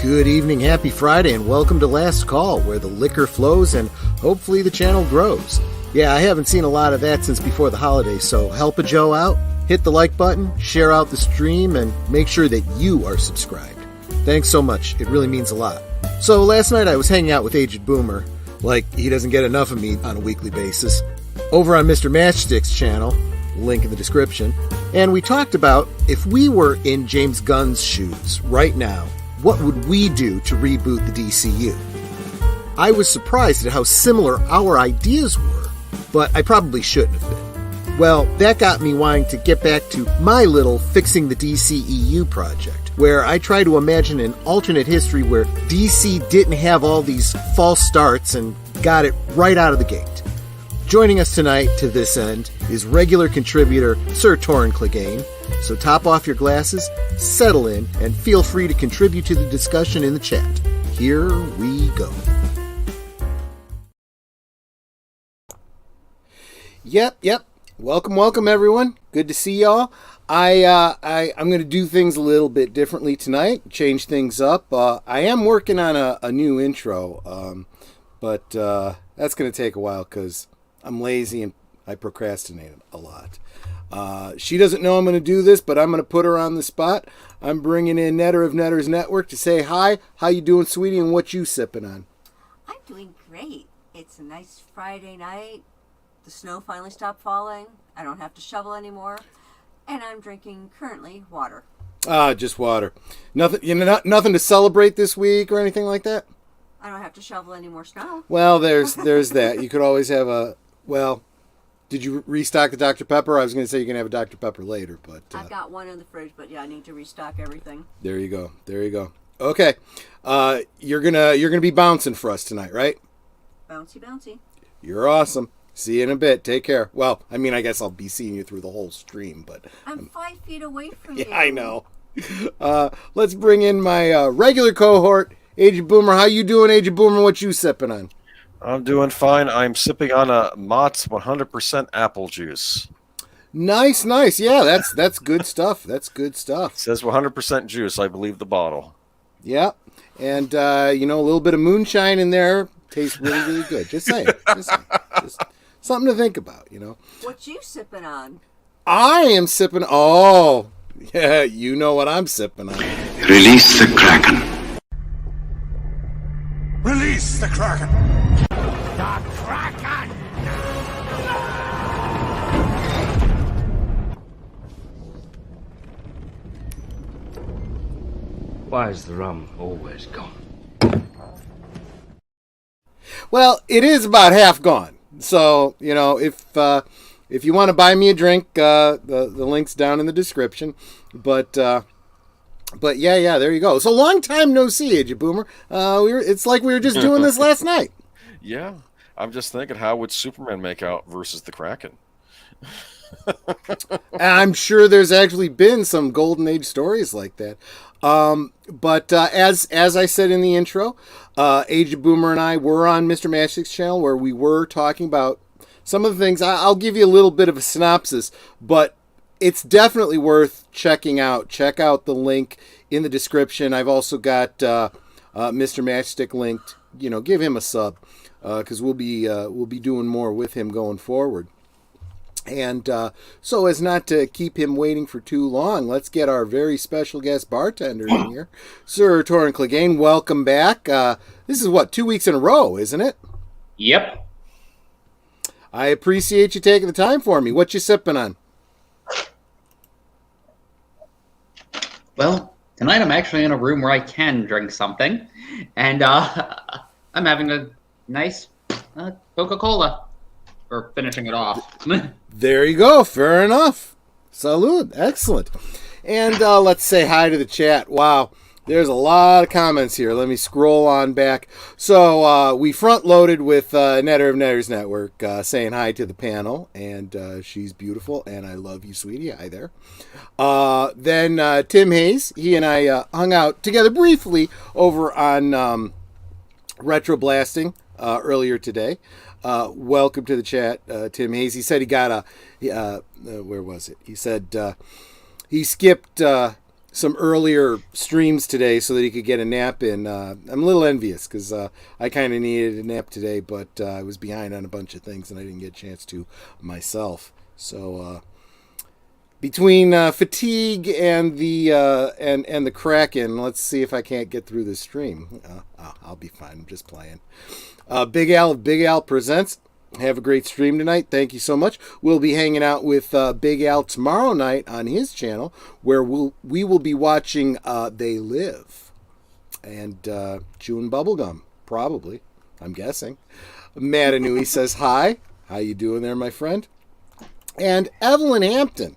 Good evening, happy Friday, and welcome to Last Call, where the liquor flows and hopefully the channel grows. Yeah, I haven't seen a lot of that since before the holidays, so help a Joe out, hit the like button, share out the stream, and make sure that you are subscribed. Thanks so much, it really means a lot. So last night I was hanging out with Aged Boomer, like he doesn't get enough of me on a weekly basis, over on Mr. Matchstick's channel, link in the description, and we talked about if we were in James Gunn's shoes right now, what would we do to reboot the DCU? I was surprised at how similar our ideas were, but I probably shouldn't have been. Well, that got me wanting to get back to my little Fixing the DCEU project, where I try to imagine an alternate history where DC didn't have all these false starts and got it right out of the gate. Joining us tonight to this end is regular contributor Sir Torrin Clegane. So top off your glasses, settle in, and feel free to contribute to the discussion in the chat. Here we go. Yep. Welcome, everyone. Good to see y'all. I'm going to do things a little bit differently tonight, change things up. I am working on a new intro, but that's going to take a while because I'm lazy and I procrastinate a lot. She doesn't know I'm going to do this, but I'm going to put her on the spot. I'm bringing in Netter of Netters Network to say hi. How you doing, sweetie, and what you sipping on? I'm doing great. It's a nice Friday night. The snow finally stopped falling. I don't have to shovel anymore. And I'm drinking, currently, water. Just water. Nothing, nothing to celebrate this week or anything like that? I don't have to shovel any more snow. Well, there's that. You could always have did you restock the Dr. Pepper? I was going to say you can have a Dr. Pepper later, but I've got one in the fridge, but yeah, I need to restock everything. There you go. Okay, you're gonna be bouncing for us tonight, right? Bouncy. You're awesome. See you in a bit. Take care. Well, I mean, I guess I'll be seeing you through the whole stream, but I'm 5 feet away from you. Yeah, I know. Let's bring in my regular cohort, Aged Boomer. How you doing, Aged Boomer? What you sipping on? I'm doing fine. I'm sipping on a Mott's 100% apple juice. Nice. Yeah, that's good stuff. That's good stuff. It says 100% juice, I believe the bottle. Yeah, and a little bit of moonshine in there tastes really good. Just saying. Just something to think about, What you sipping on? I am sipping. Oh, yeah, you know what I'm sipping on. Release the Kraken. Release the Kraken! The Kraken! Why is the rum always gone? Well, it is about half gone. So, if you want to buy me a drink, the link's down in the description. But yeah, there you go. So long time no see, Aged Boomer. It's like we were just doing this last night. Yeah, I'm just thinking, how would Superman make out versus the Kraken? I'm sure there's actually been some Golden Age stories like that. But as I said in the intro, Aged Boomer and I were on Mr. Matchstick's channel where we were talking about some of the things. I'll give you a little bit of a synopsis, but it's definitely worth checking out. Check out the link in the description. I've also got Mr. Matchstick linked. Give him a sub because we'll be doing more with him going forward. And so as not to keep him waiting for too long, let's get our very special guest bartender in here. Sir Torrin Clegane, welcome back. This is 2 weeks in a row, isn't it? Yep. I appreciate you taking the time for me. What you sipping on? Well, tonight I'm actually in a room where I can drink something, and I'm having a nice Coca-Cola for finishing it off. There you go. Fair enough. Salud. Excellent. And let's say hi to the chat. Wow. There's a lot of comments here. Let me scroll on back. So we front-loaded with Netter of Netters Network saying hi to the panel. And she's beautiful. And I love you, sweetie. Hi there. Then Tim Hayes. He and I hung out together briefly over on Retro Blasting earlier today. Welcome to the chat, Tim Hayes. He said he got where was it? He said he skipped some earlier streams today so that he could get a nap in. I'm a little envious because I kind of needed a nap today, but I was behind on a bunch of things and I didn't get a chance to myself. So between fatigue and the Kraken, let's see if I can't get through this stream. I'll be fine. I'm just playing. Big Al of Big Al Presents. Have a great stream tonight. Thank you so much. We'll be hanging out with Big Al tomorrow night on his channel, where we will be watching They Live and chewing bubblegum, probably. I'm guessing. Matanui says hi. How you doing there, my friend? And Evelyn Hampton.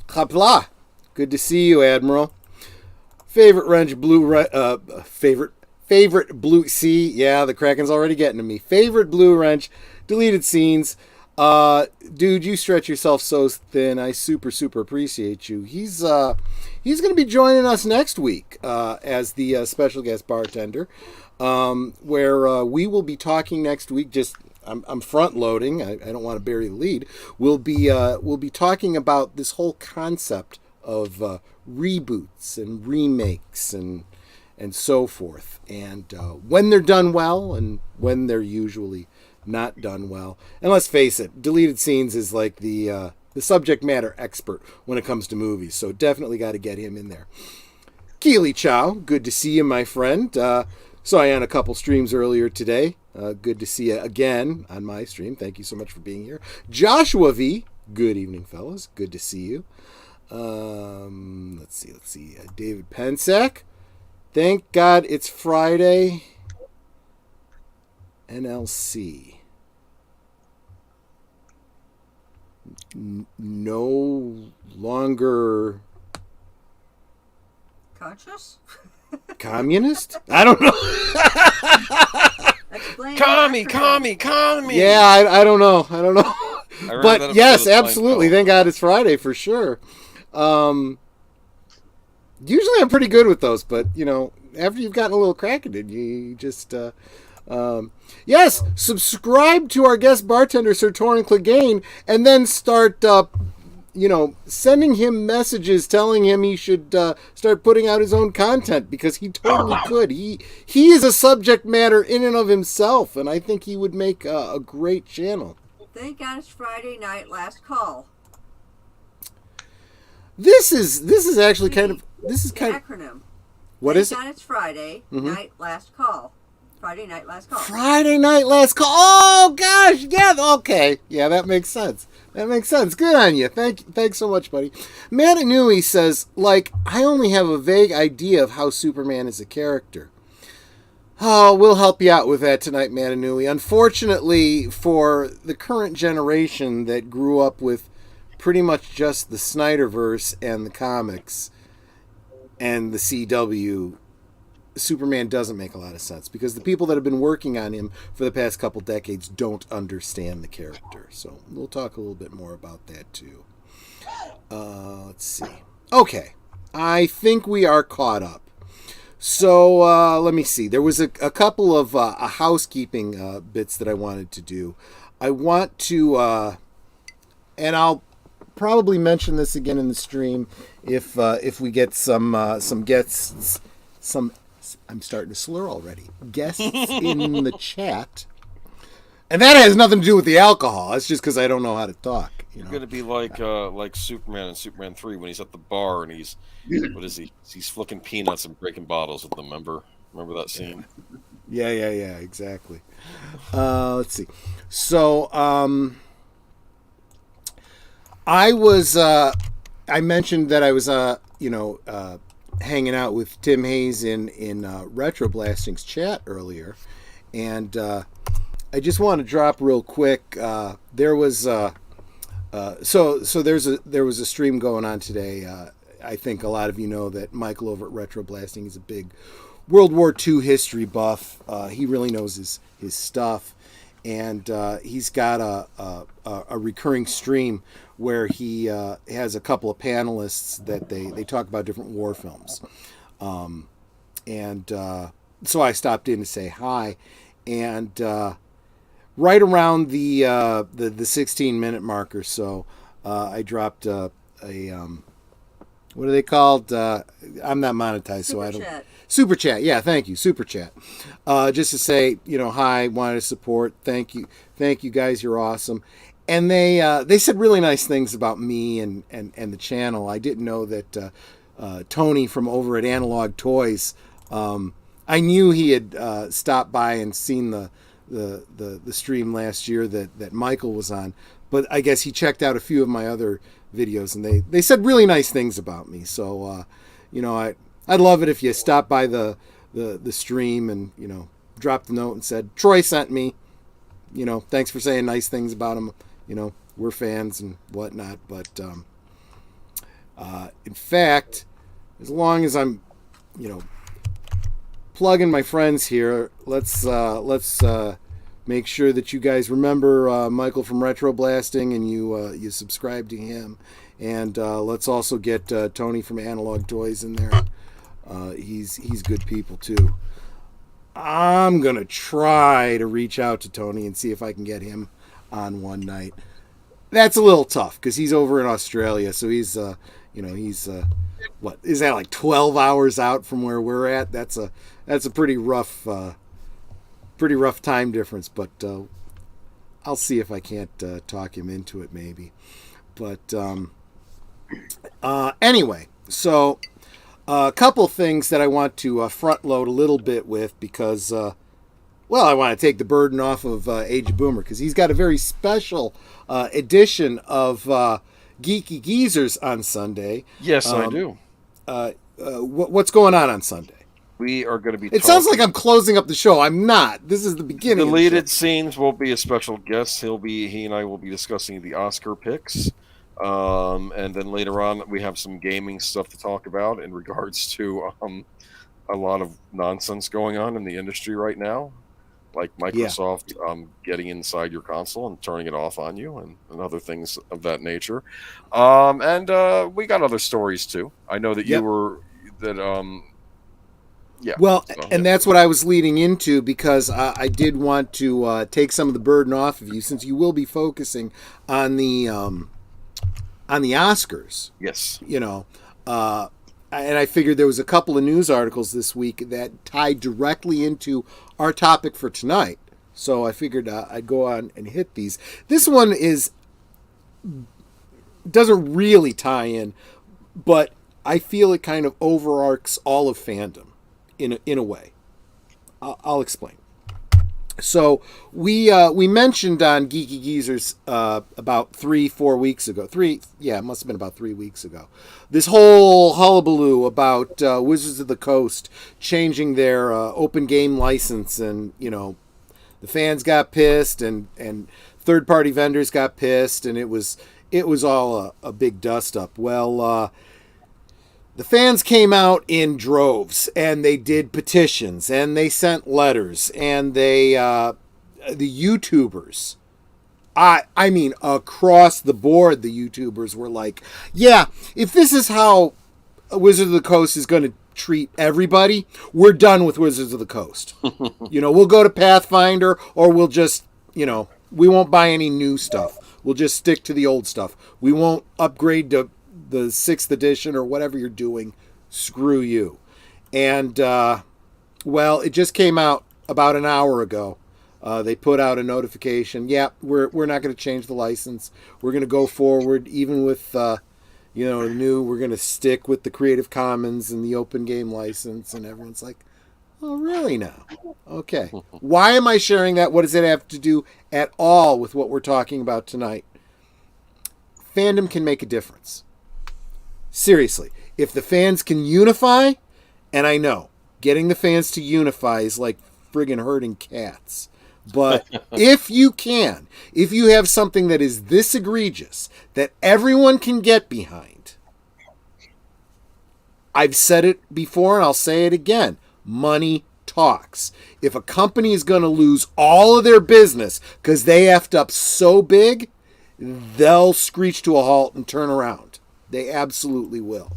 Hopla. Good to see you, Admiral. Favorite blue. See, yeah, the Kraken's already getting to me. Favorite Blue Wrench, deleted scenes. Dude, you stretch yourself so thin. I super appreciate you. He's going to be joining us next week as the special guest bartender, where we will be talking next week. Just I'm front loading. I don't want to bury the lead. We'll be talking about this whole concept of reboots and remakes and so forth, and when they're done well and when they're usually not done well. And let's face it, deleted scenes is like the subject matter expert when it comes to movies, so definitely got to get him in there. Keely Chow, good to see you, my friend. Saw you on a couple streams earlier today. Good to see you again on my stream. Thank you so much for being here. Joshua V, good evening, fellas. Good to see you. Let's see. David Pensack. Thank God it's Friday. NLC. No longer Conscious? communist? I don't know. Explain. Commie. Yeah, I don't know. But yes, episode of absolutely. Seinfeld. Thank God it's Friday for sure. Usually I'm pretty good with those, but, after you've gotten a little cracking in, you just... yes, subscribe to our guest bartender, Sir Torrin Clegane, and then start, sending him messages telling him he should start putting out his own content, because he totally could. He is a subject matter in and of himself, and I think he would make a great channel. Thank God it's Friday night, last call. This is actually kind of... This is kind of... acronym. What is it? Thank God it's Friday night, last call. Friday night, last call. Friday night, last call. Oh, gosh. Yeah, okay. Yeah, that makes sense. Good on you. Thanks so much, buddy. Matanui says, I only have a vague idea of how Superman is a character. Oh, we'll help you out with that tonight, Matanui. Unfortunately, for the current generation that grew up with pretty much just the Snyderverse and the comics and the CW, Superman doesn't make a lot of sense, because the people that have been working on him for the past couple decades don't understand the character. So we'll talk a little bit more about that too. Let's see. Okay, I think we are caught up. So let me see. There was a couple of housekeeping bits that I wanted to do. I want to, and I'll probably mention this again in the stream if we get some guests, some. I'm starting to slur already. Guests in the chat. And that has nothing to do with the alcohol. It's just because I don't know how to talk. You're going to be like Superman in Superman 3 when he's at the bar and he's, what is he? He's flicking peanuts and breaking bottles with them, Remember that scene? Yeah, exactly. Let's see. So, I mentioned that I was, hanging out with Tim Hayes in Retro Blasting's chat earlier, and I just want to drop real quick. There was there was a stream going on today. I think a lot of you know that Michael over at Retro Blasting is a big World War II history buff. He really knows his stuff, and he's got a recurring stream where he has a couple of panelists that they talk about different war films. So I stopped in to say hi, and right around the 16-minute mark or so, I dropped a what are they called? I'm not monetized, so I don't. Chat. Super chat, yeah, thank you, super chat. Just to say, hi, wanted to support. Thank you guys, you're awesome. And they said really nice things about me and the channel. I didn't know that Tony from over at Analog Toys. I knew he had stopped by and seen the stream last year that Michael was on, but I guess he checked out a few of my other videos, and they said really nice things about me. So I'd love it if you stopped by the stream and dropped a note and said Troy sent me. Thanks for saying nice things about him. We're fans and whatnot. But in fact, as long as I'm plugging my friends here, let's make sure that you guys remember Michael from Retro Blasting and you subscribe to him. And let's also get Tony from Analog Toys in there. He's good people too. I'm gonna try to reach out to Tony and see if I can get him on one night. That's a little tough because he's over in Australia, so he's what is that, like 12 hours out from where we're at? That's a pretty rough time difference. But I'll see if I can't talk him into it, maybe. But anyway, so. A couple things that I want to front load a little bit with because, I want to take the burden off of Age of Boomer because he's got a very special edition of Geeky Geezers on Sunday. Yes, I do. What's going on Sunday? We are going to be. It sounds like I'm closing up the show. I'm not. This is the beginning. Deleted scenes will be a special guest. He and I will be discussing the Oscar picks. And then later on, we have some gaming stuff to talk about in regards to a lot of nonsense going on in the industry right now, like Microsoft getting inside your console and turning it off on you, and other things of that nature. And we got other stories too. I know that you were that. Yeah. Well, and that's what I was leading into because I did want to take some of the burden off of you since you will be focusing on the Oscars. Yes. And I figured there was a couple of news articles this week that tied directly into our topic for tonight. So I figured I'd go on and hit these. This one doesn't really tie in, but I feel it kind of overarches all of fandom in a way. I'll explain. So we mentioned on Geeky Geezers about 3-4 weeks ago. It must have been about 3 weeks ago. This whole hullabaloo about Wizards of the Coast changing their open game license, and the fans got pissed, and third party vendors got pissed, and it was all a big dust up. Well, the fans came out in droves, and they did petitions, and they sent letters, and the YouTubers, I mean, across the board, the YouTubers were like, yeah, if this is how Wizards of the Coast is going to treat everybody, we're done with Wizards of the Coast. We'll go to Pathfinder, or we'll just, we won't buy any new stuff. We'll just stick to the old stuff. We won't upgrade to the 6th edition or whatever you're doing. Screw you. And it just came out about an hour ago. They put out a notification. Yeah, we're not going to change the license. We're going to go forward even with new. We're going to stick with the Creative Commons and the open game license. And everyone's like, oh, really now? Okay. Why am I sharing that? What does it have to do at all with what we're talking about tonight? Fandom can make a difference. Seriously, if the fans can unify, and I know getting the fans to unify is like friggin' herding cats, but if you have something that is this egregious that everyone can get behind, I've said it before and I'll say it again, money talks. If a company is going to lose all of their business because they effed up so big, they'll screech to a halt and turn around. They absolutely will.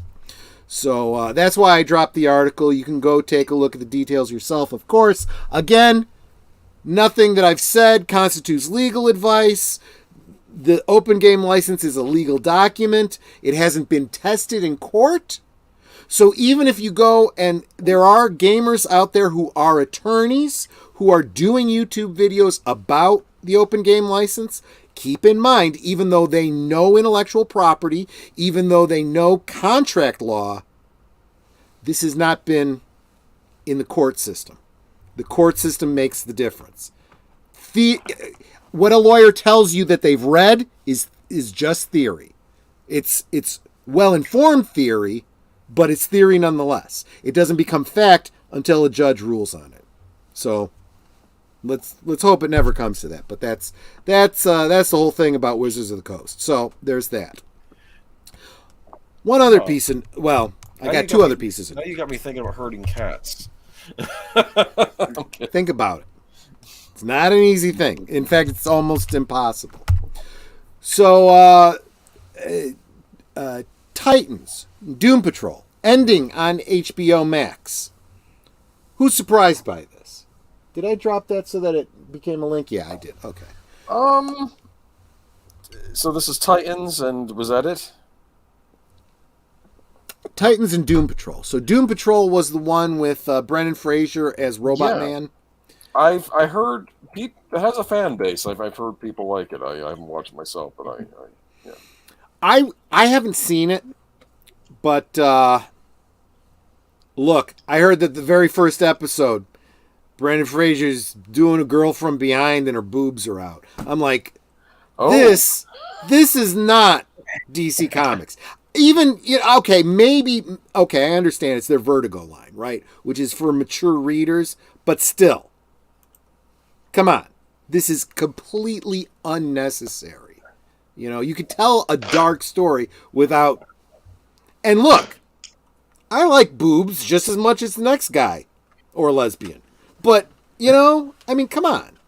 So that's why I dropped the article. You can go take a look at the details yourself, of course. Again, nothing that I've said constitutes legal advice. The open game license is a legal document. It hasn't been tested in court. So even if you go, and there are gamers out there who are attorneys who are doing YouTube videos about the open game license, keep in mind, even though they know intellectual property, even though they know contract law, this has not been in the court system. The court system makes the difference. What a lawyer tells you that they've read is just theory. It's well-informed theory, but it's theory nonetheless. It doesn't become fact until a judge rules on it. So let's hope it never comes to that. But that's the whole thing about Wizards of the Coast. So there's that. One other piece, I got two other pieces. Now you got me thinking about herding cats. Think about it. It's not an easy thing. In fact, it's almost impossible. So, Titans, Doom Patrol, ending on HBO Max. Who's surprised by this? Did I drop that so that it became a link? Yeah, I did. Okay. So this is Titans, and was that it? Titans and Doom Patrol. So Doom Patrol was the one with Brendan Fraser as Robot Man. I heard it has a fan base. I've heard people like it. I haven't watched it myself, but I haven't seen it, but look, I heard that the very first episode, Brendan Fraser's doing a girl from behind and her boobs are out. I'm like, this is not DC Comics. Even, okay, I understand it's their Vertigo line, right? Which is for mature readers, but still. Come on. This is completely unnecessary. You could tell a dark story without... And look, I like boobs just as much as the next guy or lesbian. But, come on.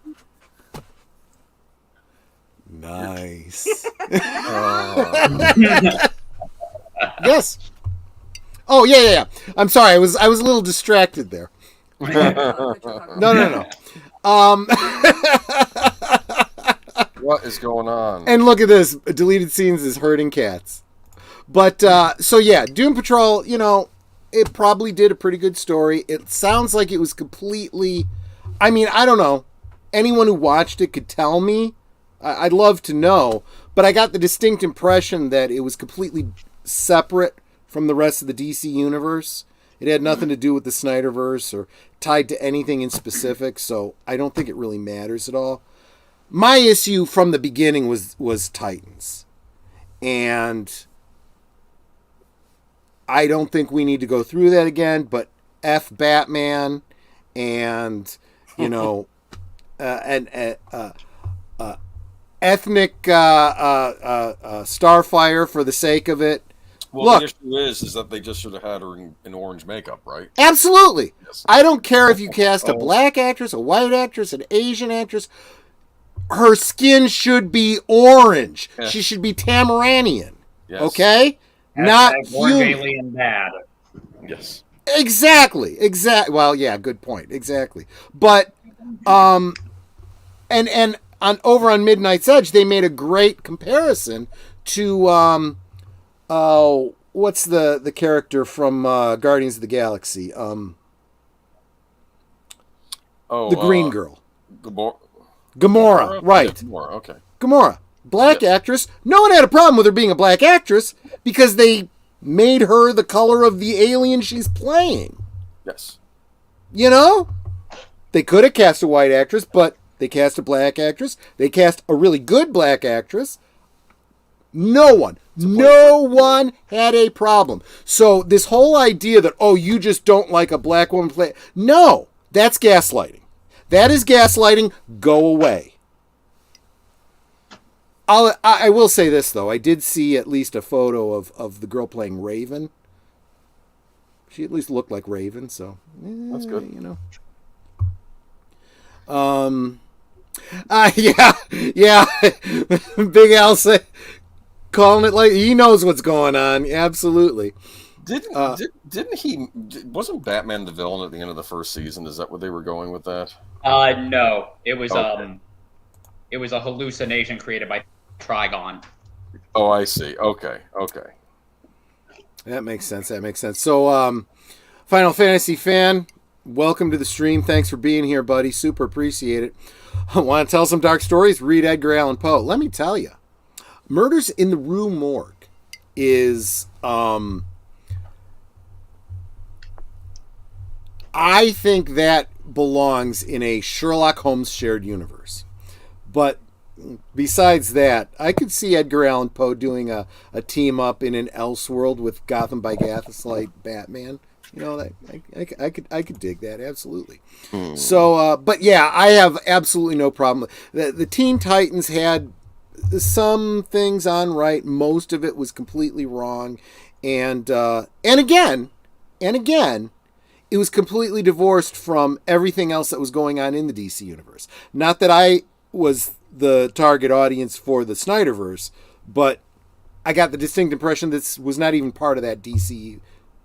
Nice. Yes. Oh, yeah. I'm sorry. I was a little distracted there. No. What is going on? And look at this. Deleted scenes is herding cats. But, Doom Patrol, it probably did a pretty good story. It sounds like it was completely... I don't know. Anyone who watched it could tell me. I'd love to know. But I got the distinct impression that it was completely separate from the rest of the DC universe. It had nothing to do with the Snyderverse or tied to anything in specific, so I don't think it really matters at all. My issue from the beginning was Titans. And I don't think we need to go through that again, but F Batman and, ethnic Starfire for the sake of it. Well, look, the issue is that they just should have had her in orange makeup, right? Absolutely. Yes. I don't care if you cast a black actress, a white actress, an Asian actress. Her skin should be orange. Yes. She should be Tamaranian. Yes. Okay? Not human. alien bad. Yes. Exactly. Well, yeah, good point. Exactly. But and over on Midnight's Edge, they made a great comparison to what's the character from Guardians of the Galaxy? The green girl. Gamora, right. Gamora, okay. Gamora. Black actress. No one had a problem with her being a black actress because they made her the color of the alien she's playing. Yes. They could have cast a white actress, but they cast a black actress. They cast a really good black actress. No one had a problem. So this whole idea that, you just don't like a black woman play... No, that's gaslighting. That is gaslighting. Go away. I will say this, though. I did see at least a photo of the girl playing Raven. She at least looked like Raven, so... That's good. Yeah. Big Al said... Calling it like he knows what's going on. Absolutely. Wasn't Batman the villain at the end of the first season? Is that what they were going with that? No. It was Okay. it was a hallucination created by Trigon. Oh, I see. Okay. That makes sense. So, Final Fantasy fan, welcome to the stream. Thanks for being here, buddy. Super appreciate it. Want to tell some dark stories? Read Edgar Allan Poe. Let me tell you, Murders in the Rue Morgue is, I think that belongs in a Sherlock Holmes shared universe. But besides that, I could see Edgar Allan Poe doing a team up in an Elseworld with Gotham by Gaslight Batman. You know, I could dig that, absolutely. So, but yeah, I have absolutely no problem. The Teen Titans had some things on right. Most of it was completely wrong, and again, it was completely divorced from everything else that was going on in the DC universe. Not that I was the target audience for the Snyderverse, but I got the distinct impression this was not even part of that DC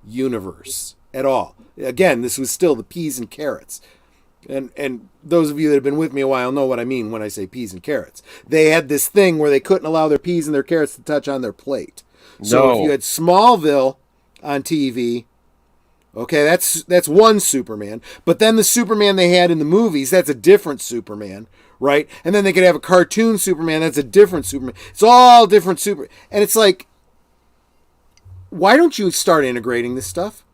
universe at all. Again, this was still the peas and carrots. And those of you that have been with me a while know what I mean when I say peas and carrots. They had this thing where they couldn't allow their peas and their carrots to touch on their plate. So if you had Smallville on TV, okay, that's one Superman. But then the Superman they had in the movies, that's a different Superman, right? And then they could have a cartoon Superman, that's a different Superman. It's all different and it's like, why don't you start integrating this stuff?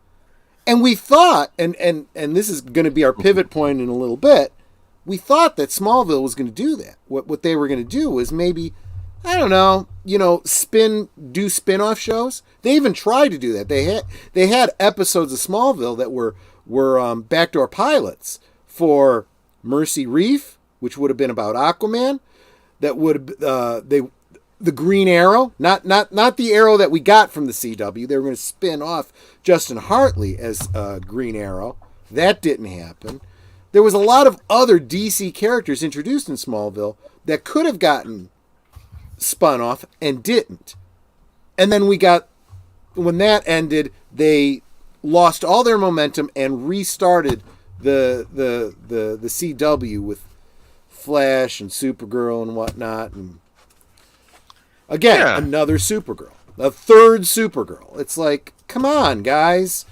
And we thought, and this is going to be our pivot point in a little bit, we thought that Smallville was going to do that. What they were going to do was maybe, I don't know, do spin-off shows. They even tried to do that. They had episodes of Smallville that were backdoor pilots for Mercy Reef, which would have been about Aquaman. That would the Green Arrow, not the Arrow that we got from the CW. They were going to spin off Justin Hartley as Green Arrow. That didn't happen. There was a lot of other DC characters introduced in Smallville that could have gotten spun off and didn't. And then when that ended, they lost all their momentum and restarted the CW with Flash and Supergirl and whatnot. And again, another Supergirl, a third Supergirl. It's like, come on, guys,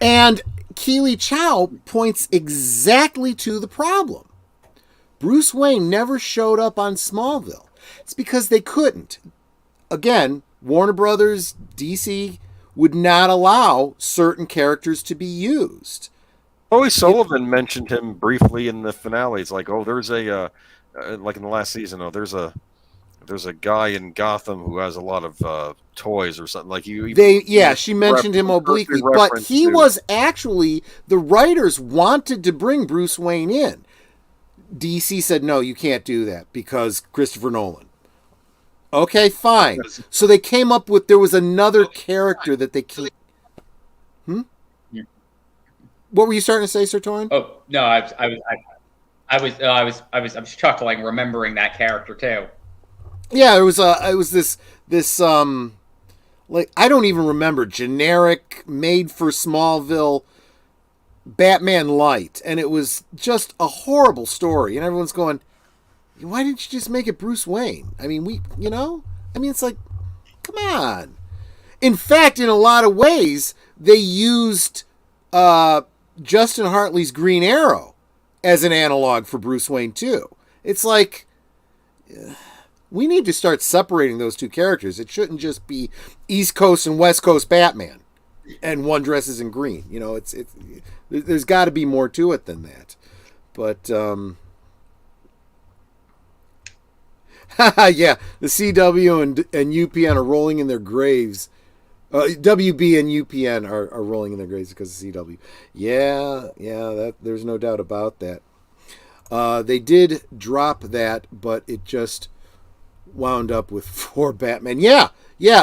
And Keely Chow points exactly to the problem. Bruce Wayne never showed up on Smallville. It's because they couldn't. Again, Warner Brothers, DC would not allow certain characters to be used. Chloe Sullivan mentioned him briefly in the finale. It's like, there's a like in the last season. There's a guy in Gotham who has a lot of toys or something. Like she mentioned him obliquely, but he was actually, the writers wanted to bring Bruce Wayne in. DC said, no, you can't do that because Christopher Nolan. Okay, fine. So they came up with, there was another character that they keep. What were you starting to say, Sir Torin? Oh no, I was chuckling, remembering that character too. Yeah, it was this like, I don't even remember, generic, made for Smallville Batman Light, and it was just a horrible story, and everyone's going, why didn't you just make it Bruce Wayne? I mean, it's like, come on. In fact, in a lot of ways, they used Justin Hartley's Green Arrow as an analog for Bruce Wayne too. It's like, we need to start separating those two characters. It shouldn't just be East Coast and West Coast Batman, and one dresses in green. It's there's got to be more to it than that. But yeah, the CW and UPN are rolling in their graves. WB and UPN are rolling in their graves because of CW. Yeah, there's no doubt about that. They did drop that, but it just wound up with 4 Batman. Yeah,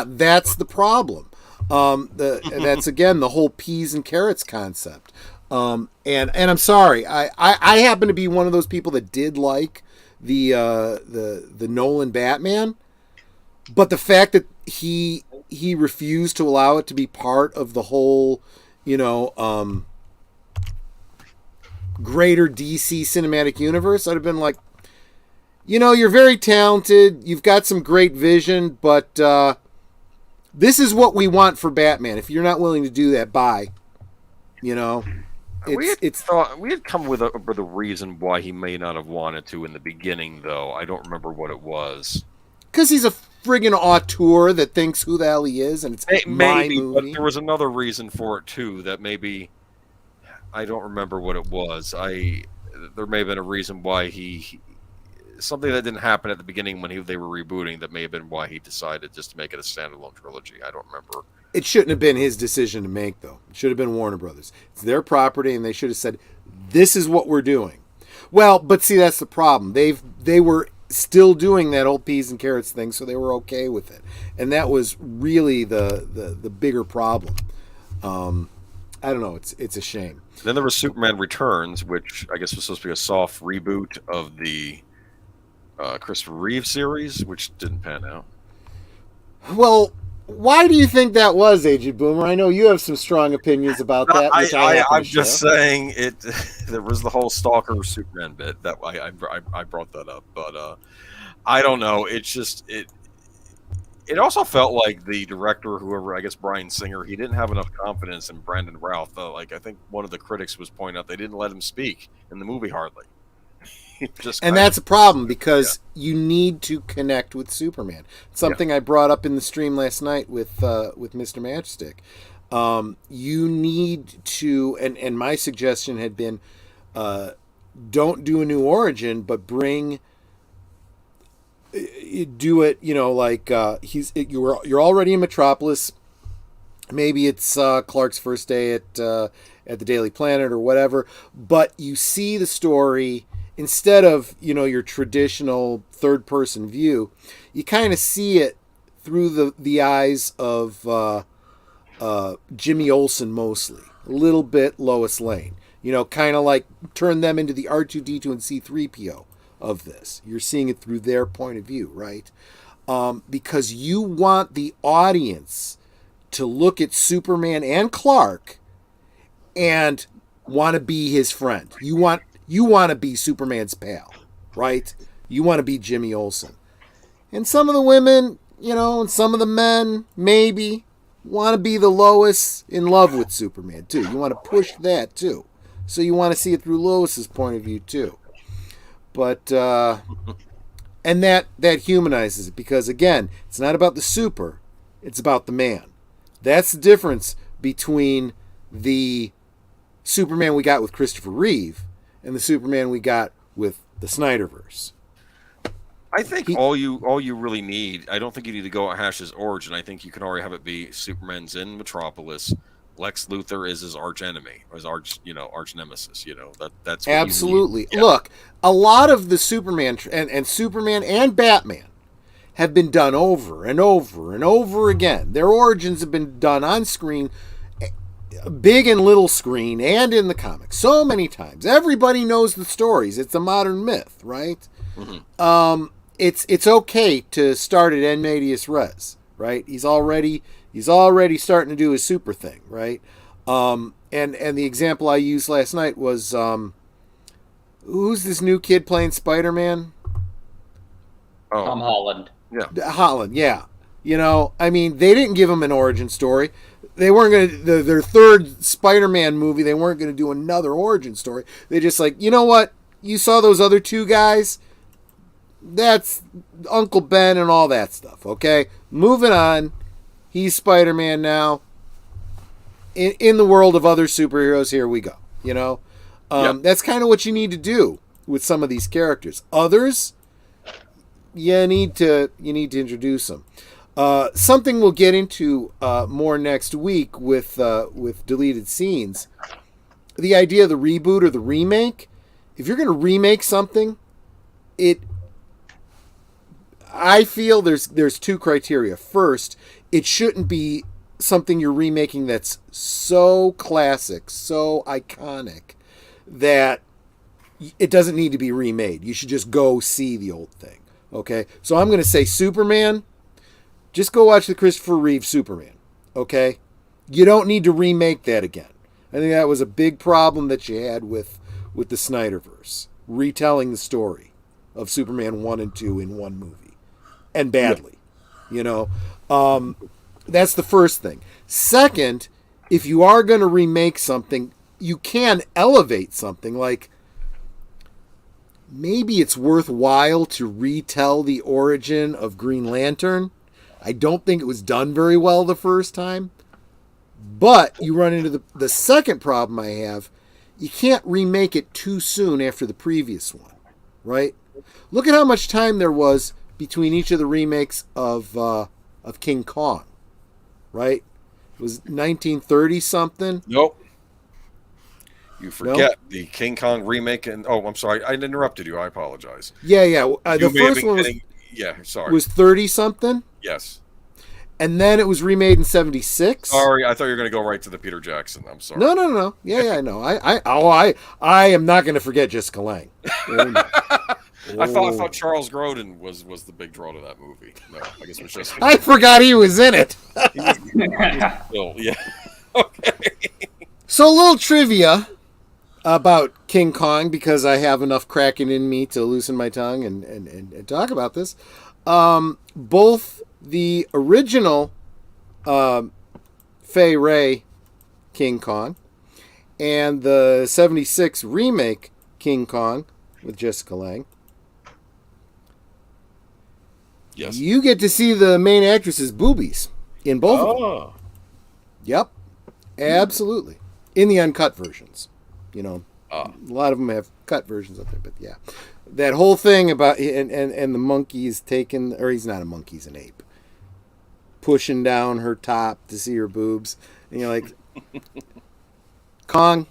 that's the problem. That's again the whole peas and carrots concept. And I'm sorry, I happen to be one of those people that did like the Nolan Batman, but the fact that he refused to allow it to be part of the whole, greater DC cinematic universe, I'd have been like, you're very talented. You've got some great vision, but this is what we want for Batman. If you're not willing to do that, bye. We had come with a reason why he may not have wanted to in the beginning, though. I don't remember what it was. Because he's a friggin' auteur that thinks who the hell he is, and it's my movie. But there was another reason for it too. That maybe I don't remember what it was. There may have been a reason why something that didn't happen at the beginning when they were rebooting. That may have been why he decided just to make it a standalone trilogy. I don't remember. It shouldn't have been his decision to make, though. It should have been Warner Brothers. It's their property, and they should have said, "This is what we're doing." Well, but see, that's the problem. They were still doing that old peas and carrots thing, so they were okay with it, and that was really the bigger problem. I don't know. It's a shame. Then there was Superman Returns, which I guess was supposed to be a soft reboot of the Christopher Reeve series, which didn't pan out. Well, why do you think that was, Agent Boomer? I know you have some strong opinions about that. Which I'm just saying it. There was the whole Stalker Superman bit that I brought that up, but I don't know. It's just It also felt like the director, whoever, I guess Bryan Singer, he didn't have enough confidence in Brandon Routh. I think one of the critics was pointing out they didn't let him speak in the movie hardly. That's a problem because you need to connect with Superman. Something I brought up in the stream last night with Mr. Matchstick. You need to, and my suggestion had been, don't do a new origin, but do it. You're already in Metropolis. Maybe it's Clark's first day at the Daily Planet or whatever, but you see the story. Instead of, your traditional third-person view, you kind of see it through the eyes of Jimmy Olsen mostly. A little bit Lois Lane. Kind of like turn them into the R2-D2 and C-3PO of this. You're seeing it through their point of view, right? Because you want the audience to look at Superman and Clark and want to be his friend. You want to be Superman's pal, right? You want to be Jimmy Olsen. And some of the women, and some of the men, maybe, want to be the Lois in love with Superman, too. You want to push that, too. So you want to see it through Lois's point of view, too. But, and that humanizes it, because, again, it's not about the super, it's about the man. That's the difference between the Superman we got with Christopher Reeve and the Superman we got with the Snyderverse. I think all you really need, I don't think you need to go and hash his origin. I think you can already have it be Superman's in Metropolis. Lex Luthor is his arch enemy, or his arch nemesis. That's what absolutely. Yeah. Look, a lot of the Superman and Superman and Batman have been done over and over and over again. Their origins have been done on screen, big and little screen, and in the comics so many times. Everybody knows the stories. It's a modern myth, right? Mm-hmm. It's okay to start at en medias res, right? He's already starting to do his super thing, right? And the example I used last night was who's this new kid playing Spider-Man? Tom Holland. Yeah, Holland. Yeah. They didn't give him an origin story. They weren't going to, their third Spider-Man movie, they weren't going to do another origin story. They just you know what? You saw those other two guys? That's Uncle Ben and all that stuff, okay? Moving on. He's Spider-Man now. In the world of other superheroes, here we go. That's kind of what you need to do with some of these characters. Others, you need to introduce them. Something we'll get into more next week with deleted scenes. The idea of the reboot or the remake. If you're going to remake something, I feel there's two criteria. First, it shouldn't be something you're remaking that's so classic, so iconic, that it doesn't need to be remade. You should just go see the old thing. Okay? So I'm going to say Superman. Just go watch the Christopher Reeve Superman. Okay? You don't need to remake that again. I think that was a big problem that you had with the Snyderverse. Retelling the story of Superman 1 and 2 in one movie. And badly. You know? That's the first thing. Second, if you are going to remake something, you can elevate something. Like, maybe it's worthwhile to retell the origin of Green Lantern. I don't think it was done very well the first time. But you run into the second problem I have. You can't remake it too soon after the previous one, right? Look at how much time there was between each of the remakes of King Kong, right? It was 1930 something. Nope. You forget the King Kong remake, and I'm sorry, I interrupted you. I apologize. Yeah. The first one was 30 something. Yes. And then it was remade in 76. Sorry, I thought you were going to go right to the Peter Jackson. I'm sorry. No. Yeah, I know. I am not going to forget Jessica Lange. Oh, no. I thought Charles Grodin was the big draw to that movie. No, I guess it was just. I forgot he was in it. Yeah. Okay. So a little trivia about King Kong, because I have enough cracking in me to loosen my tongue and talk about this. Both the original Fay Wray King Kong and the 76 remake King Kong with Jessica Lange. Yes. You get to see the main actress's boobies in both of them. Yep. Absolutely. In the uncut versions. You know, a lot of them have cut versions of it, but yeah. That whole thing about, and the monkey's taking, or he's not a monkey, he's an ape, pushing down her top to see her boobs. And you're like, Kong,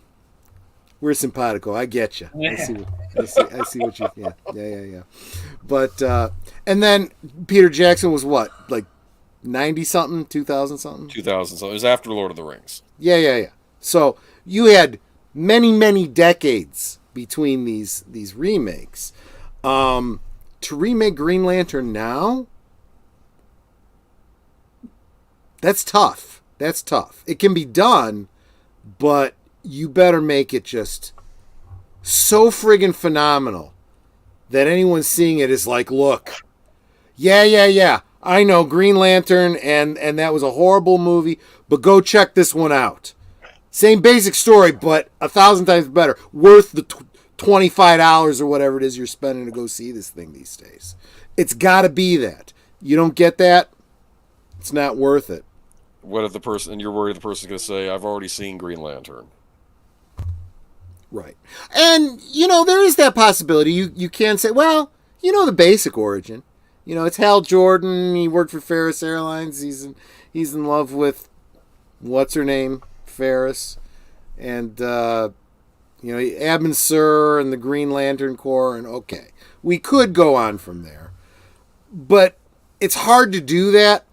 we're simpatico. I get you. I see what you. Yeah. But and then Peter Jackson was what, like 90 something, 2000 something. 2000 something. It was after Lord of the Rings. Yeah. So you had many decades between these remakes. To remake Green Lantern now, that's tough. It can be done, but you better make it just so friggin' phenomenal that anyone seeing it is like, look, yeah, I know Green Lantern, and that was a horrible movie, but go check this one out. Same basic story, but 1,000 times better. Worth the $25 or whatever it is you're spending to go see this thing these days. It's got to be that. You don't get that, it's not worth it. What if you're worried the person's going to say, I've already seen Green Lantern? Right. And, there is that possibility. You can say, well, the basic origin. It's Hal Jordan. He worked for Ferris Airlines. He's in love with, what's her name? Ferris. And, Abin Sur and the Green Lantern Corps. And, okay. We could go on from there. But it's hard to do that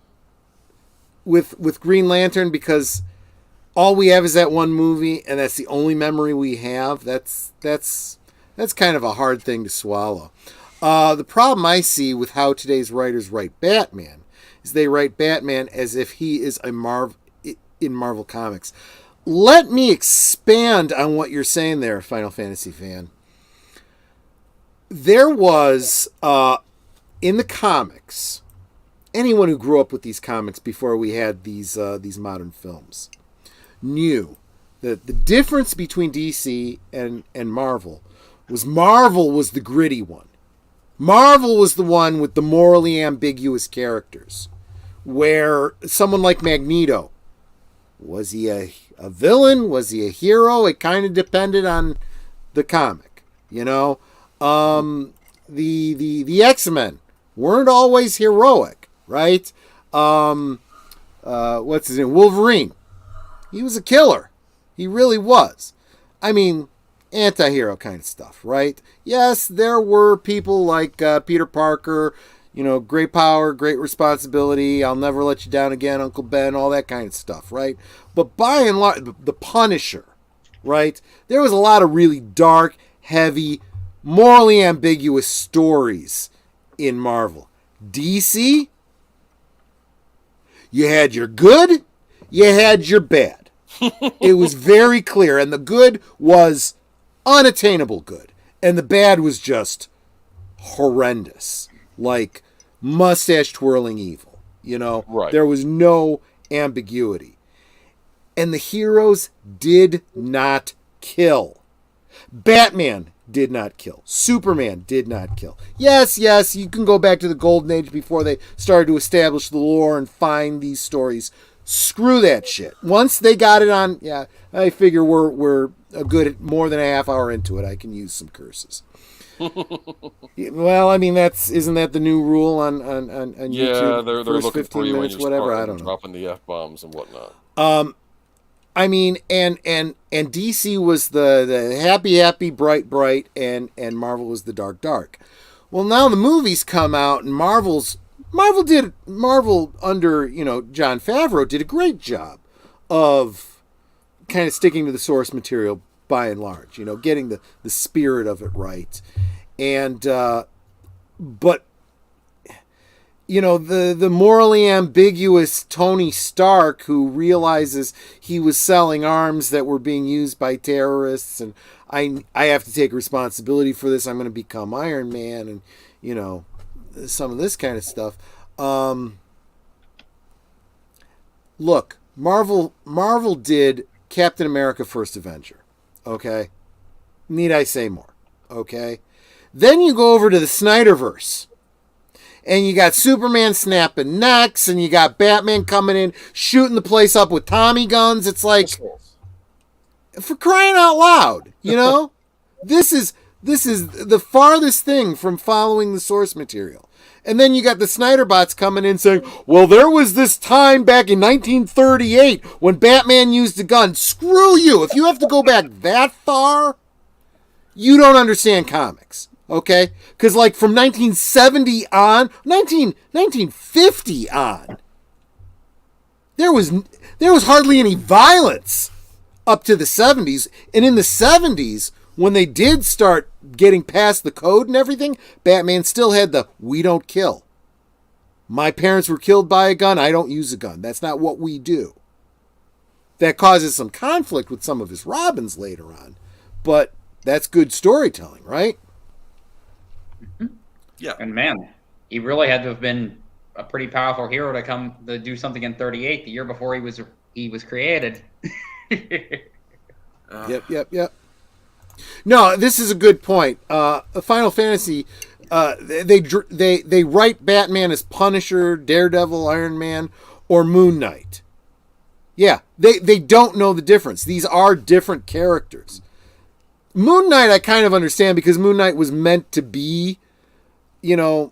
with Green Lantern because all we have is that one movie, and that's the only memory we have. That's kind of a hard thing to swallow. The problem I see with how today's writers write Batman is they write Batman as if he is in Marvel Comics. Let me expand on what you're saying there, Final Fantasy fan. There was, in the comics, anyone who grew up with these comics before we had these modern films knew that the difference between DC and Marvel was the gritty one. Marvel was the one with the morally ambiguous characters, where someone like Magneto, was he a villain? Was he a hero? It kind of depended on the comic, The X-Men weren't always heroic, right? What's his name? Wolverine. He was a killer. He really was. I mean, anti-hero kind of stuff, right? Yes, there were people like Peter Parker, great power, great responsibility, I'll never let you down again, Uncle Ben, all that kind of stuff, right? But by and large, the Punisher, right? There was a lot of really dark, heavy, morally ambiguous stories in Marvel. DC, you had your good, you had your bad. It was very clear, and the good was unattainable good, and the bad was just horrendous, like mustache twirling evil. You know, Right. There was no ambiguity. And the heroes did not kill. Batman did not kill. Superman did not kill. Yes, you can go back to the Golden Age before they started to establish the lore and find these stories. Screw that shit. Once they got it on, yeah, I figure we're a good more than a half hour into it. I can use some curses. Well, I mean, isn't that the new rule on YouTube? Yeah, they're First looking 15 for you when minutes, you're whatever. I don't know. dropping the F-bombs and whatnot. I mean, and DC was the happy, bright, and Marvel was the dark. Well, now the movies come out, and Marvel under Jon Favreau did a great job of kind of sticking to the source material by and large. Getting the spirit of it right, and but. The morally ambiguous Tony Stark, who realizes he was selling arms that were being used by terrorists, and I have to take responsibility for this. I'm going to become Iron Man, and some of this kind of stuff. Look, Marvel did Captain America: First Avenger. Okay, need I say more? Okay, then you go over to the Snyderverse. And you got Superman snapping necks, and you got Batman coming in, shooting the place up with Tommy guns. It's like, for crying out loud, This is the farthest thing from following the source material. And then you got the Snyder bots coming in saying, well, there was this time back in 1938 when Batman used a gun. Screw you. If you have to go back that far, you don't understand comics. Okay? Because, like, from 1970 on, 1950 on, there was hardly any violence up to the 70s. And in the 70s, when they did start getting past the code and everything, Batman still had the, we don't kill. My parents were killed by a gun. I don't use a gun. That's not what we do. That causes some conflict with some of his Robins later on. But that's good storytelling, right? Yeah. And man, he really had to have been a pretty powerful hero to come to do something in 38, the year before he was created. Yep. No, this is a good point. Final Fantasy, they write Batman as Punisher, Daredevil, Iron Man, or Moon Knight. Yeah, they don't know the difference. These are different characters. Moon Knight I kind of understand because Moon Knight was meant to be, a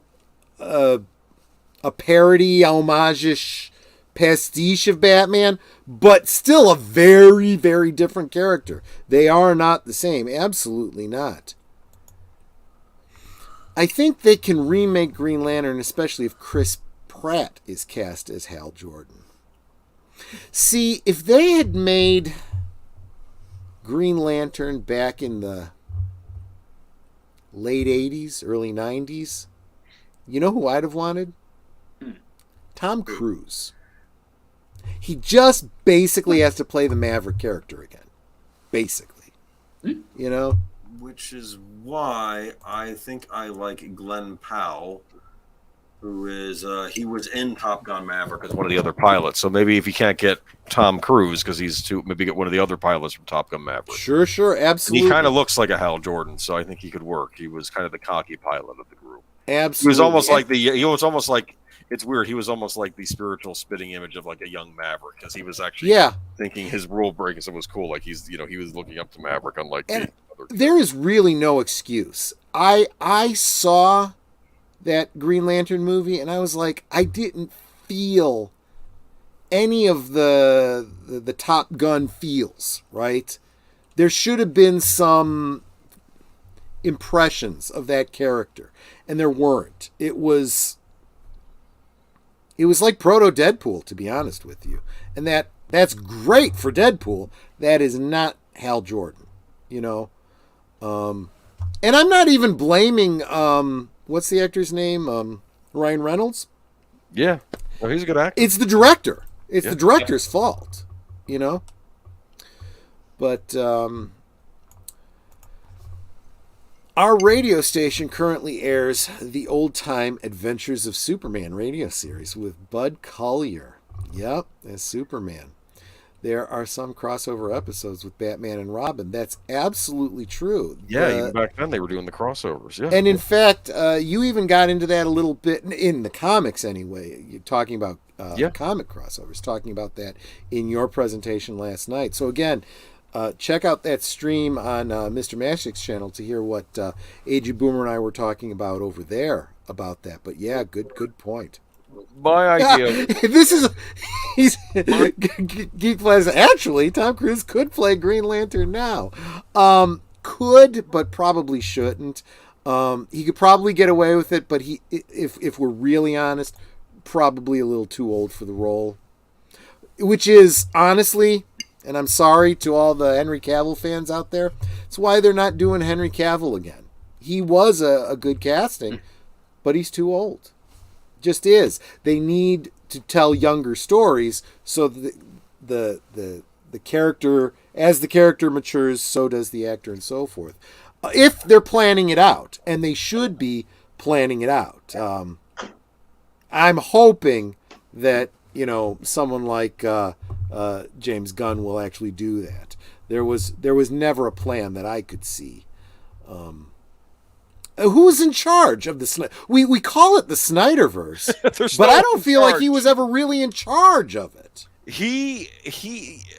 parody, homage-ish pastiche of Batman, but still a very, very different character. They are not the same. Absolutely not. I think they can remake Green Lantern, especially if Chris Pratt is cast as Hal Jordan. See, if they had made Green Lantern back in the late 80s, early 90s, you know who I'd have wanted? Tom Cruise. He just basically has to play the Maverick character again. Basically. Which is why I think I like Glenn Powell, who is, he was in Top Gun Maverick as one of the other pilots. So maybe if you can't get Tom Cruise, because maybe get one of the other pilots from Top Gun Maverick. Sure, absolutely. And he kind of looks like a Hal Jordan, so I think he could work. He was kind of the cocky pilot of the group. Absolutely. He was almost like it's weird. He was almost like the spiritual spitting image of like a young Maverick, because he was actually thinking his rule breaking was cool. Like he was looking up to Maverick, unlike the other. There is really no excuse. I saw that Green Lantern movie, and I was like, I didn't feel any of the Top Gun feels, right? There should have been some impressions of that character, and there weren't. It was like proto Deadpool, to be honest with you, and that's great for Deadpool. That is not Hal Jordan, and I'm not even blaming what's the actor's name? Ryan Reynolds? Yeah. Well, he's a good actor. It's the director. It's the director's fault, But Our radio station currently airs the old-time Adventures of Superman radio series with Bud Collyer. Yep, as Superman. There are some crossover episodes with Batman and Robin. That's absolutely true. Yeah, even back then they were doing the crossovers. Yeah, and in fact, you even got into that a little bit in the comics anyway. You're talking about comic crossovers, talking about that in your presentation last night. So again, check out that stream on Mr. Matchstick's channel to hear what A.G. Boomer and I were talking about over there about that. But yeah, good point. My idea. This is Geek Plaza. Actually, Tom Cruise could play Green Lantern now. Could, but probably shouldn't. He could probably get away with it, but if we're really honest, probably a little too old for the role. Which is honestly, and I'm sorry to all the Henry Cavill fans out there, it's why they're not doing Henry Cavill again. He was a good casting, but he's too old. Just is. They need to tell younger stories so that the character, as the character matures, so does the actor and so forth. If they're planning it out, and they should be planning it out. I'm hoping that, someone like James Gunn will actually do that. There was never a plan that I could see. Who's in charge of the we call it the Snyderverse, but I don't feel like he was ever really in charge of it.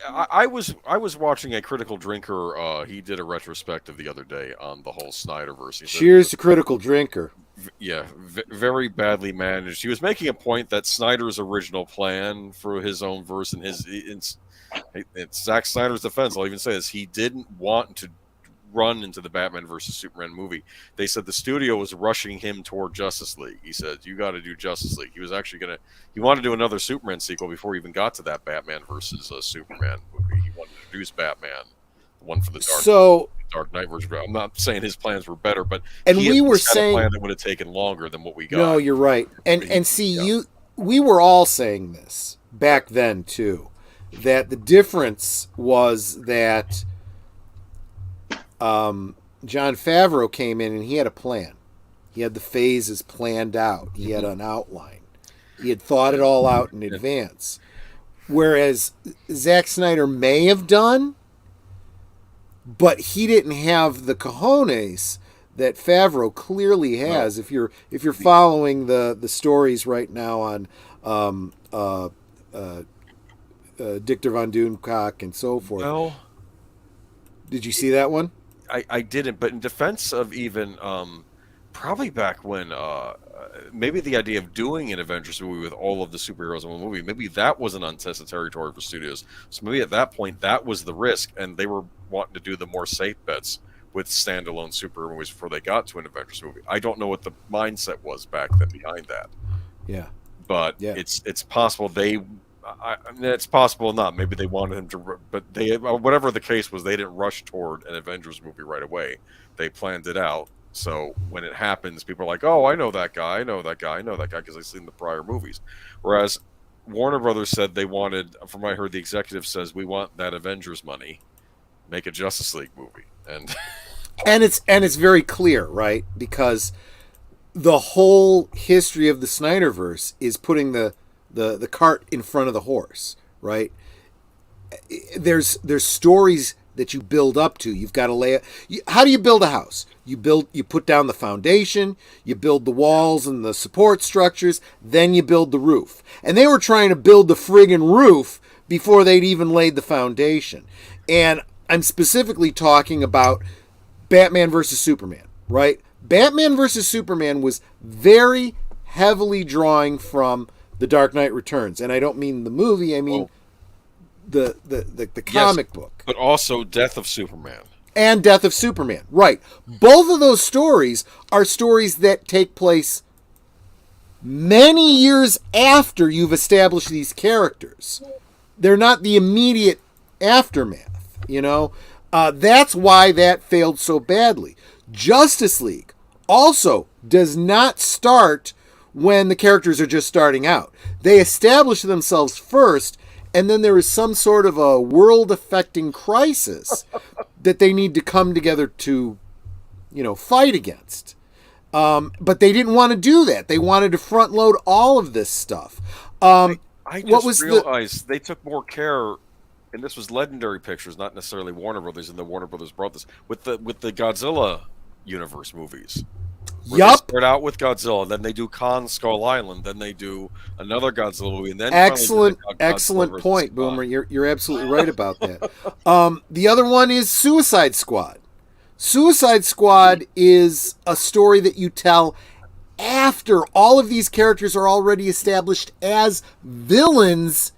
I was watching a Critical Drinker. He did a retrospective the other day on the whole Snyderverse. Cheers to Critical Drinker. Yeah, very badly managed. He was making a point that Snyder's original plan for his own verse and it's Zack Snyder's defense. I'll even say this: he didn't want to run into the Batman versus Superman movie. They said the studio was rushing him toward Justice League. He said, you got to do Justice League. He was actually he wanted to do another Superman sequel before he even got to that Batman versus Superman movie. He wanted to introduce Batman, the one for the Dark Knight version. I'm not saying his plans were better, but we were saying a plan that would have taken longer than what we got. No, you're right. And see, we were all saying this back then too, that the difference was that Jon Favreau came in and he had a plan. He had the phases planned out. He had an outline. He had thought it all out in advance. Whereas Zack Snyder may have done, but he didn't have the cojones that Favreau clearly has. Well, if you're following the stories right now on Dictor von Doomcock and so forth. Well, did you see that one? I didn't, but in defense of even probably back when maybe the idea of doing an Avengers movie with all of the superheroes in one movie, maybe that was an untested territory for studios. So maybe at that point that was the risk, and they were wanting to do the more safe bets with standalone superhero movies before they got to an Avengers movie. I don't know what the mindset was back then behind that. Yeah, but it's possible it's possible not. Maybe they wanted him to, but whatever the case was, they didn't rush toward an Avengers movie right away. They planned it out. So when it happens, people are like, "Oh, I know that guy. I know that guy. I know that guy," because they've seen the prior movies. Whereas Warner Brothers said they wanted, from what I heard, the executive says, "We want that Avengers money. Make a Justice League movie." And it's very clear, right? Because the whole history of the Snyderverse is putting the cart in front of the horse, right? There's stories that you build up to. You've got to lay it. How do you build a house? You put down the foundation, you build the walls and the support structures, then you build the roof. And they were trying to build the friggin' roof before they'd even laid the foundation. And I'm specifically talking about Batman versus Superman, right? Batman versus Superman was very heavily drawing from The Dark Knight Returns, and I don't mean the movie. I mean the comic book, but also Death of Superman and Death of Superman. Right, both of those stories are stories that take place many years after you've established these characters. They're not the immediate aftermath. That's why that failed so badly. Justice League also does not start when the characters are just starting out. They establish themselves first, and then there is some sort of a world-affecting crisis that they need to come together to, fight against. But they didn't want to do that. They wanted to front load all of this stuff. I just realized they took more care, and this was Legendary Pictures, not necessarily Warner Brothers, and the Warner Brothers brought this with the Godzilla universe movies. They start out with Godzilla, then they do Kong Skull Island, then they do another Godzilla movie, and then excellent point, Boomer. You're absolutely right about that. The other one is Suicide Squad. Suicide Squad is a story that you tell after all of these characters are already established as villains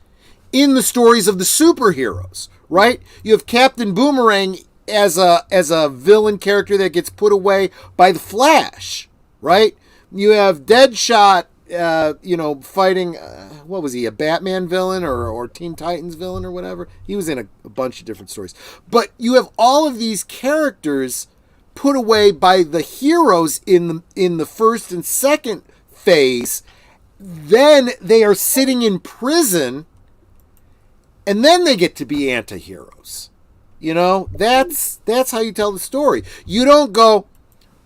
in the stories of the superheroes, right? You have Captain Boomerang as a villain character that gets put away by the Flash, right? You have Deadshot, fighting, what was he, a Batman villain or Teen Titans villain or whatever? He was in a bunch of different stories. But you have all of these characters put away by the heroes in the first and second phase. Then they are sitting in prison, and then they get to be anti-heroes. That's how you tell the story. You don't go,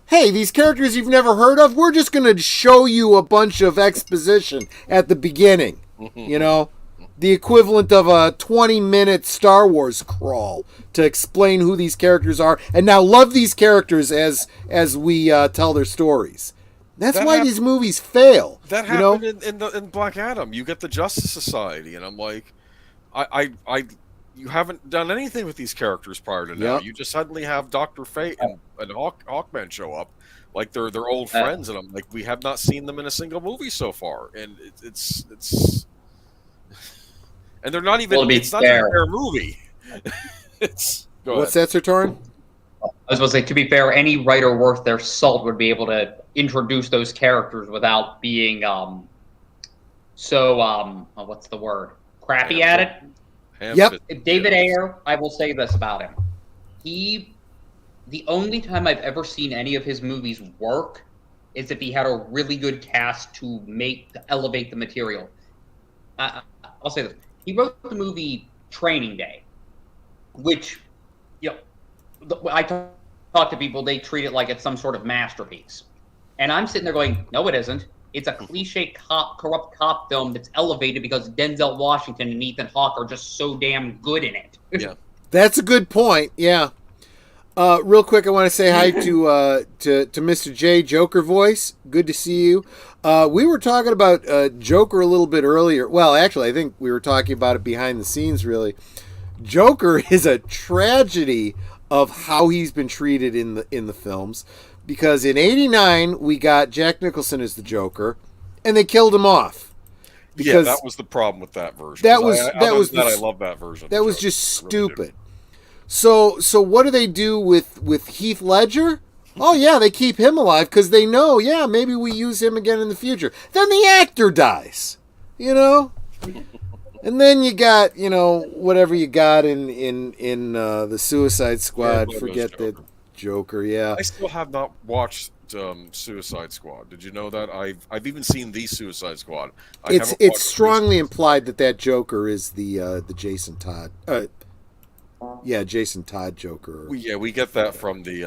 hey, these characters you've never heard of, we're just going to show you a bunch of exposition at the beginning. The equivalent of a 20-minute Star Wars crawl to explain who these characters are, and now love these characters as we tell their stories. That's why these movies fail. That happened in Black Adam. You get the Justice Society, and I'm like, you haven't done anything with these characters prior to now. Yep. You just suddenly have Dr. Fate and Hawkman show up like they're old friends, and I'm like, we have not seen them in a single movie so far, and it's and they're not even. It's not even a fair movie. What's that, Sir Torrin? I was going to say, to be fair, any writer worth their salt would be able to introduce those characters without being what's the word? Crappy at it. Yep. David Ayer, I will say this about him. The only time I've ever seen any of his movies work is if he had a really good cast to elevate the material. I'll say this. He wrote the movie Training Day, which, I talk to people, they treat it like it's some sort of masterpiece. And I'm sitting there going, no, it isn't. It's a cliche corrupt cop film that's elevated because Denzel Washington and Ethan Hawke are just so damn good in it. Yeah, that's a good point. Yeah. Real quick, I want to say hi to Mr. J, Joker Voice. Good to see you. We were talking about Joker a little bit earlier. Well, actually, I think we were talking about it behind the scenes, really. Joker is a tragedy of how he's been treated in the films. Because in '89 we got Jack Nicholson as the Joker, and they killed him off. Because that was the problem with that version. I love that version. That was just stupid. Really. So what do they do with Heath Ledger? Oh yeah, they keep him alive because they know, maybe we use him again in the future. Then the actor dies, and then you got whatever you got in the Suicide Squad. Forget that. Joker, yeah. I still have not watched Suicide Squad. Did you know that? I've even seen the Suicide Squad. It's strongly implied that Joker is the Jason Todd. Jason Todd Joker. We get that from the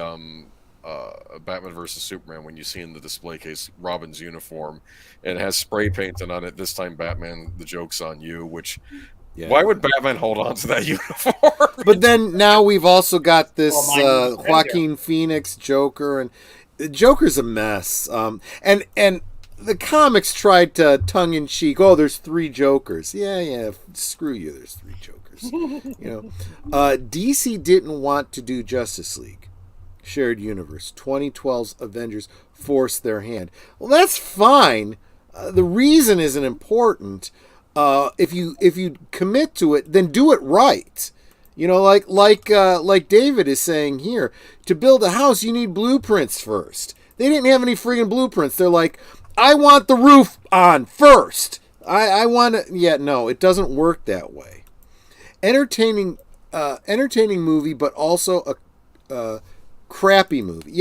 Batman vs Superman when you see in the display case Robin's uniform, and it has spray painted on it. This time, Batman, the joke's on you, which. Yeah. Why would Batman hold on to that uniform? But then now we've also got this Joaquin Phoenix Joker, and the Joker's a mess. And the comics tried to tongue in cheek. Oh, there's 3 Jokers. Yeah. Screw you. There's 3 Jokers. DC didn't want to do Justice League, shared universe. 2012's Avengers forced their hand. Well, that's fine. The reason isn't important. If you commit to it, then do it right. Like David is saying here, to build a house, you need blueprints first. They didn't have any friggin' blueprints. They're like, I want the roof on first. I want it. Yeah, no, it doesn't work that way. Entertaining movie, but also a crappy movie.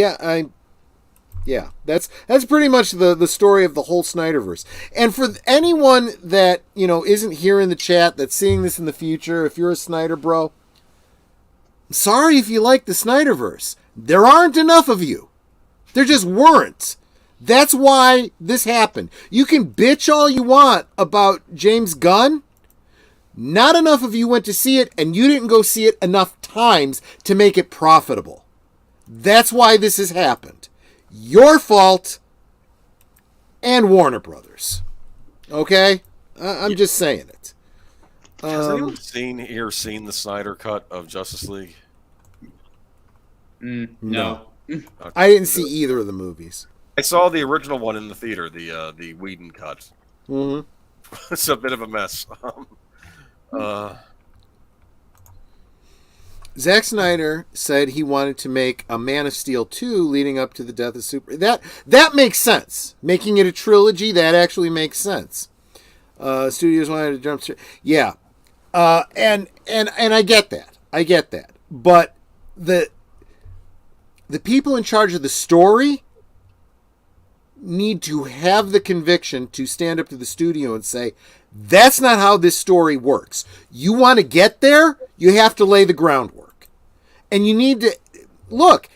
Yeah, that's pretty much the story of the whole Snyderverse. And for anyone that, isn't here in the chat, that's seeing this in the future, if you're a Snyder bro, sorry if you like the Snyderverse. There aren't enough of you. There just weren't. That's why this happened. You can bitch all you want about James Gunn. Not enough of you went to see it, and you didn't go see it enough times to make it profitable. That's why this has happened. Your fault and Warner Brothers. Okay? I'm just saying it. Has anyone seen the Snyder cut of Justice League? No. Okay. I didn't see either of the movies. I saw the original one in the theater, the Whedon cut. Mm-hmm. It's a bit of a mess. Zack Snyder said he wanted to make a Man of Steel 2 leading up to the death of Superman. That makes sense. Making it a trilogy, that actually makes sense. Studios wanted to jump straight. Yeah. And I get that. I get that. But the people in charge of the story need to have the conviction to stand up to the studio and say, that's not how this story works. You want to get there, you have to lay the groundwork. And you need to, look,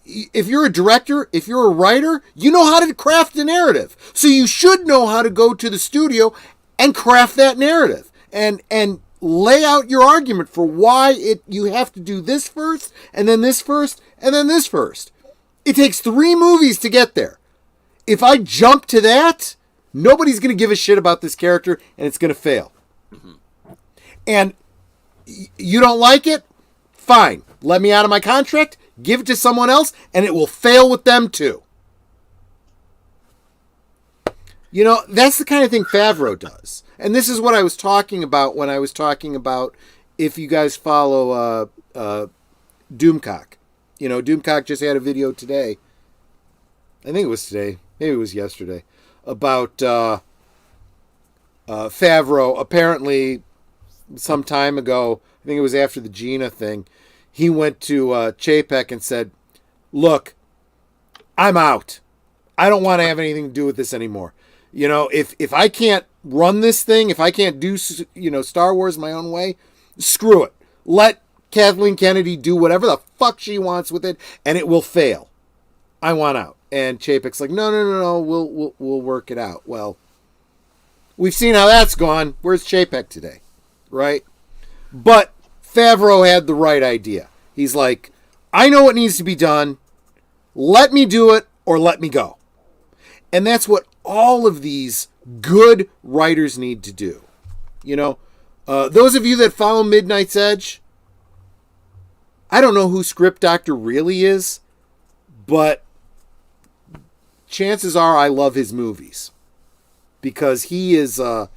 if you're a director, if you're a writer, you know how to craft a narrative. So you should know how to go to the studio and craft that narrative and lay out your argument for why you have to do this first, and then this first, and then this first. It takes 3 movies to get there. If I jump to that, nobody's going to give a shit about this character, and it's going to fail. Mm-hmm. And you don't like it? Fine. Let me out of my contract, give it to someone else, and it will fail with them too. You know, that's the kind of thing Favreau does. And this is what I was talking about when I was talking about, if you guys follow Doomcock. You know, Doomcock just had a video today. I think it was today. Maybe it was yesterday. About Favreau. Apparently, some time ago, I think it was after the Gina thing, he went to Chapek and said, look, I'm out. I don't want to have anything to do with this anymore. You know, if I can't run this thing, if I can't do, Star Wars my own way, screw it. Let Kathleen Kennedy do whatever the fuck she wants with it, and it will fail. I want out. And Chapek's like, no, we'll work it out. Well, we've seen how that's gone. Where's Chapek today? Right? But Favreau had the right idea. He's like, I know what needs to be done. Let me do it or let me go. And that's what all of these good writers need to do. You know, those of you that follow Midnight's Edge, I don't know who Script Doctor really is, but chances are I love his movies because he is a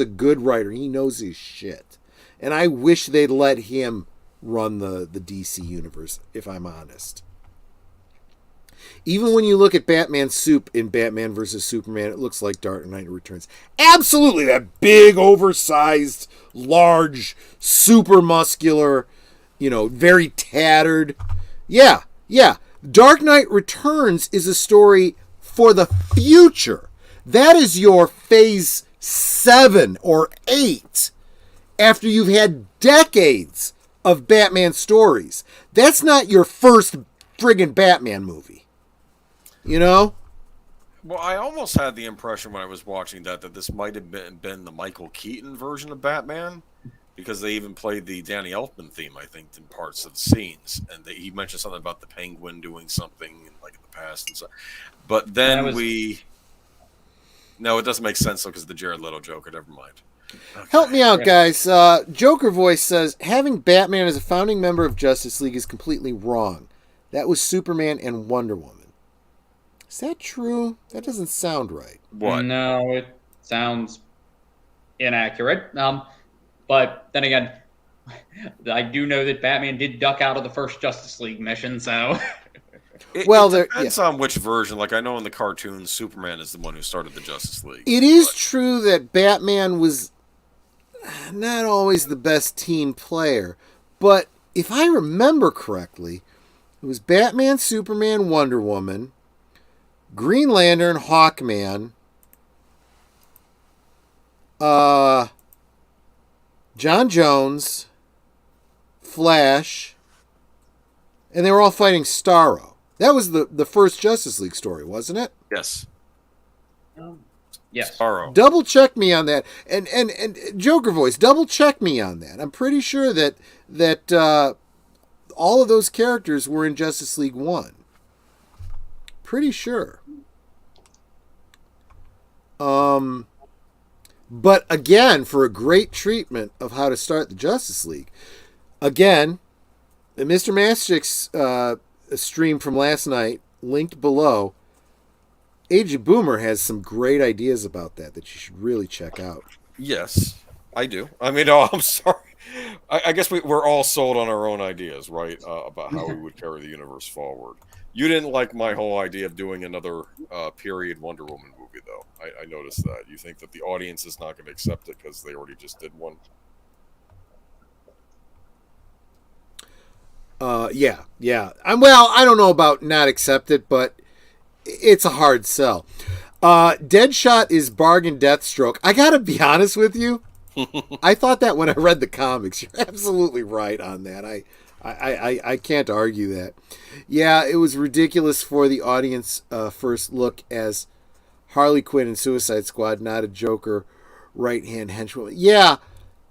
good writer. He knows his shit. And I wish they'd let him run the DC universe, if I'm honest. Even when you look at Batman's soup in Batman vs. Superman, it looks like Dark Knight Returns. Absolutely, that big, oversized, large, super muscular, very tattered. Yeah. Dark Knight Returns is a story for the future. That is your phase 7 or 8 after you've had decades of Batman stories. That's not your first friggin' Batman movie. You know? Well, I almost had the impression when I was watching that this might have been the Michael Keaton version of Batman, because they even played the Danny Elfman theme, I think, in parts of the scenes, and he mentioned something about the Penguin doing something in the past and so. But then no, it doesn't make sense though, because the Jared Leto Joker. Never mind. Okay. Help me out, guys. Joker Voice says having Batman as a founding member of Justice League is completely wrong. That was Superman and Wonder Woman. Is that true? That doesn't sound right. What? No, it sounds inaccurate. But then again, I do know that Batman did duck out of the first Justice League mission, so... It depends on which version. Like, I know in the cartoons, Superman is the one who started the Justice League. It is true that Batman was not always the best team player, but if I remember correctly, it was Batman, Superman, Wonder Woman, Green Lantern, Hawkman, John Jones, Flash, and they were all fighting Starro. That was the first Justice League story, wasn't it? Yes. Yes. Sorrow. Double check me on that, and Joker voice. Double check me on that. I'm pretty sure that all of those characters were in Justice League 1. Pretty sure. But again, for a great treatment of how to start the Justice League, again, Mr. Matchstick's stream from last night, linked below. Age of Boomer has some great ideas about that you should really check out. Yes, I do. I mean, oh, I'm sorry. I guess we're all sold on our own ideas, right? About how we would carry the universe forward. You didn't like my whole idea of doing another period Wonder Woman movie, though. I noticed that. You think that the audience is not going to accept it because they already just did one? Yeah. I don't know about not accept it, but it's a hard sell. Deadshot is bargain Deathstroke. I gotta be honest with you. I thought that when I read the comics. You're absolutely right on that. I can't argue that. Yeah, it was ridiculous for the audience first look as Harley Quinn and Suicide Squad, not a Joker right-hand henchwoman.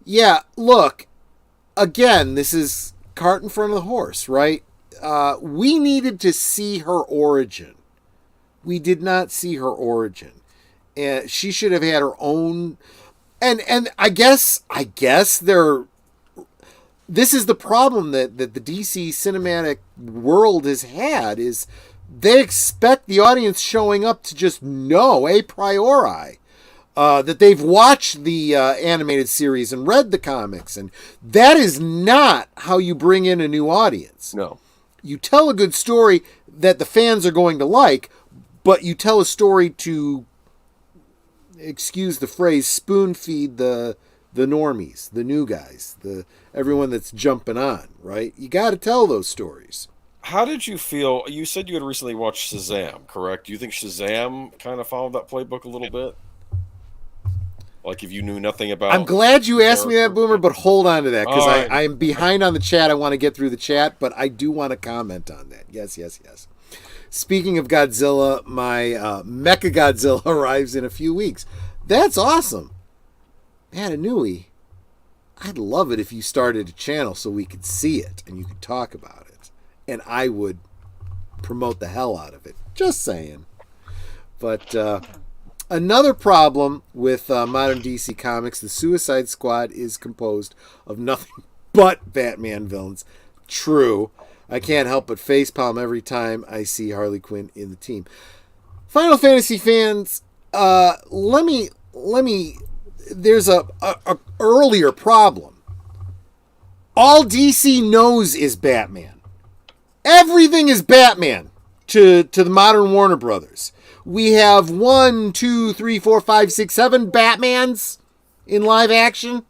Yeah, look, again, this is cart in front of the horse, right? We needed to see her origin. We did not see her origin. And she should have had her own... And I guess this is the problem that the DC cinematic world has had, is they expect the audience showing up to just know a priori that they've watched the animated series and read the comics, and that is not how you bring in a new audience. No. You tell a good story that the fans are going to like, but you tell a story to, excuse the phrase, spoon feed the normies, the new guys, everyone that's jumping on, right? You got to tell those stories. How did you feel? You said you had recently watched Shazam, correct? Do you think Shazam kind of followed that playbook a little bit? Like, if you knew nothing about... I'm glad you asked me that, Boomer, but hold on to that, because right. I'm behind on the chat. I want to get through the chat, but I do want to comment on that. Yes. Speaking of Godzilla, my Mechagodzilla arrives in a few weeks. That's awesome. Matanui, I'd love it if you started a channel so we could see it and you could talk about it. And I would promote the hell out of it. Just saying. But another problem with modern DC Comics, the Suicide Squad is composed of nothing but Batman villains. True. I can't help but facepalm every time I see Harley Quinn in the team. Final Fantasy fans, let me. There's a earlier problem. All DC knows is Batman. Everything is Batman to the modern Warner Brothers. We have 1, 2, 3, 4, 5, 6, 7 Batmans in live action,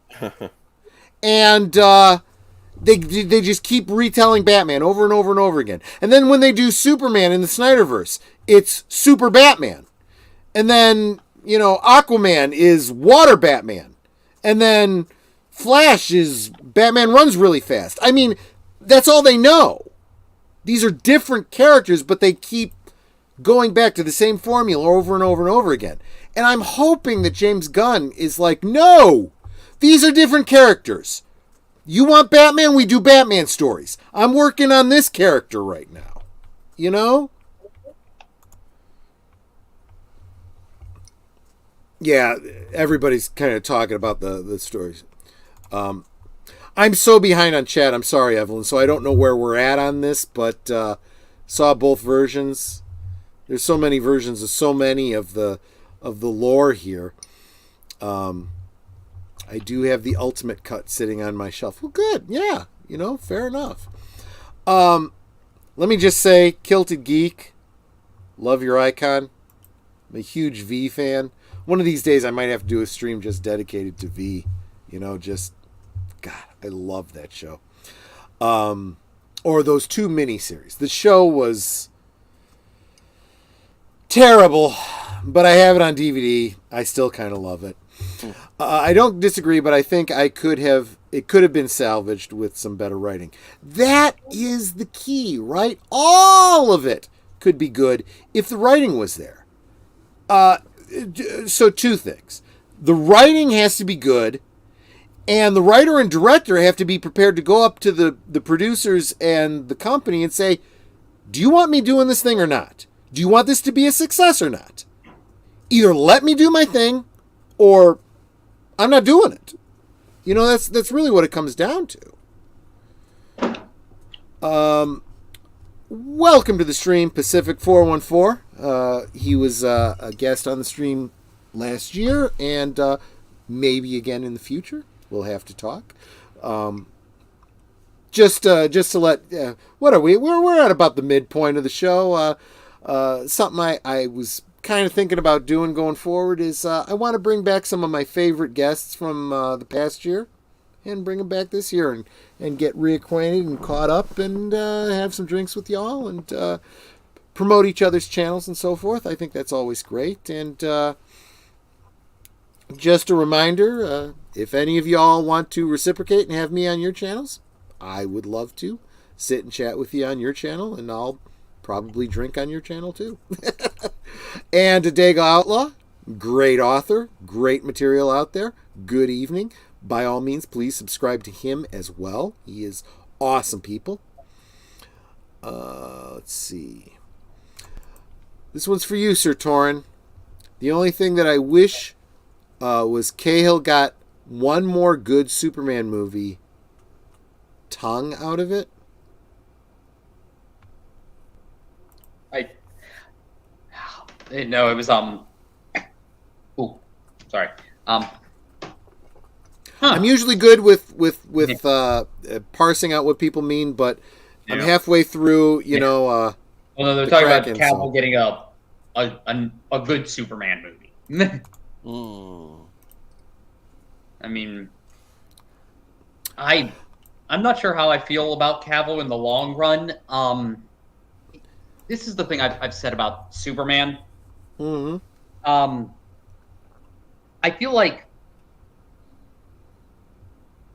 and they just keep retelling Batman over and over and over again. And then when they do Superman in the Snyderverse, it's Super Batman. And then, Aquaman is Water Batman. And then Flash is Batman runs really fast. I mean, that's all they know. These are different characters, but they keep going back to the same formula over and over and over again. And I'm hoping that James Gunn is like, no, these are different characters. You want Batman? We do Batman stories. I'm working on this character right now. Yeah, everybody's kind of talking about the stories. I'm so behind on chat. I'm sorry, Evelyn. So I don't know where we're at on this, but saw both versions. There's so many versions of so many of the lore here. I do have the ultimate cut sitting on my shelf. Well, good. Yeah, fair enough. Let me just say, Kilted Geek, love your icon. I'm a huge V fan. One of these days I might have to do a stream just dedicated to V. God, I love that show. Or those 2 miniseries. The show was terrible, but I have it on DVD. I still kind of love it. I don't disagree, but I think it could have been salvaged with some better writing. That is the key, right? All of it could be good if the writing was there. So two things. The writing has to be good, and the writer and director have to be prepared to go up to the producers and the company and say, do you want me doing this thing or not? Do you want this to be a success or not? Either let me do my thing, or I'm not doing it. You know, that's really what it comes down to. Welcome to the stream, Pacific 414. He was a guest on the stream last year, and maybe again in the future. We'll have to talk. Just to let, what are we? We're at about the midpoint of the show. Something I was kind of thinking about doing going forward is I want to bring back some of my favorite guests from the past year and bring them back this year and get reacquainted and caught up and have some drinks with y'all and promote each other's channels and so forth. I think that's always great. And just a reminder, if any of y'all want to reciprocate and have me on your channels, I would love to sit and chat with you on your channel, and I'll probably drink on your channel too. And Dago Outlaw, great author, great material out there. Good evening. By all means, please subscribe to him as well. He is awesome people. Let's see. This one's for you, Sir Torin. The only thing that I wish was Cahill got one more good Superman movie tongue out of it. No, it was ooh, sorry. I'm usually good with parsing out what people mean, but I'm halfway through. You know. Well, no, they're talking about Kraken, Cavill so. getting a good Superman movie. I mean, I'm not sure how I feel about Cavill in the long run. This is the thing I've said about Superman. Mm-hmm. I feel like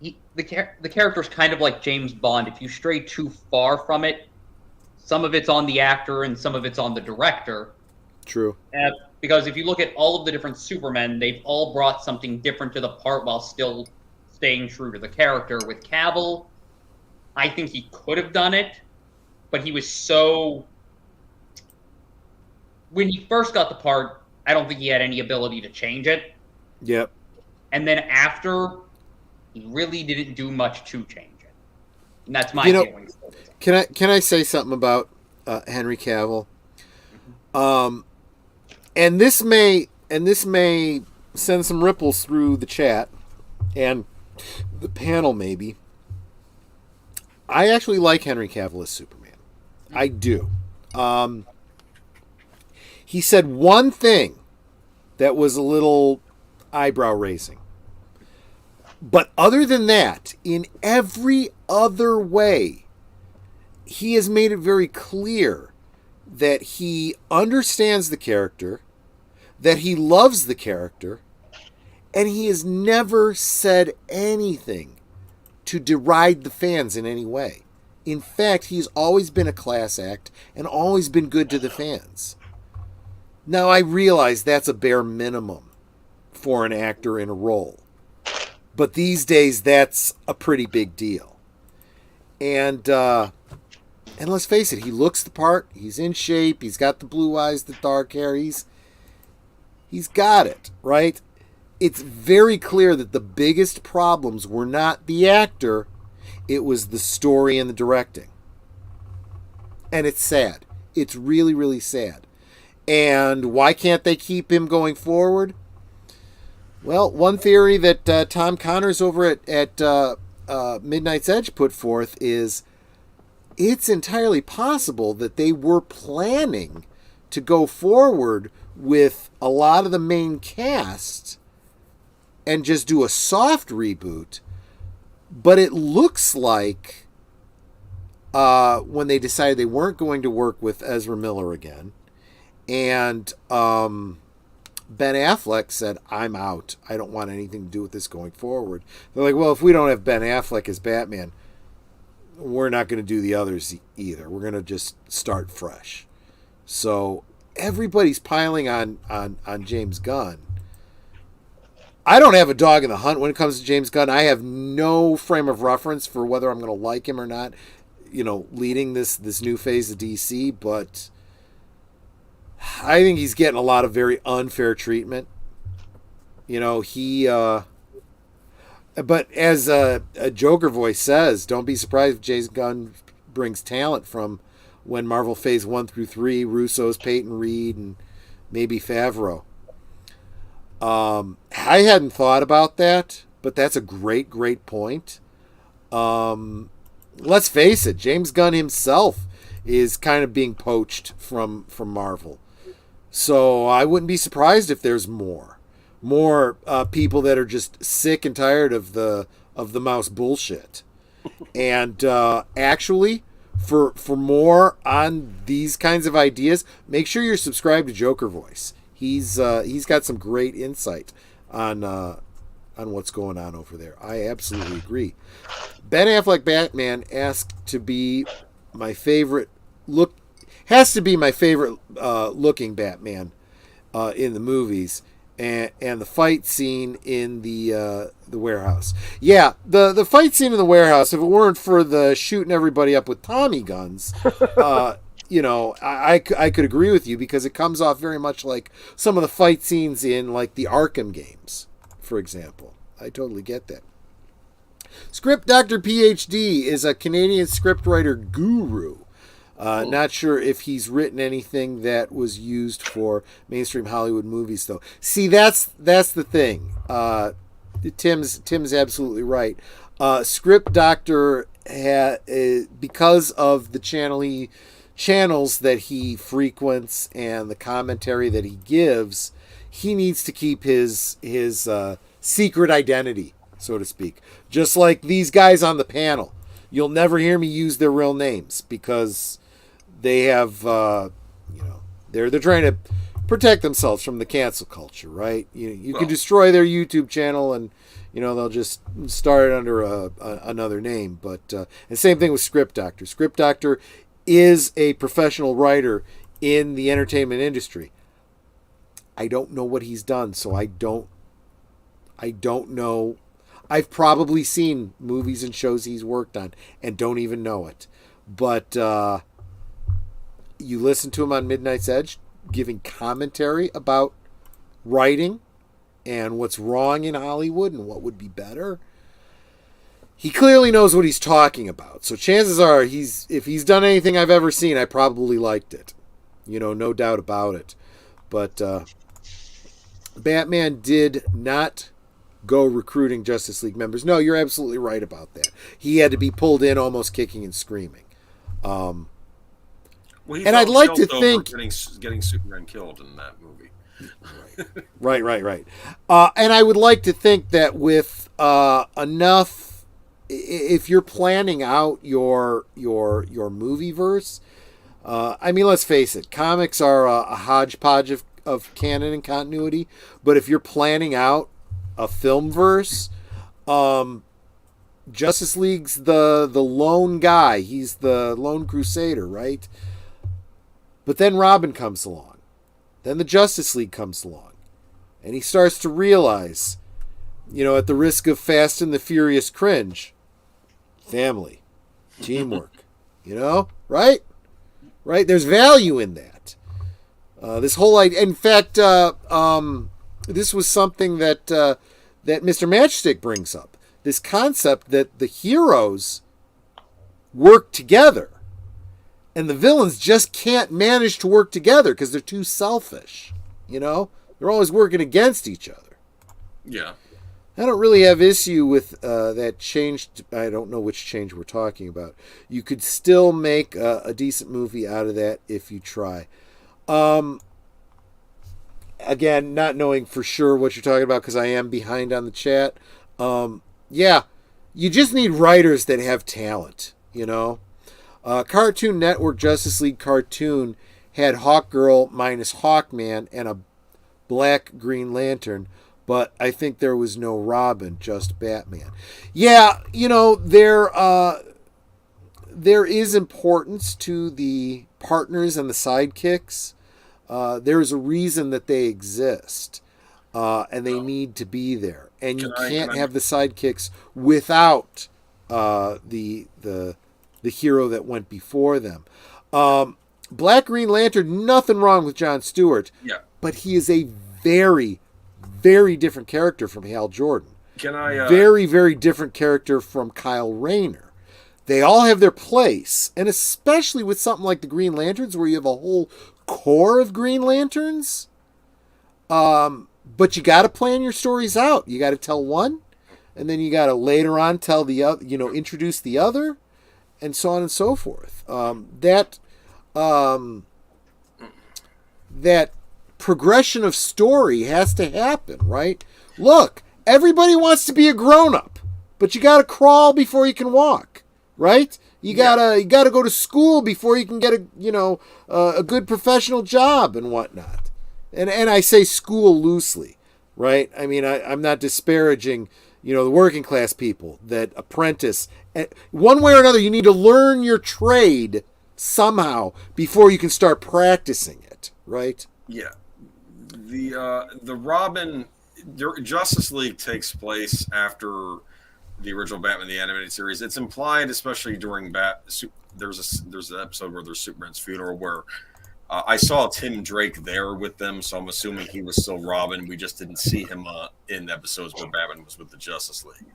the character's kind of like James Bond. If you stray too far from it, some of it's on the actor and some of it's on the director. True. Because if you look at all of the different Supermen, they've all brought something different to the part while still staying true to the character. With Cavill, I think he could have done it, but he was so... When he first got the part, I don't think he had any ability to change it. Yep. And then after, he really didn't do much to change it. And that's my feelings. Can I say something about Henry Cavill? And this may send some ripples through the chat and the panel maybe. I actually like Henry Cavill as Superman. I do. He said one thing that was a little eyebrow raising. But other than that, in every other way, he has made it very clear that he understands the character, that he loves the character, and he has never said anything to deride the fans in any way. In fact, he's always been a class act and always been good to the fans. Now, I realize that's a bare minimum for an actor in a role. But these days, that's a pretty big deal. And let's face it, he looks the part. He's in shape. He's got the blue eyes, the dark hair. He's got it, right? It's very clear that the biggest problems were not the actor. It was the story and the directing. And it's sad. It's really, really sad. And why can't they keep him going forward? Well, one theory that Tom Connors over at Midnight's Edge put forth is it's entirely possible that they were planning to go forward with a lot of the main cast and just do a soft reboot. But it looks like when they decided they weren't going to work with Ezra Miller again, and Ben Affleck said, I'm out. I don't want anything to do with this going forward. They're like, well, if we don't have Ben Affleck as Batman, we're not going to do the others either. We're going to just start fresh. So everybody's piling on James Gunn. I don't have a dog in the hunt when it comes to James Gunn. I have no frame of reference for whether I'm going to like him or not, leading this new phase of DC, but I think he's getting a lot of very unfair treatment. But as a Joker voice says, don't be surprised if James Gunn brings talent from when Marvel Phase 1 through 3, Russo's, Peyton Reed, and maybe Favreau. I hadn't thought about that, but that's a great point. Let's face it, James Gunn himself is kind of being poached from Marvel. So I wouldn't be surprised if there's more people that are just sick and tired of the mouse bullshit. And actually, for more on these kinds of ideas, make sure you're subscribed to Joker Voice. He's got some great insight on what's going on over there. I absolutely agree. Ben Affleck Batman asked to be my favorite looking Batman in the movies, and the fight scene in the warehouse. Yeah, the fight scene in the warehouse, if it weren't for the shooting everybody up with Tommy guns, I could agree with you, because it comes off very much like some of the fight scenes in like the Arkham games, for example. I totally get that. Script Dr. PhD is a Canadian scriptwriter guru. Not sure if he's written anything that was used for mainstream Hollywood movies, though. See, that's the thing. Tim's absolutely right. Script Doctor because of the channels that he frequents and the commentary that he gives, he needs to keep his secret identity, so to speak. Just like these guys on the panel. You'll never hear me use their real names because they have, they're trying to protect themselves from the cancel culture, right? You can destroy their YouTube channel and, they'll just start it under another name. But and same thing with Script Doctor. Script Doctor is a professional writer in the entertainment industry. I don't know what he's done, so I don't know. I've probably seen movies and shows he's worked on and don't even know it. But you listen to him on Midnight's Edge giving commentary about writing and what's wrong in Hollywood and what would be better. He clearly knows what he's talking about. So chances are, if he's done anything I've ever seen, I probably liked it. No doubt about it. But Batman did not go recruiting Justice League members. No, you're absolutely right about that. He had to be pulled in almost kicking and screaming. And I'd like to think getting Superman killed in that movie. Right. And I would like to think that with enough, if you're planning out your movie verse, let's face it, comics are a hodgepodge of canon and continuity. But if you're planning out a film verse, Justice League's the lone guy. He's the lone crusader, right? But then Robin comes along. Then the Justice League comes along. And he starts to realize, at the risk of Fast and the Furious cringe, family, teamwork, right? Right? There's value in that. This whole idea. In fact, this was something that Mr. Matchstick brings up. This concept that the heroes work together. And the villains just can't manage to work together because they're too selfish. They're always working against each other. Yeah. I don't really have issue with that change. I don't know which change we're talking about. You could still make a decent movie out of that if you try. Again, not knowing for sure what you're talking about because I am behind on the chat. Yeah, you just need writers that have talent, Cartoon Network Justice League cartoon had Hawkgirl minus Hawkman and a Black Green Lantern, but I think there was no Robin, just Batman. Yeah, there is importance to the partners and the sidekicks. There is a reason that they exist, and they need to be there. And you can't have the sidekicks without the hero that went before them. Black Green Lantern, nothing wrong with Jon Stewart. Yeah. But he is a very, very different character from Hal Jordan. Can very, very different character from Kyle Rayner. They all have their place, and especially with something like the Green Lanterns, where you have a whole core of Green Lanterns. But you got to plan your stories out. You got to tell one, and then you got to later on tell the other. Introduce the other, and so on and so forth. That progression of story has to happen, right? Look, everybody wants to be a grown-up, but you got to crawl before you can walk, right? You gotta go to school before you can get a good professional job and whatnot. And I say school loosely, right? I mean, I'm not disparaging, the working class people that apprentice. One way or another, you need to learn your trade somehow before you can start practicing it, right? Yeah. The Robin Justice League takes place after the original Batman the Animated Series. It's implied, especially during there's an episode where there's Superman's funeral where I saw Tim Drake there with them, so I'm assuming he was still Robin. We just didn't see him in episodes where Batman was with the Justice League.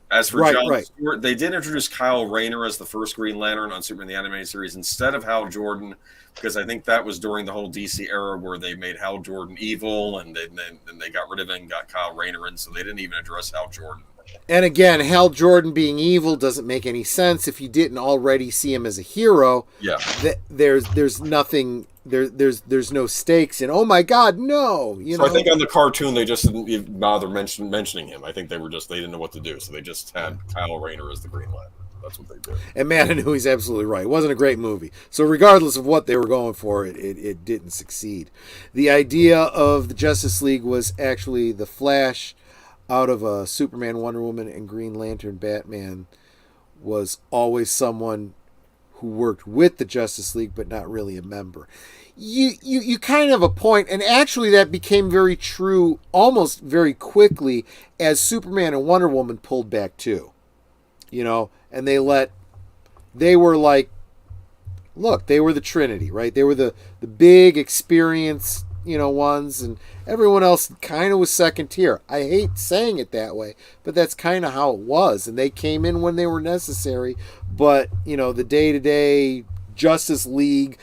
As for Jon Stewart, they did introduce Kyle Rayner as the first Green Lantern on Superman the Animated Series instead of Hal Jordan, because I think that was during the whole DC era where they made Hal Jordan evil, and then they got rid of him and got Kyle Rayner in, so they didn't even address Hal Jordan. And again, Hal Jordan being evil doesn't make any sense if you didn't already see him as a hero. Yeah, there's nothing. There's no stakes in. Oh my God, no! So I think on the cartoon they just didn't even bother mentioning him. I think they didn't know what to do, so they just had Kyle Rayner as the Green Lantern. That's what they did. And man, I know he's absolutely right. It wasn't a great movie. So regardless of what they were going for, it didn't succeed. The idea of the Justice League was actually the Flash out of a Superman, Wonder Woman, and Green Lantern Batman was always someone who worked with the Justice League but not really a member. You kind of have a point, and actually that became very true almost very quickly as Superman and Wonder Woman pulled back too. And they were like, look, they were the Trinity, right? They were the big experienced, ones, and everyone else kind of was second tier. I hate saying it that way, but that's kind of how it was. And they came in when they were necessary, but, the day-to-day Justice League,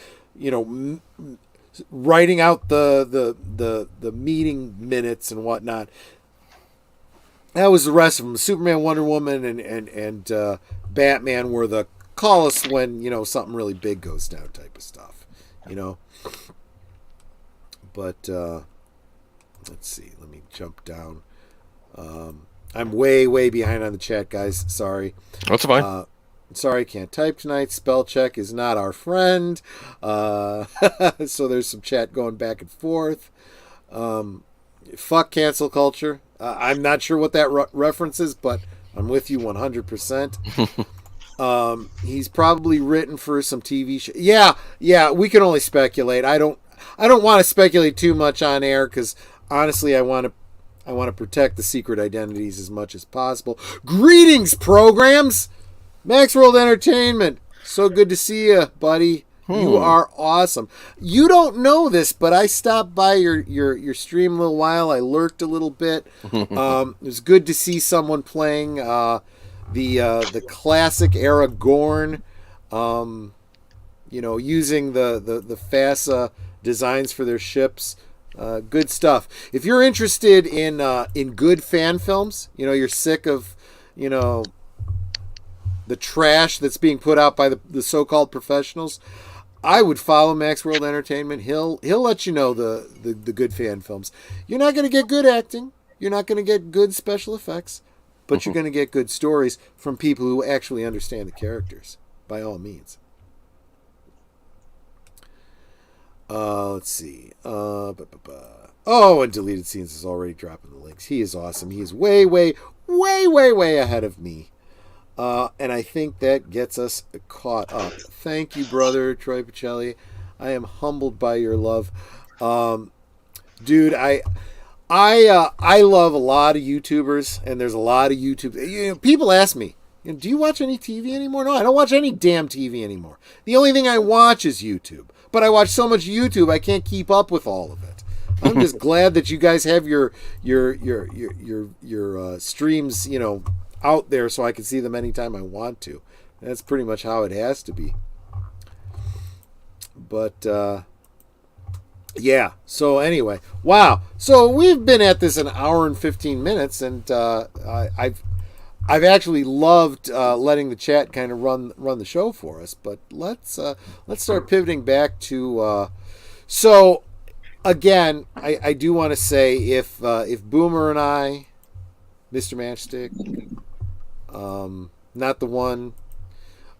writing out the meeting minutes and whatnot, that was the rest of them. Superman, Wonder Woman, and Batman were the call us when, something really big goes down type of stuff, But let's see. Let me jump down. I'm way, way behind on the chat, guys. Sorry. That's fine. Sorry, can't type tonight. Spell check is not our friend. So there's some chat going back and forth. Fuck cancel culture. I'm not sure what that reference is, but I'm with you 100%. He's probably written for some TV show. Yeah, we can only speculate. I don't want to speculate too much on air because honestly, I want to protect the secret identities as much as possible. Greetings, programs. Maxworld Entertainment. So good to see you, buddy. You are awesome. You don't know this, but I stopped by your stream a little while. I lurked a little bit. It was good to see someone playing the classic era Gorn. Using the FASA designs for their ships. Good stuff. If you're interested in good fan films, you're sick of the trash that's being put out by the so-called professionals, I would follow Max World Entertainment. He'll let you know the good fan films. You're not going to get good acting. You're not going to get good special effects, but you're going to get good stories from people who actually understand the characters, by all means. Let's see. Oh, and deleted scenes is already dropping the links. He is awesome. He is way, way, way, way, way ahead of me. And I think that gets us caught up. Thank you, brother Troy Pacelli. I am humbled by your love. Dude, I love a lot of YouTubers, and there's a lot of YouTube. People ask me, do you watch any TV anymore? No, I don't watch any damn TV anymore. The only thing I watch is YouTube. But I watch so much YouTube, I can't keep up with all of it. I'm just glad that you guys have your streams, out there so I can see them anytime I want to. That's pretty much how it has to be. But yeah. So anyway, wow. So we've been at this an hour and 15 minutes, and I've actually loved letting the chat kind of run the show for us. But let's start pivoting back to. So again, I do want to say if Boomer and I, Mr. Matchstick, not the one,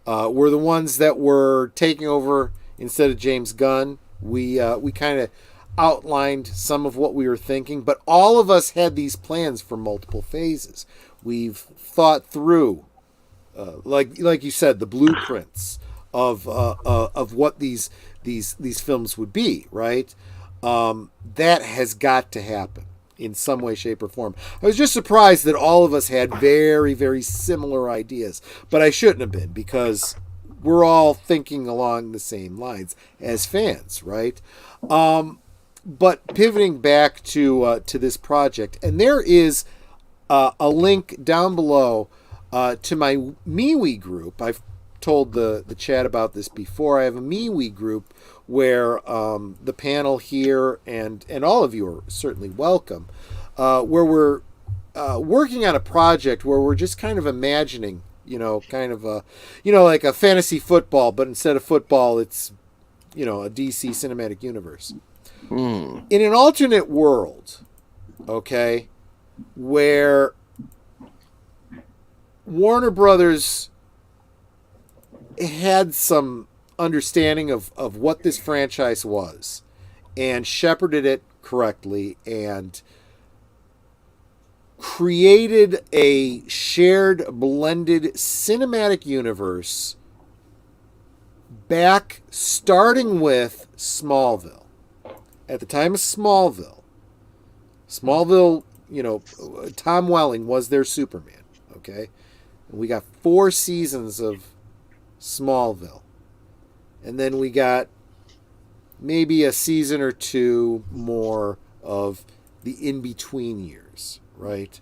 were the ones that were taking over instead of James Gunn. We kind of outlined some of what we were thinking, but all of us had these plans for multiple phases. We've thought through, like you said, the blueprints of what these films would be. Right, that has got to happen in some way, shape, or form. I was just surprised that all of us had very, very similar ideas, but I shouldn't have been, because we're all thinking along the same lines as fans, right? But pivoting back to this project, and there is a link down below to my MeWe group. I've told the chat about this before. I have a MeWe group where the panel here and all of you are certainly welcome, where we're working on a project where we're just kind of imagining, kind of like a fantasy football, but instead of football, it's, a DC cinematic universe. In an alternate world, okay, where Warner Brothers had some understanding of what this franchise was and shepherded it correctly and created a shared, blended cinematic universe back starting with Smallville. At the time of Smallville, Tom Welling was their Superman, okay? And we got 4 seasons of Smallville. And then we got maybe a season or 2 more of the in-between years, right?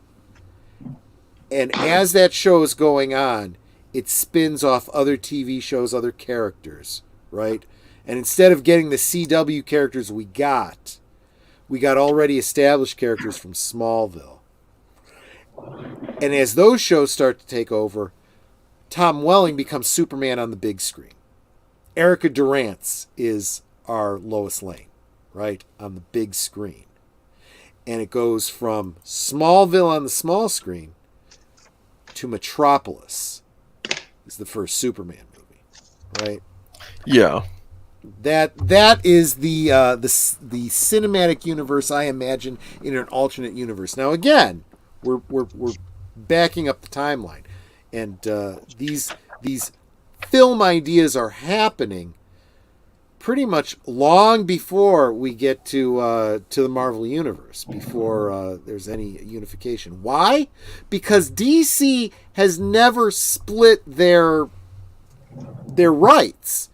And as that show is going on, it spins off other TV shows, other characters, right? And instead of getting the CW characters we got already established characters from Smallville. And as those shows start to take over, Tom Welling becomes Superman on the big screen. Erica Durance is our Lois Lane, right, on the big screen. And it goes from Smallville on the small screen to Metropolis is the first Superman movie, right? Yeah. That is the cinematic universe I imagine in an alternate universe. Now again, we're backing up the timeline, and these film ideas are happening pretty much long before we get to the Marvel Universe, before there's any unification. Why? Because DC has never split their rights.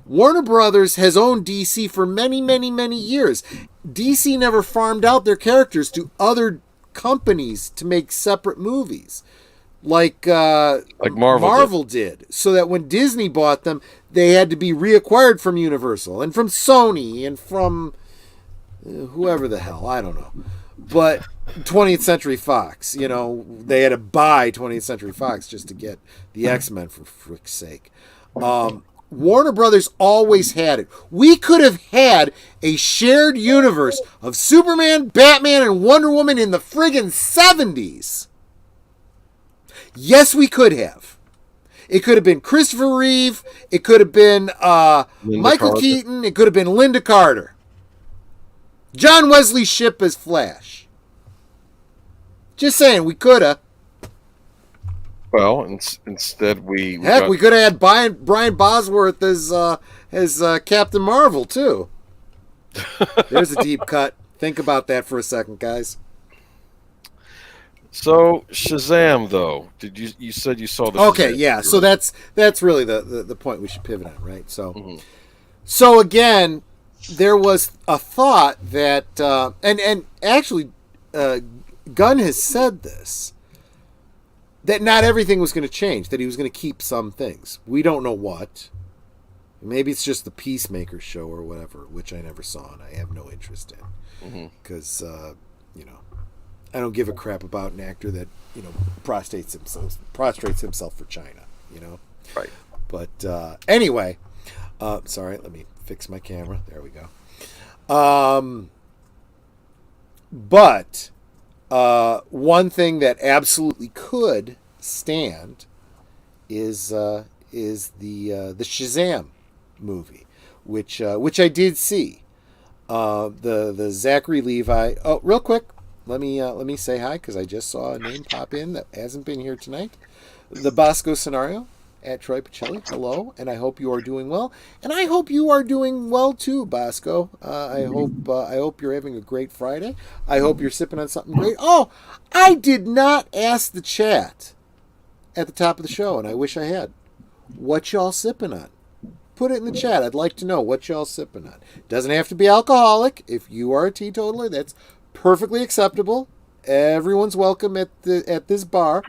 Warner Brothers has owned DC for many, many, many years. DC never farmed out their characters to other companies to make separate movies, like Marvel did. So that when Disney bought them, they had to be reacquired from Universal and from Sony and from whoever the hell, I don't know. But 20th Century Fox, they had to buy 20th Century Fox just to get the X-Men, for frick's sake. Warner Brothers always had it. We could have had a shared universe of Superman, Batman, and Wonder Woman in the friggin' 70s. Yes, we could have. It could have been Christopher Reeve. It could have been Michael Carter. Keaton. It could have been Linda Carter. John Wesley Shipp as Flash. Just saying, we could have. Well, instead we Heck, we could have had Brian Bosworth as Captain Marvel too. There's a deep cut. Think about that for a second, guys. So Shazam, though, you said you saw the Okay, Shazam yeah. movie, So right? that's really the point we should pivot on, right? So, so again, there was a thought that, and actually, Gunn has said this, that not everything was going to change, that he was going to keep some things. We don't know what. Maybe it's just the Peacemaker show or whatever, which I never saw and I have no interest in. Because, I don't give a crap about an actor that, prostrates himself for China, Right. But anyway, sorry, let me fix my camera. There we go. But one thing that absolutely could stand is the Shazam movie, which I did see. The Zachary Levi. Oh, real quick, let me say hi because I just saw a name pop in that hasn't been here tonight. The Bosco Scenario at Troy Pacelli. Hello, and I hope you are doing well, and I hope you are doing well too, Bosco. I hope you're having a great Friday. I hope you're sipping on something great. Oh, I did not ask the chat at the top of the show, and I wish I had. What y'all sipping on? Put it in the chat. I'd like to know what y'all sipping on. Doesn't have to be alcoholic. If you are a teetotaler, that's perfectly acceptable. Everyone's welcome at this bar,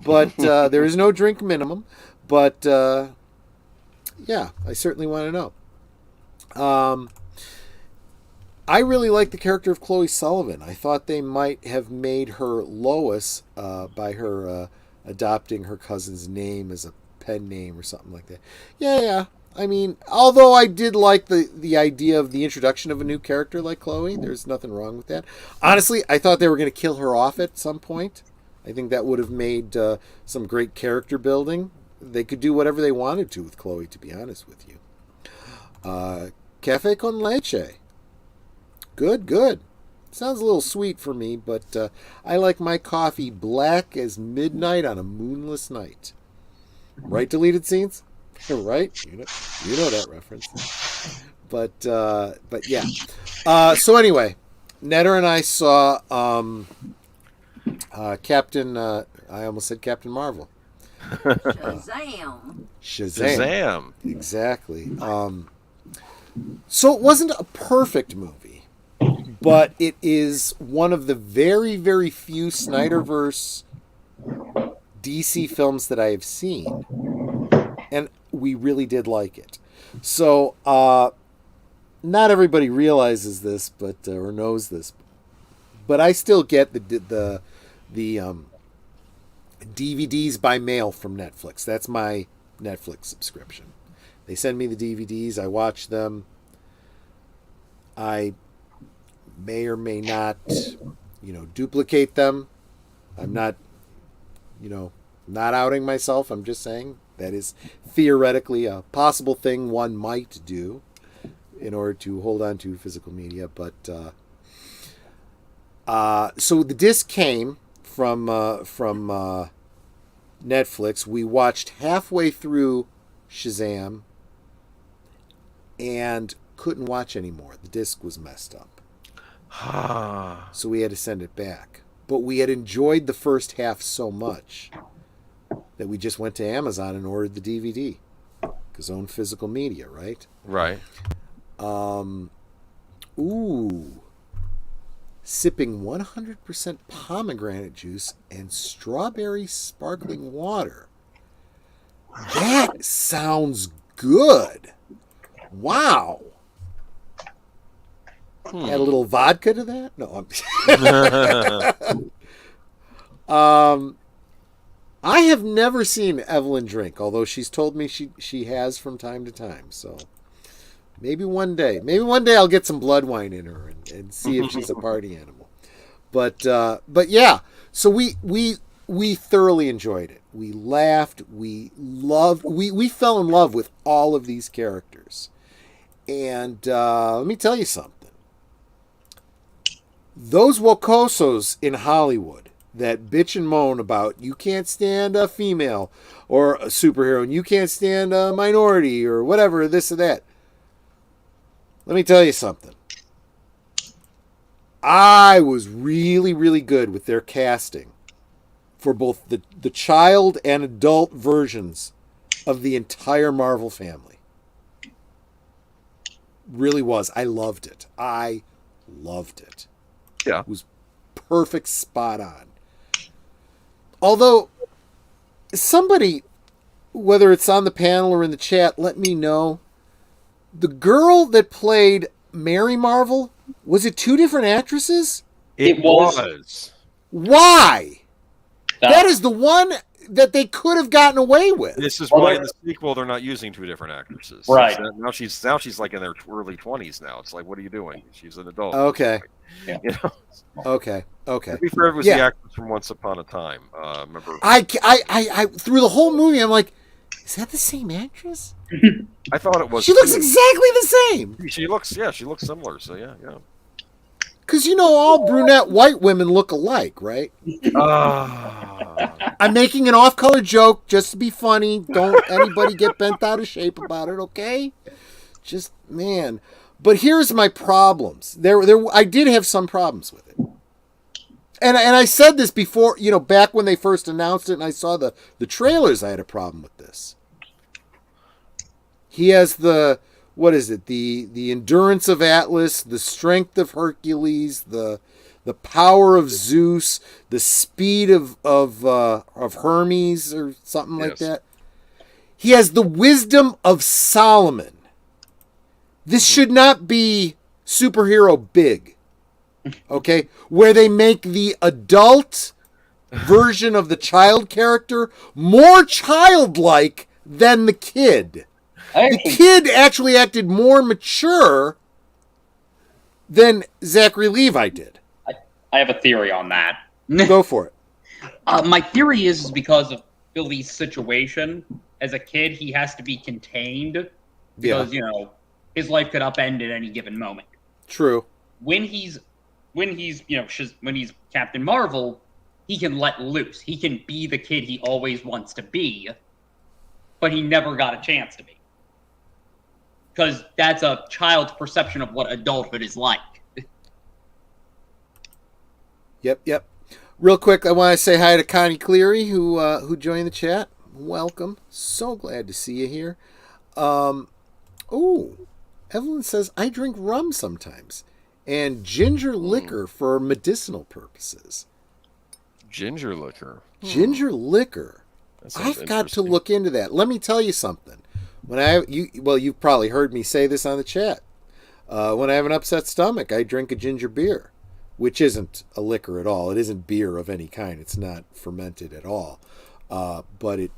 but there is no drink minimum. But yeah, I certainly want to know. I really like the character of Chloe Sullivan. I thought they might have made her Lois by her adopting her cousin's name as a pen name or something like that. Yeah. I mean, although I did like the idea of the introduction of a new character like Chloe, there's nothing wrong with that. Honestly, I thought they were going to kill her off at some point. I think that would have made some great character building. They could do whatever they wanted to with Chloe, to be honest with you. Cafe con leche. Good. Sounds a little sweet for me, but I like my coffee black as midnight on a moonless night. Right, deleted scenes? Right? You know that reference. But yeah. So anyway, Netter and I saw Captain... I almost said Captain Marvel. Shazam. Exactly. So it wasn't a perfect movie, but it is one of the very, very few Snyderverse DC films that I have seen, and we really did like it. So not everybody realizes this, but or knows this, but I still get the DVDs by mail from Netflix. That's my Netflix subscription. They send me the DVDs. I watch them. I may or may not, duplicate them. I'm not, not outing myself. I'm just saying that is theoretically a possible thing one might do in order to hold on to physical media. But so the disc came from Netflix. We watched halfway through Shazam and couldn't watch anymore. The disc was messed up. So we had to send it back. But we had enjoyed the first half so much that we just went to Amazon and ordered the DVD. Because own physical media, right? Right. Sipping 100% pomegranate juice and strawberry sparkling water. That sounds good. Wow. Add a little vodka to that? No, I have never seen Evelyn drink, although she's told me she has from time to time. So maybe one day I'll get some blood wine in her and see if she's a party animal. But yeah, so we we thoroughly enjoyed it. We laughed. We loved. We fell in love with all of these characters. And let me tell you something. Those Wokosos in Hollywood that bitch and moan about you can't stand a female or a superhero and you can't stand a minority or whatever, this or that. Let me tell you something. I was really, really good with their casting for both the child and adult versions of the entire Marvel family. Really was. I loved it. I loved it. Yeah. It was perfect, spot on. Although, somebody, whether it's on the panel or in the chat, let me know. The girl that played Mary Marvel, was it 2 different actresses? It was. Why? That is the one that they could have gotten away with. This is why in the sequel they're not using 2 different actresses. Right. Now she's like in their early 20s now. It's like, what are you doing? She's an adult. Okay. Yeah. You know? Okay. To be fair, it was the actress from Once Upon a Time. Remember? I through the whole movie, I'm like, is that the same actress? I thought it was. She looks exactly the same. She looks similar. So yeah. Because all brunette white women look alike, right? I'm making an off-color joke just to be funny. Don't anybody get bent out of shape about it, okay? Just, man. But here's my problems. I did have some problems with it. And I said this before, back when they first announced it and I saw the trailers, I had a problem with this. He has the endurance of Atlas, the strength of Hercules, the power of Zeus, the speed of Hermes or something like that. He has the wisdom of Solomon. This should not be superhero big. Okay? Where they make the adult version of the child character more childlike than the kid. The kid actually acted more mature than Zachary Levi did. I have a theory on that. Go for it. My theory is because of Billy's situation. As a kid, he has to be contained because, his life could upend at any given moment. True. When he's Captain Marvel, he can let loose. He can be the kid he always wants to be, but he never got a chance to be. Because that's a child's perception of what adulthood is like. Yep. Real quick, I want to say hi to Connie Cleary, who joined the chat. Welcome. So glad to see you here. Evelyn says, I drink rum sometimes. And ginger liquor for medicinal purposes. Ginger liquor. Ginger liquor. I've got to look into that. Let me tell you something. You've probably heard me say this on the chat. When I have an upset stomach, I drink a ginger beer, which isn't a liquor at all. It isn't beer of any kind. It's not fermented at all. But it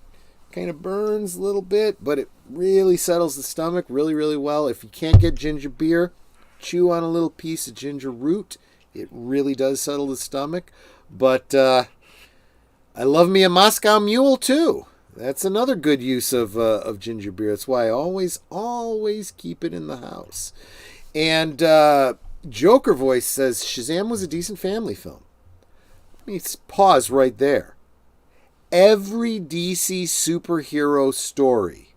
kind of burns a little bit, but it really settles the stomach really, really well. If you can't get ginger beer, chew on a little piece of ginger root. It really does settle the stomach. But I love me a Moscow Mule too. That's another good use of ginger beer. That's why I always keep it in the house. And Joker Voice says Shazam was a decent family film. Let me pause right there. Every DC superhero story,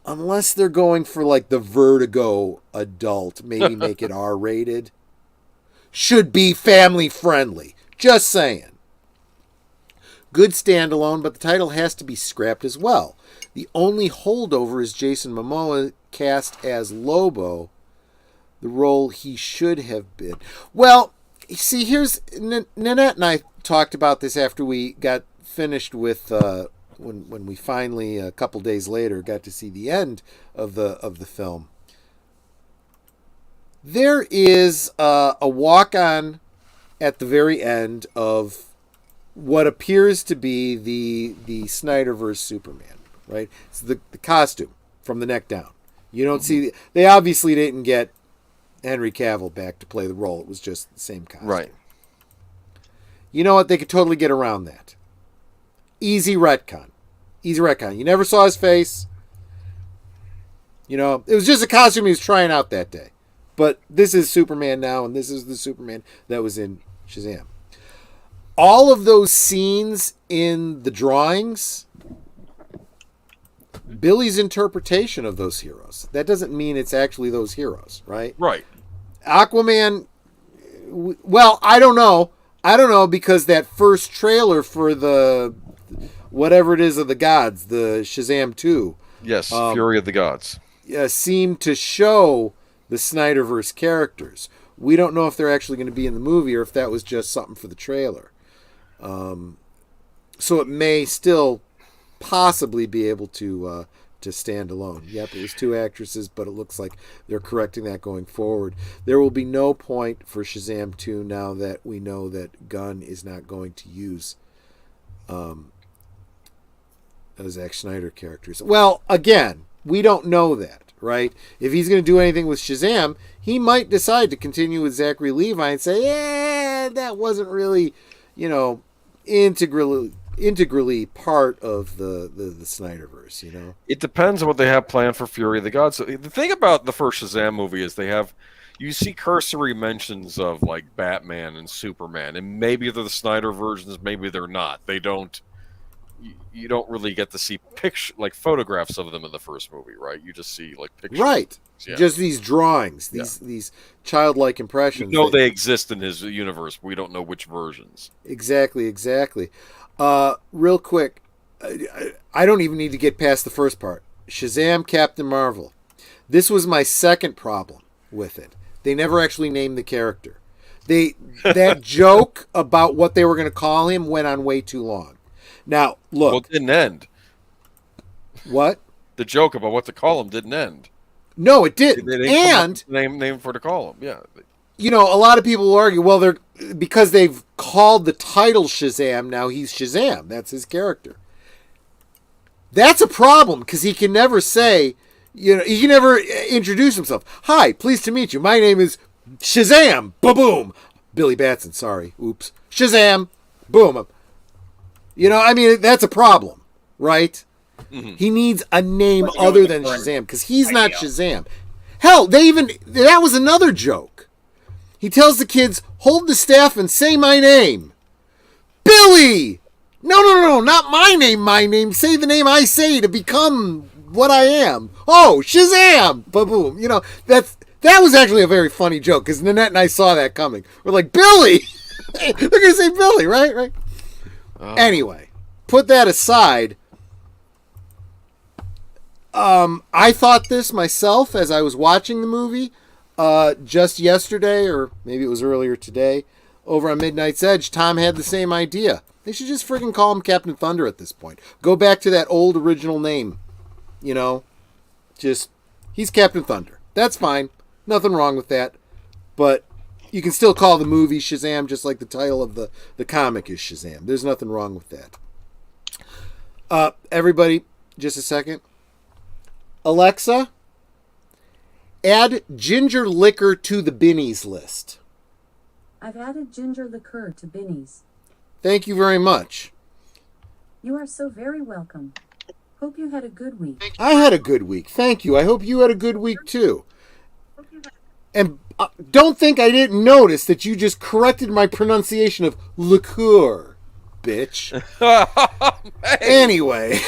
unless they're going for like the Vertigo adult, maybe make it R-rated, should be family friendly. Just saying. Good standalone, but the title has to be scrapped as well. The only holdover is Jason Momoa cast as Lobo, the role he should have been. Well, see, here's Nanette and I talked about this after we got finished with when we finally a couple days later got to see the end of the film. There is a walk-on at the very end of what appears to be the Snyderverse Superman, right? It's the costume from the neck down. You don't see they obviously didn't get Henry Cavill back to play the role. It was just the same costume. Right. You know what? They could totally get around that. Easy retcon. Easy retcon. You never saw his face. You know, it was just a costume he was trying out that day. But this is Superman now, and this is the Superman that was in Shazam. All of those scenes in the drawings, Billy's interpretation of those heroes. That doesn't mean it's actually those heroes, right? Right. Aquaman, well, I don't know. I don't know, because that first trailer for the, whatever it is of the gods, the Shazam 2. Yes, Fury of the Gods. Seemed to show the Snyderverse characters. We don't know if they're actually going to be in the movie or if that was just something for the trailer. So it may still possibly be able to stand alone. Yep, it was 2 actresses, but it looks like they're correcting that going forward. There will be no point for Shazam 2 now that we know that Gunn is not going to use Zack Snyder characters. Well, again, we don't know that, right? If he's going to do anything with Shazam, he might decide to continue with Zachary Levi and say, yeah, that wasn't really, you know, integrally part of the Snyderverse, you know? It depends on what they have planned for Fury of the Gods. So the thing about the first Shazam movie is you see cursory mentions of like Batman and Superman, and maybe they're the Snyder versions, maybe they're not. You don't really get to see photographs of them in the first movie, right? You just see like pictures. Right. Yeah. Just these drawings, these childlike impressions. You know they exist in his universe. We don't know which versions. Exactly. Real quick, I don't even need to get past the first part. Shazam, Captain Marvel. This was my second problem with it. They never actually named the character. That joke about what they were going to call him went on way too long. Now, look. Well, it didn't end. What? The joke about what to call him didn't end. No, it didn't. And name for to call him. Yeah. You know, a lot of people will argue, well, because they've called the title Shazam, now he's Shazam. That's his character. That's a problem, because he can never say, you know, he can never introduce himself. Hi, pleased to meet you. My name is Shazam. Ba-boom. Billy Batson, sorry. Oops. Shazam. Boom. You know, I mean, that's a problem, right? Mm-hmm. He needs a name other than Shazam, because he's not Shazam. Hell, that was another joke. He tells the kids, hold the staff and say my name. Billy! No, not my name. Say the name I say to become what I am. Oh, Shazam! Ba-boom. You know, that was actually a very funny joke, because Nanette and I saw that coming. We're like, Billy! They're going to say Billy, right? Anyway, put that aside. I thought this myself as I was watching the movie just yesterday, or maybe it was earlier today, over on Midnight's Edge. Tom had the same idea. They should just freaking call him Captain Thunder at this point. Go back to that old original name. You know, he's Captain Thunder. That's fine. Nothing wrong with that. But you can still call the movie Shazam just like the title of the comic is Shazam. There's nothing wrong with that. Everybody, just a second. Alexa, add ginger liquor to the Binnies list. I've added ginger liqueur to Binnies. Thank you very much. You are so very welcome. Hope you had a good week. I had a good week. Thank you. I hope you had a good week too. And don't think I didn't notice that you just corrected my pronunciation of liqueur, bitch. Anyway,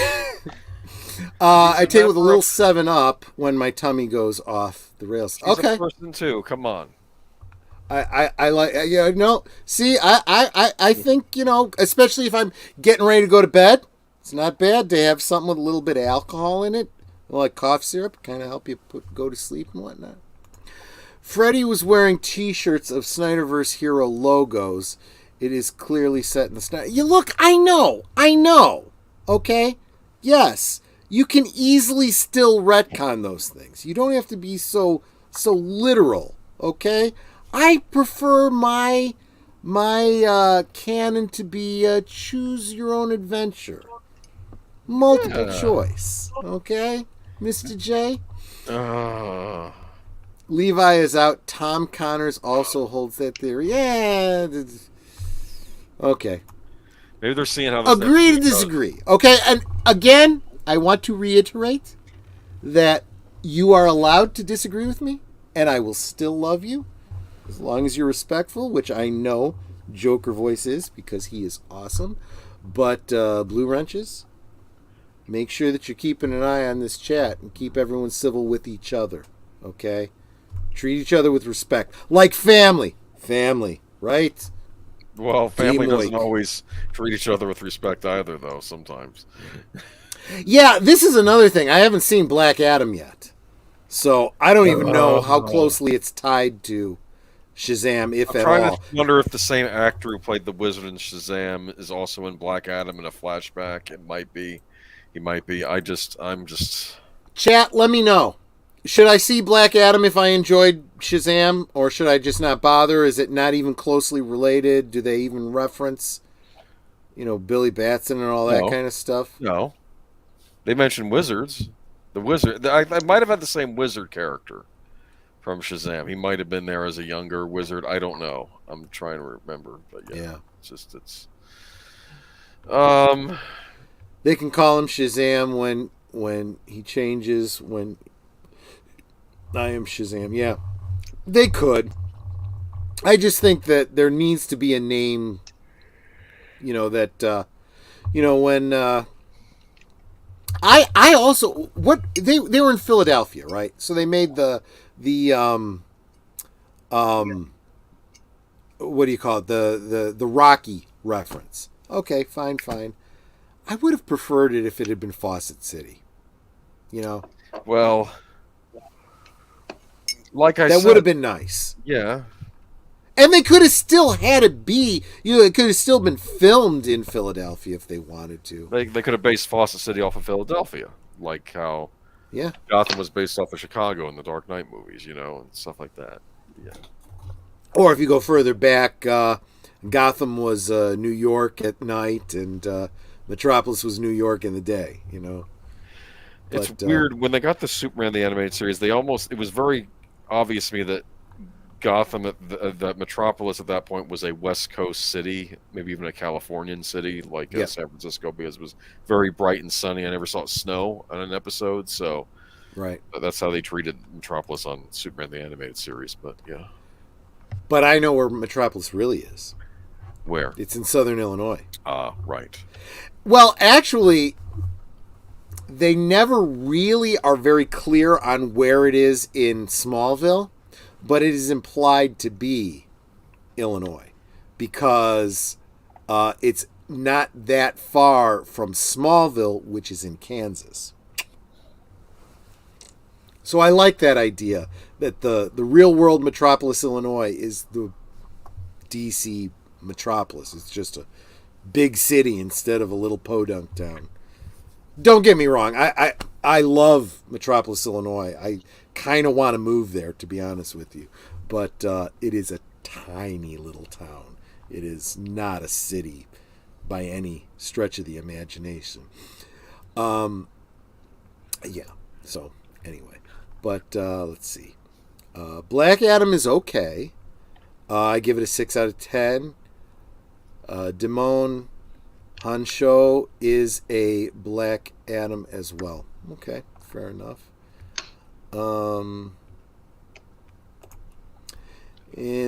I take it with a little 7-Up when my tummy goes off the rails. He's okay. A person too. Come on. I like, yeah, no, see, I think, you know, especially if I'm getting ready to go to bed, it's not bad to have something with a little bit of alcohol in it, like cough syrup, kind of help you go to sleep and whatnot. Freddie was wearing T-shirts of Snyderverse hero logos. It is clearly set in the Snyder. You look, I know. Okay, yes, you can easily still retcon those things. You don't have to be so literal. Okay, I prefer my canon to be choose your own adventure, multiple choice. Okay, Mr. J. Levi is out. Tom Connors also holds that theory. Yeah. Okay. Maybe they're seeing how this Agree to goes. disagree. Okay, and again, I want to reiterate that you are allowed to disagree with me, and I will still love you as long as you're respectful, which I know Joker Voice is because he is awesome. But Blue Wrenches, make sure that you're keeping an eye on this chat and keep everyone civil with each other. Okay? Treat each other with respect. Like family. Family, right? Well, family Teamwork. doesn't always treat each other with respect either, though, sometimes. Yeah, this is another thing. I haven't seen Black Adam yet. So I don't even know how closely it's tied to Shazam, if I'm at trying all. to wonder if the same actor who played the Wizard in Shazam is also in Black Adam in a flashback. It might be. He might be. I'm just... Chat, let me know. Should I see Black Adam if I enjoyed Shazam, or should I just not bother? Is it not even closely related? Do they even reference, Billy Batson and all that kind of stuff? No. They mentioned wizards. The wizard... I might have had the same wizard character from Shazam. He might have been there as a younger wizard. I don't know. I'm trying to remember. But yeah. It's... They can call him Shazam when he changes, when... I am Shazam, yeah. They could. I just think that there needs to be a name, that, when... I also... What... They were in Philadelphia, right? So they made the what do you call it? The Rocky reference. Okay, fine. I would have preferred it if it had been Fawcett City. Well... Like I said, that would have been nice. Yeah. And they could have still had it be, it could have still been filmed in Philadelphia if they wanted to. They could have based Fawcett City off of Philadelphia, like how Gotham was based off of Chicago in the Dark Knight movies, and stuff like that. Yeah. Or if you go further back, Gotham was New York at night, and Metropolis was New York in the day. It's weird when they got the Superman the animated series. It was very obvious to me that Gotham, that Metropolis at that point was a West Coast city, maybe even a Californian city, like San Francisco, because it was very bright and sunny. I never saw it snow on an episode, so that's how they treated Metropolis on Superman the animated series. But yeah, but I know where Metropolis really is. Where? It's in Southern Illinois. Right. Well, actually, they never really are very clear on where it is in Smallville, but it is implied to be Illinois because it's not that far from Smallville, which is in Kansas. So I like that idea that the real world Metropolis, Illinois is the DC Metropolis. It's just a big city instead of a little podunk town. Don't get me wrong. I love Metropolis, Illinois. I kind of want to move there, to be honest with you. But it is a tiny little town. It is not a city by any stretch of the imagination. Yeah. So, anyway. But let's see. Black Adam is okay. I give it a 6 out of 10. Damon Hancho is a Black Adam as well. Okay, fair enough. In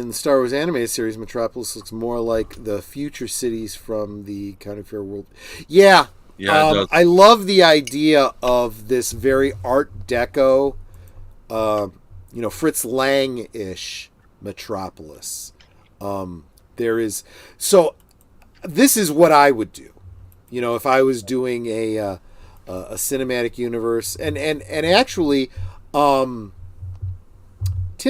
the Star Wars animated series, Metropolis looks more like the future cities from the County Fair world. Yeah, it does. I love the idea of this very Art Deco, Fritz Lang-ish Metropolis. This is what I would do, if I was doing a cinematic universe, and actually, Tim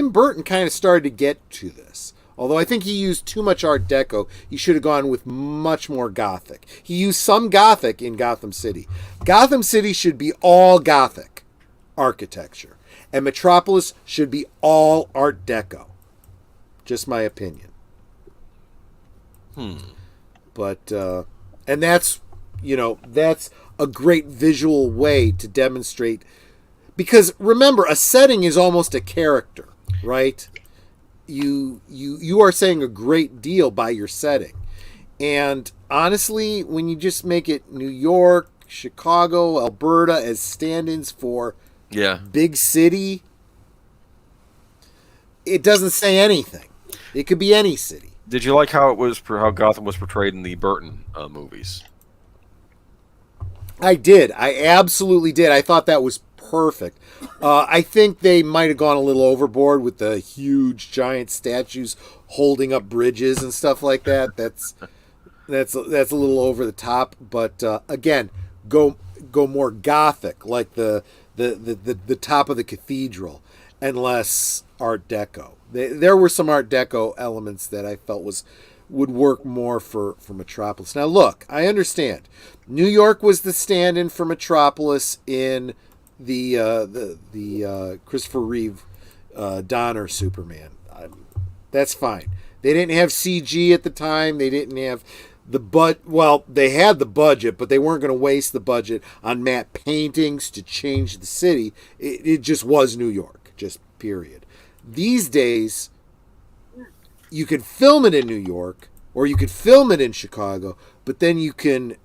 Burton kind of started to get to this. Although I think he used too much Art Deco, he should have gone with much more Gothic. He used some Gothic in Gotham City. Gotham City should be all Gothic architecture, and Metropolis should be all Art Deco. Just my opinion. But and that's a great visual way to demonstrate, because remember, a setting is almost a character, right? You are saying a great deal by your setting, and honestly, when you just make it New York, Chicago, Alberta as stand-ins for big city, it doesn't say anything. It could be any city. Did you like how Gotham was portrayed in the Burton movies? I did. I absolutely did. I thought that was perfect. I think they might have gone a little overboard with the huge giant statues holding up bridges and stuff like that. That's a little over the top. But again, go more Gothic, like the top of the cathedral, and less Art Deco. There were some Art Deco elements that I felt would work more for Metropolis. Now, look, I understand. New York was the stand-in for Metropolis in the Christopher Reeve Donner Superman. That's fine. They didn't have CG at the time. They didn't have they had the budget, but they weren't going to waste the budget on matte paintings to change the city. It just was New York, just period. These days, you could film it in New York, or you could film it in Chicago, but then you can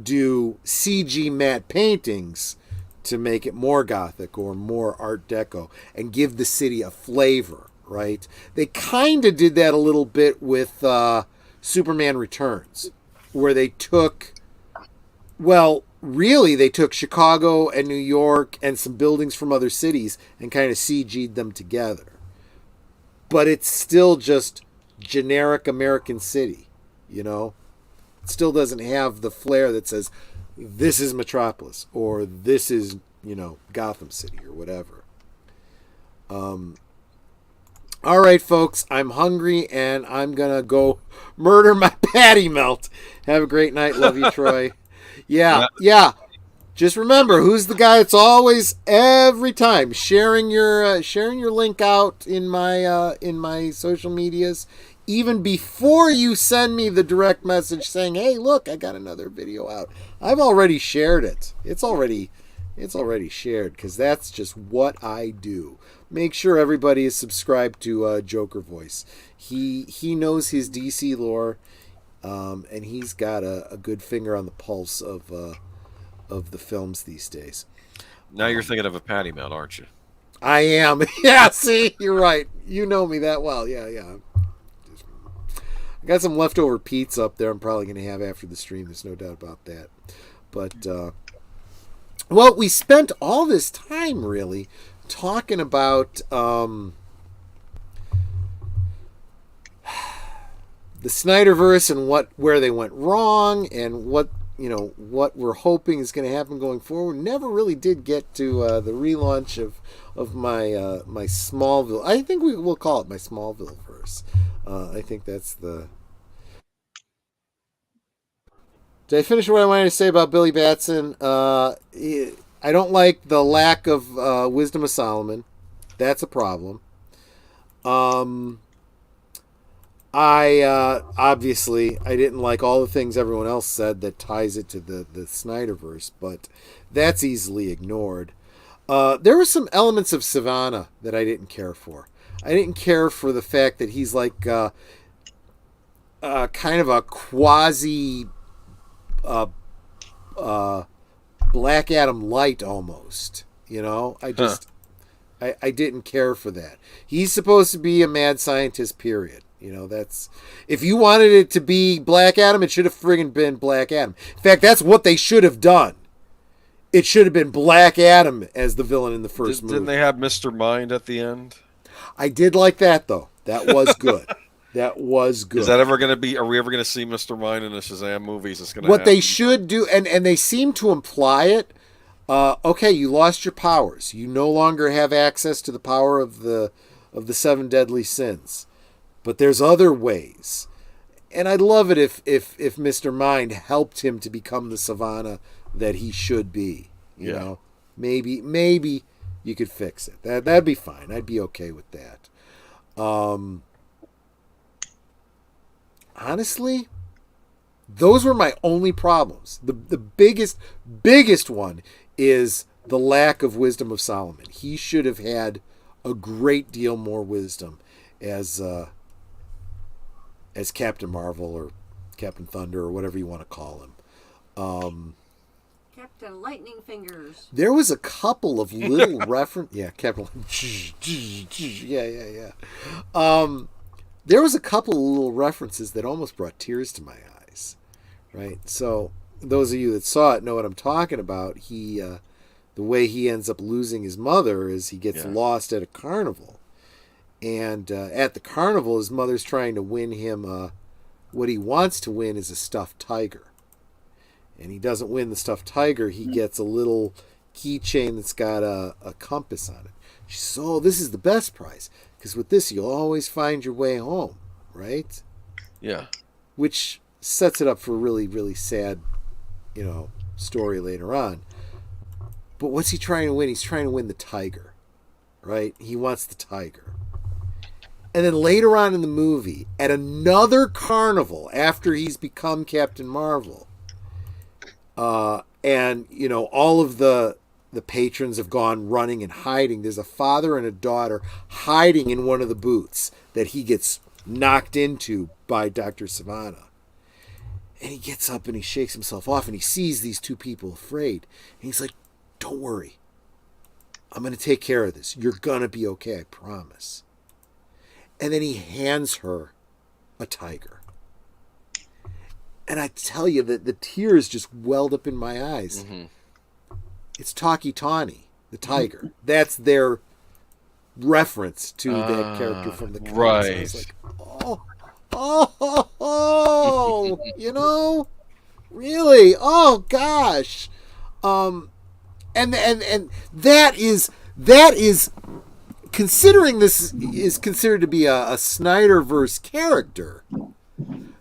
do CG matte paintings to make it more Gothic or more Art Deco and give the city a flavor, right? They kind of did that a little bit with Superman Returns, where they took, they took Chicago and New York and some buildings from other cities and kind of CG'd them together. But it's still just generic American city, you know? It still doesn't have the flair that says, this is Metropolis, or this is, Gotham City, or whatever. All right, folks, I'm hungry, and I'm going to go murder my patty melt. Have a great night. Love you, Troy. Yeah. Just remember, who's the guy that's always, every time, sharing your link out in my social medias, even before you send me the direct message saying, "Hey, look, I got another video out." I've already shared it. It's already shared, because that's just what I do. Make sure everybody is subscribed to Joker Voice. He knows his DC lore, and he's got a good finger on the pulse of the films these days. Now you're thinking of a patty melt, aren't you? I am. Yeah, see, you're right. You know me that well. Yeah. I got some leftover pizza up there I'm probably going to have after the stream. There's no doubt about that. But, we spent all this time, really, talking about the Snyderverse and where they went wrong and what we're hoping is going to happen going forward. Never really did get to the relaunch of my Smallville. I think we'll call it my Smallville verse. I think that's the... Did I finish what I wanted to say about Billy Batson? I don't like the lack of Wisdom of Solomon. That's a problem. Obviously, I didn't like all the things everyone else said that ties it to the Snyderverse, but that's easily ignored. There were some elements of Savannah that I didn't care for. I didn't care for the fact that he's like kind of a quasi Black Adam light almost. I didn't care for that. He's supposed to be a mad scientist, period. That's, if you wanted it to be Black Adam, it should have friggin' been Black Adam. In fact, that's what they should have done. It should have been Black Adam as the villain in the first movie. Didn't they have Mr. Mind at the end? I did like that, though. That was good. That was good. Is that ever going to be? Are we ever going to see Mr. Mind in the Shazam movies? It's going to. What they should do, and they seem to imply it. Okay, you lost your powers. You no longer have access to the power of the 7 deadly sins, but there's other ways. And I'd love it if Mr. Mind helped him to become the Savannah that he should be. You know, maybe you could fix it. That'd be fine. I'd be okay with that. Honestly, those were my only problems. The biggest one is the lack of Wisdom of Solomon. He should have had a great deal more wisdom as Captain Marvel or Captain Thunder, or whatever you want to call him. Captain Lightning Fingers. There was a couple of little reference. Yeah, Captain. Yeah. There was a couple of little references that almost brought tears to my eyes. Right. So those of you that saw it know what I'm talking about. The way he ends up losing his mother is he gets lost at a carnival, and at the carnival, his mother's trying to win him. What he wants to win is a stuffed tiger. And he doesn't win the stuffed tiger. He gets a little keychain that's got a compass on it. She says, "Oh, this is the best prize, because with this you'll always find your way home," right? Yeah. Which sets it up for a really, really sad, story later on. But what's he trying to win? He's trying to win the tiger, right? He wants the tiger. And then later on in the movie, at another carnival, after he's become Captain Marvel, and all of the patrons have gone running and hiding. There's a father and a daughter hiding in one of the booths that he gets knocked into by Dr. Savannah. And he gets up and he shakes himself off and he sees these two people afraid. And he's like, "Don't worry. I'm going to take care of this. You're going to be okay, I promise." And then he hands her a tiger. And I tell you that the tears just welled up in my eyes. Mm-hmm. It's Talkie Tawny, the tiger. That's their reference to that character from the comics. Right. I was like, really? Oh gosh. And that is considering this is considered to be a Snyderverse character.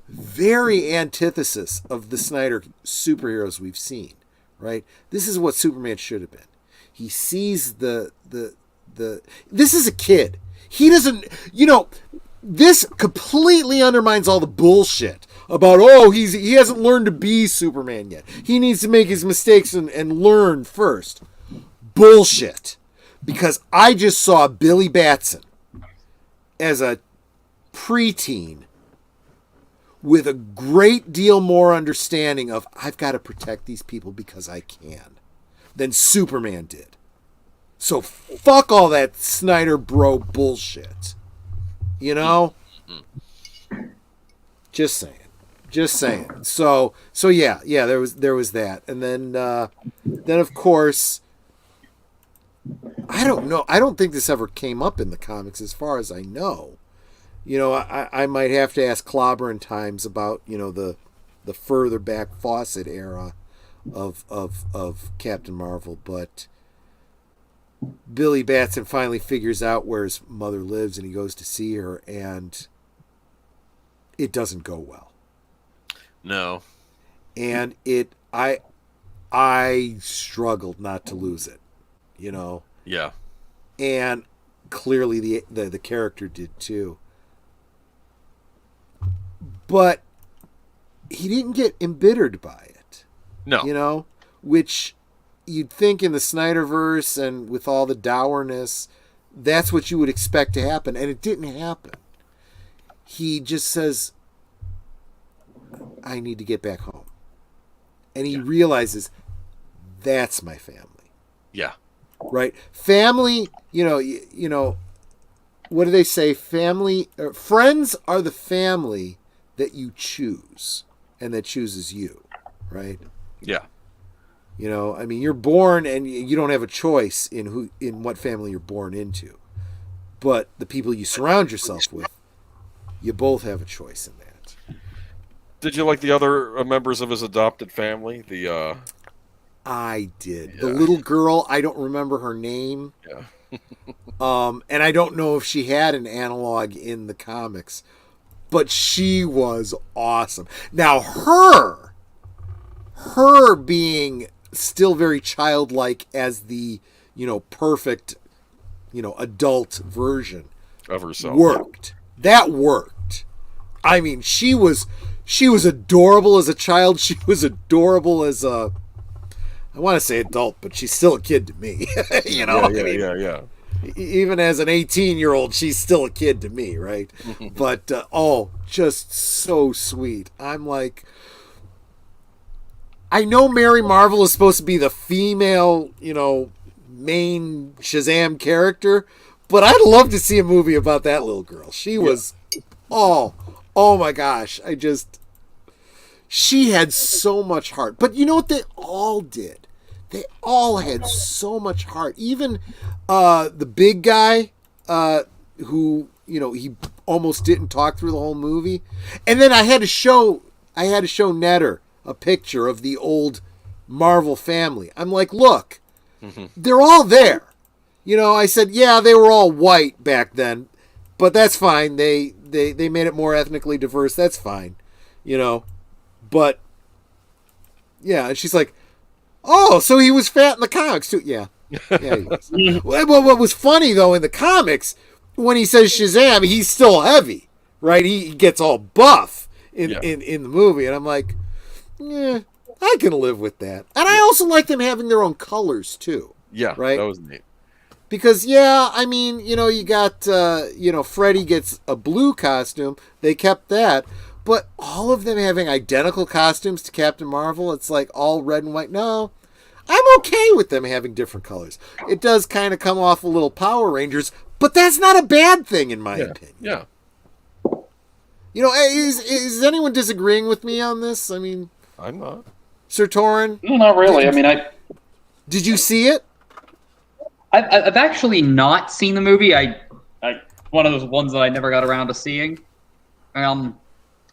Very antithesis of the Snyder superheroes we've seen, right? This is what Superman should have been. He sees this is a kid. He doesn't, this completely undermines all the bullshit about, he hasn't learned to be Superman yet. He needs to make his mistakes and learn first. Bullshit. Because I just saw Billy Batson as a preteen with a great deal more understanding of, I've got to protect these people because I can, than Superman did. So fuck all that Snyder bro bullshit. Just saying. So yeah, there was that. And then of course, I don't know. I don't think this ever came up in the comics as far as I know. I might have to ask Clobber in Times about, the further back Fawcett era of Captain Marvel, but Billy Batson finally figures out where his mother lives and he goes to see her, and it doesn't go well. No. And I struggled not to lose it, Yeah. And clearly the character did too. But he didn't get embittered by it. No. Which you'd think in the Snyderverse and with all the dourness, that's what you would expect to happen. And it didn't happen. He just says, I need to get back home. And he realizes that's my family. Yeah. Right? Family, what do they say? Friends are the family that you choose and that chooses you, right? Yeah. You're born and you don't have a choice in what family you're born into. But the people you surround yourself with, you both have a choice in that. Did you like the other members of his adopted family? I did. Yeah. The little girl, I don't remember her name. Yeah. And I don't know if she had an analog in the comics, but she was awesome. Now her being still very childlike as the, perfect, adult version of herself worked. That worked. I mean, she was adorable as a child. She was adorable as a, I want to say adult, but she's still a kid to me. Yeah. Even as an 18-year-old, she's still a kid to me, right? But just so sweet. I'm like, I know Mary Marvel is supposed to be the female, main Shazam character, but I'd love to see a movie about that little girl. She was, oh my gosh, she had so much heart. But you know what they all did? They all had so much heart. Even the big guy who, he almost didn't talk through the whole movie. And then I had to show Netter a picture of the old Marvel family. I'm like, look, they're all there. I said, yeah, they were all white back then, but that's fine. They made it more ethnically diverse. That's fine, But yeah, and she's like, oh, so he was fat in the comics too. Yeah, he was. Well, what was funny though in the comics, when he says Shazam, he's still heavy, right? He gets all buff in the movie, and I'm like, yeah, I can live with that. And I also like them having their own colors too. Yeah, right. That was neat. Because you got Freddy gets a blue costume. They kept that. But all of them having identical costumes to Captain Marvel, it's like all red and white. No, I'm okay with them having different colors. It does kind of come off a little Power Rangers, but that's not a bad thing in my opinion. Yeah. Is anyone disagreeing with me on this? I mean, I'm not. Sir Torin? Not really. Did you see it? I've actually not seen the movie. I one of those ones that I never got around to seeing.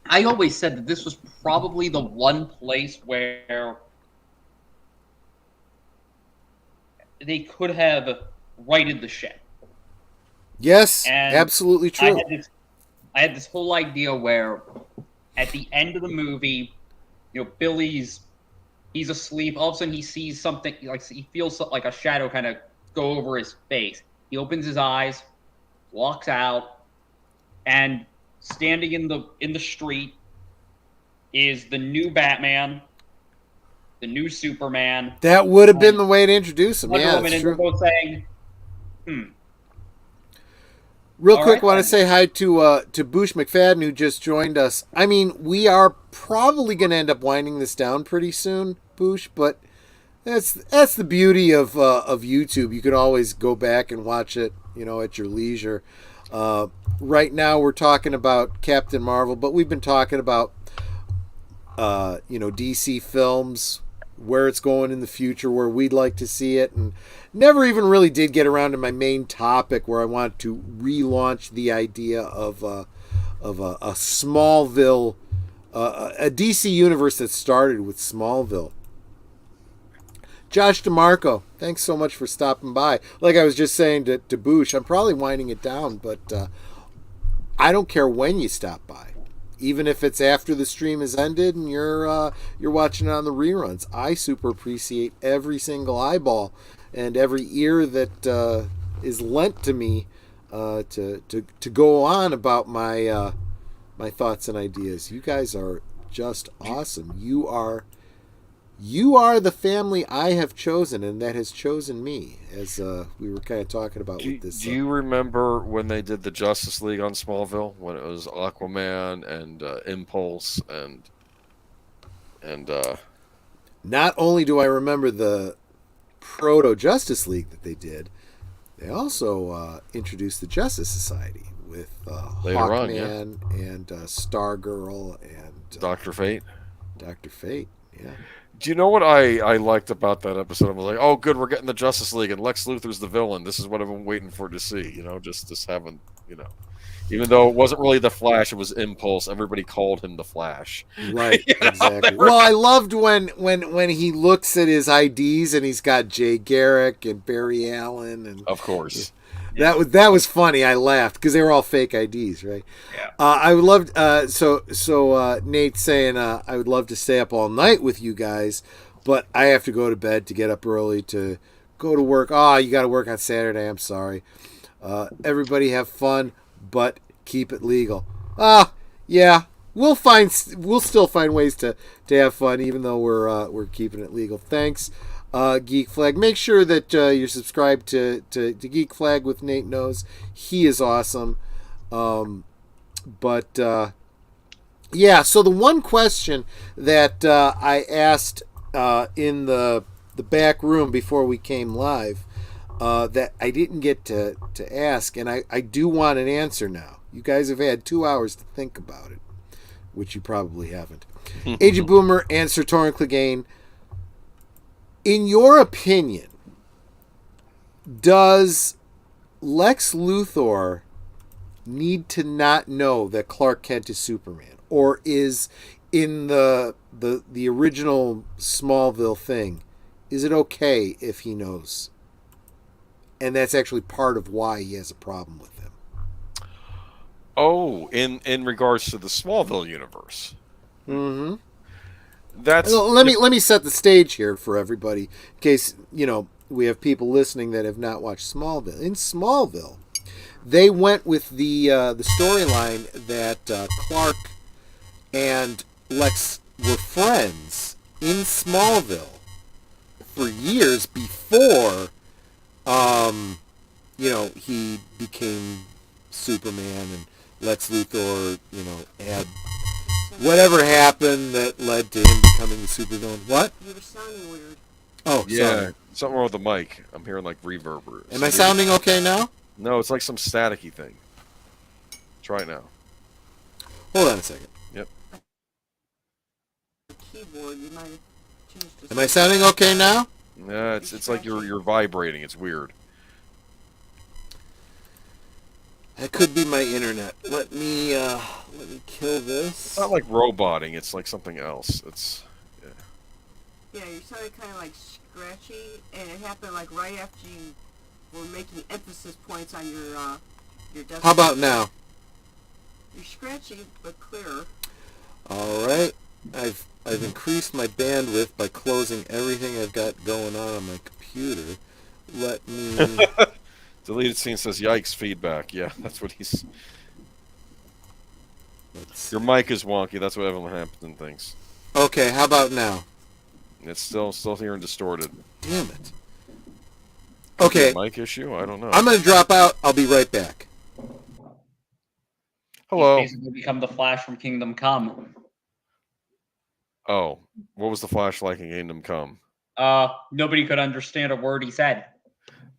I always said that this was probably the one place where they could have righted the ship. Yes, And absolutely true. I had this whole idea where at the end of the movie, Billy's asleep. All of a sudden, he sees something, like he feels like a shadow kind of go over his face. He opens his eyes, walks out, and standing in the street is the new Batman, the new Superman. That would have been the way to introduce him. Yeah, that's that's true. true. Both saying, Real All quick, right, want to then. say hi to Boosh McFadden, who just joined us. I mean, we are probably going to end up winding this down pretty soon, Boosh, but that's the beauty of YouTube. You can always go back and watch it, at your leisure. Right now, we're talking about Captain Marvel, but we've been talking about DC films, where it's going in the future, where we'd like to see it, and never even really did get around to my main topic, where I want to relaunch the idea of a Smallville, a DC universe that started with Smallville. Josh DeMarco, thanks so much for stopping by. Like I was just saying to Boosh, I'm probably winding it down, but I don't care when you stop by. Even if it's after the stream has ended and you're watching it on the reruns. I super appreciate every single eyeball and every ear that is lent to me to go on about my my thoughts and ideas. You guys are just awesome. You are the family I have chosen, and that has chosen me, as we were kind of talking about with this. Do you remember when they did the Justice League on Smallville, when it was Aquaman and Impulse and Not only do I remember the proto Justice League that they did, they also introduced the Justice Society with Later on, Hawkman and Stargirl and Dr. Fate. Dr. Fate, yeah. Do you know what I liked about that episode? I was like, oh, good, we're getting the Justice League, and Lex Luthor's the villain. This is what I've been waiting for to see, just having, even though it wasn't really the Flash, it was Impulse. Everybody called him the Flash. Right, exactly. Well, I loved when he looks at his IDs and he's got Jay Garrick and Barry Allen, and of course. That was funny. I laughed because they were all fake IDs, right? Yeah. I would love. So Nate's saying I would love to stay up all night with you guys, but I have to go to bed to get up early to go to work. Oh, you got to work on Saturday. I'm sorry. Everybody have fun, but keep it legal. Yeah. We'll still find ways to have fun, even though we're keeping it legal. Thanks. Geek Flag. Make sure that you're subscribed to Geek Flag with Nate Knows. He is awesome. Yeah, so the one question that I asked in the back room before we came live that I didn't get to ask, and I do want an answer now. You guys have had 2 hours to think about it, which you probably haven't. Agent Boomer and Sir Torrin Clegane, in your opinion, does Lex Luthor need to not know that Clark Kent is Superman? Or is in the original Smallville thing, is it okay if he knows? And that's actually part of why he has a problem with him. Oh, in regards to the Smallville universe. Mm-hmm. That's let me set the stage here for everybody, in case we have people listening that have not watched Smallville. In Smallville, they went with the storyline that Clark and Lex were friends in Smallville for years before he became Superman, and Lex Luthor had whatever happened that led to him becoming the supervillain. What? You were sounding weird. Oh, yeah, sorry. something wrong with the mic. I'm hearing like reverb. Am I sounding okay now? No, it's like some staticky thing. Try it now. Hold on a second. Yep. Keyboard, you might have changed the Am I sounding okay now? Yeah, it's like you're vibrating. It's weird. That could be my internet. Let me kill this. It's not like roboting. It's like something else. It's Yeah, you sounded kind of like scratchy, and it happened like right after you were making emphasis points on your desktop. How about now? You're scratchy but clearer. All right. I've increased my bandwidth by closing everything I've got going on my computer. Let me. deleted scene says yikes feedback. Yeah, that's what he's. Your mic is wonky. That's what Evelyn Hampton thinks. Okay, how about now? It's still hearing distorted. Damn it. Okay. Mic issue? I don't know. I'm going to drop out. I'll be right back. Hello. He's basically become the Flash from Kingdom Come. Oh, what was the Flash like in Kingdom Come? Nobody could understand a word he said.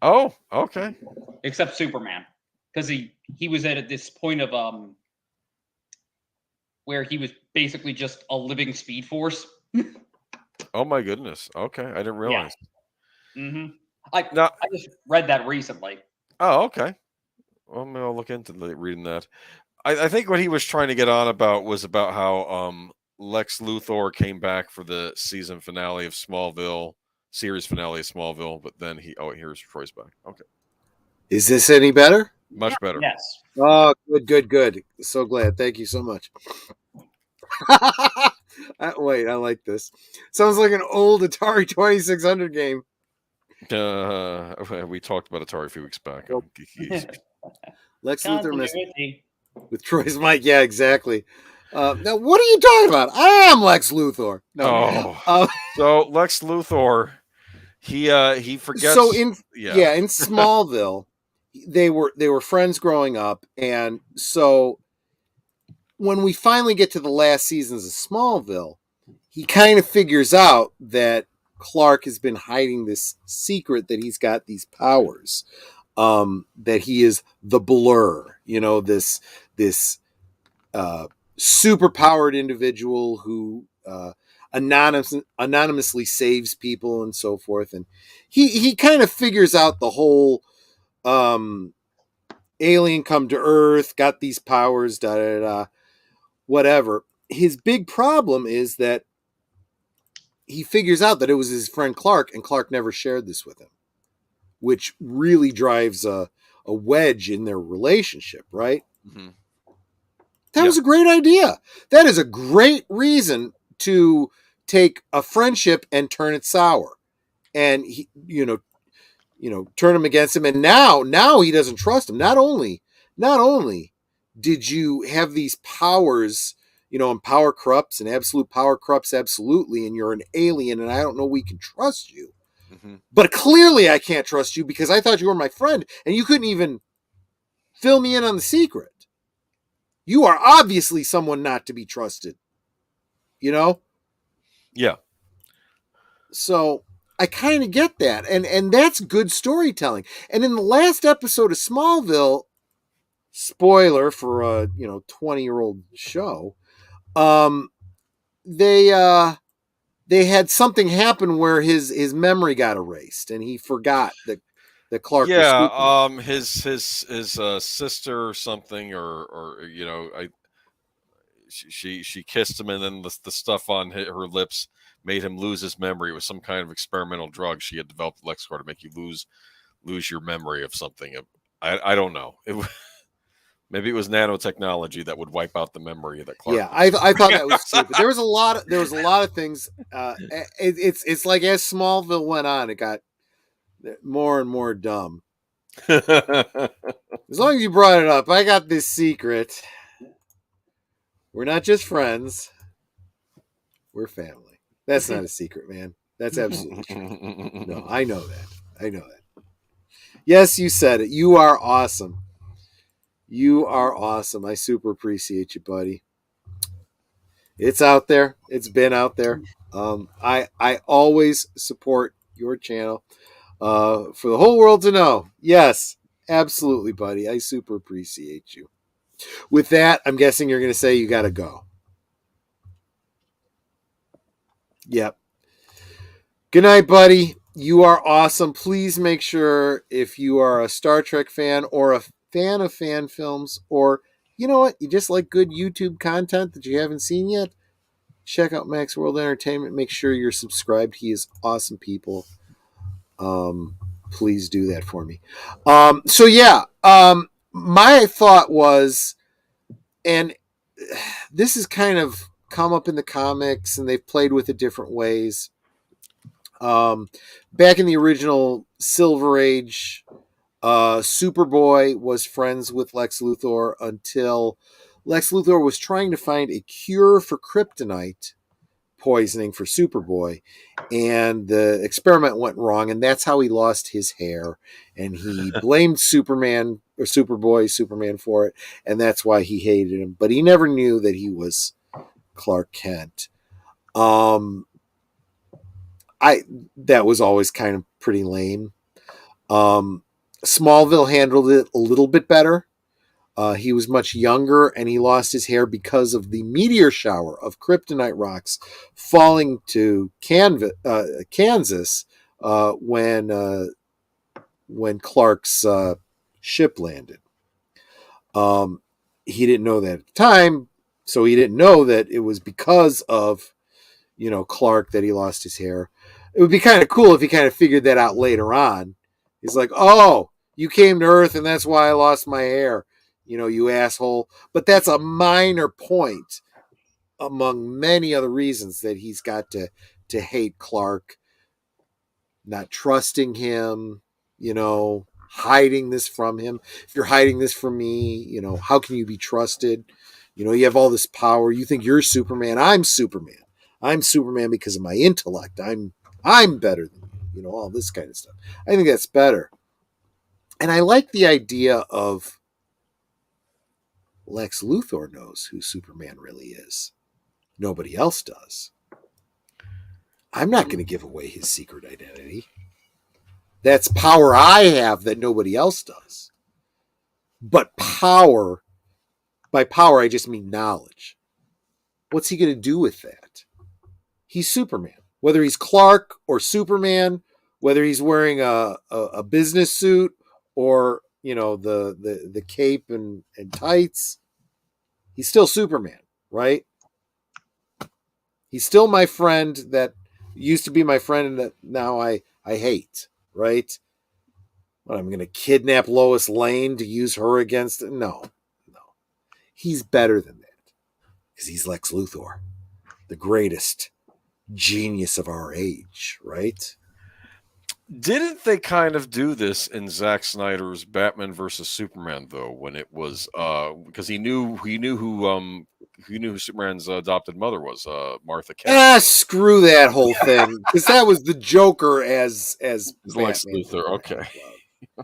Oh, okay. Except Superman. Because he was at this point of where he was basically just a living Speed Force. Oh my goodness. Okay, I didn't realize. Yeah. Mm-hmm. I just read that recently. Oh, okay. Well, maybe I'll look into reading that. I think what he was trying to get on about was about how Lex Luthor came back for the season finale of Smallville, series finale of Smallville, but then here's Troy's back. Okay. Is this any better? Much better. Yes. Oh, good. So glad. Thank you so much. Wait, I like this. Sounds like an old Atari 2600 game. We talked about Atari a few weeks back. Lex Luthor with Troy's mic. Yeah, exactly. Now, what are you talking about? I am Lex Luthor. No. So Lex Luthor, he forgets. So in Smallville, they were friends growing up, and so when we finally get to the last seasons of Smallville, he kind of figures out that Clark has been hiding this secret that he's got these powers, that he is the Blur, this super powered individual who anonymously saves people and so forth, and he kind of figures out the whole alien come to Earth, got these powers, whatever. His big problem is that he figures out that it was his friend Clark, and Clark never shared this with him, which really drives a wedge in their relationship, right? Mm-hmm. That was a great idea. That is a great reason to take a friendship and turn it sour, and turn him against him. And now he doesn't trust him. Not only did you have these powers, and power corrupts, and absolute power corrupts absolutely, and you're an alien, and I don't know we can trust you. But clearly I can't trust you because I thought you were my friend and you couldn't even fill me in on the secret. You are obviously someone not to be trusted. You know? Yeah. So I kind of get that. And that's good storytelling. And in the last episode of Smallville, spoiler for a 20-year-old show, they had something happen where his memory got erased and he forgot that Clark was Superman. His sister or something, or she kissed him, and then the stuff on her lips made him lose his memory. It was some kind of experimental drug she had developed, Lexicor, to make you lose your memory of something. I don't know. Maybe it was nanotechnology that would wipe out the memory of that Clark. Yeah, I thought that was stupid. There was a lot of things. It's like as Smallville went on, it got more and more dumb. As long as you brought it up, I got this secret. We're not just friends. We're family. That's not a secret, man. That's absolutely true. No, I know that. Yes, you said it. You are awesome. You are awesome. I super appreciate you, buddy. It's out there. It's been out there. I always support your channel for the whole world to know. Yes, absolutely, buddy. I super appreciate you. With that, I'm guessing you're going to say you got to go. Yep. Good night, buddy. You are awesome. Please make sure if you are a Star Trek fan or a fan of fan films, or you know what, you just like good YouTube content that you haven't seen yet, check out Max World Entertainment. Make sure you're subscribed. He is awesome people. Please do that for me. So yeah, my thought was, and this has kind of come up in the comics and they've played with it different ways. Back in the original Silver Age, Superboy was friends with Lex Luthor until Lex Luthor was trying to find a cure for kryptonite poisoning for Superboy, and the experiment went wrong, and that's how he lost his hair, and he blamed Superman or Superman for it, and that's why he hated him, but he never knew that he was Clark Kent. That was always kind of pretty lame. Smallville handled it a little bit better. He was much younger and he lost his hair because of the meteor shower of kryptonite rocks falling to Kansas when Clark's ship landed. He didn't know that at the time, so he didn't know that it was because of Clark that he lost his hair. It would be kind of cool if he kind of figured that out later on. He's like, oh, you came to Earth and that's why I lost my hair. You asshole. But that's a minor point among many other reasons that he's got to hate Clark, not trusting him, hiding this from him. If you're hiding this from me, how can you be trusted? You have all this power. You think you're Superman. I'm Superman. I'm Superman because of my intellect. I'm better than you, all this kind of stuff. I think that's better. And I like the idea of Lex Luthor knows who Superman really is. Nobody else does. I'm not going to give away his secret identity. That's power I have that nobody else does. But by power, I just mean knowledge. What's he going to do with that? He's Superman. Whether he's Clark or Superman, whether he's wearing a business suit or the cape and tights, he's still Superman, right? He's still my friend that used to be my friend and that now I hate, right? What, I'm going to kidnap Lois Lane to use her against it? No. He's better than that because he's Lex Luthor, the greatest genius of our age, right? Didn't they kind of do this in Zack Snyder's Batman versus Superman though, when it was because he knew who who knew who Superman's adopted mother was? Martha Kent. Screw that whole thing, because that was the Joker as Lex Batman. Luthor. Okay.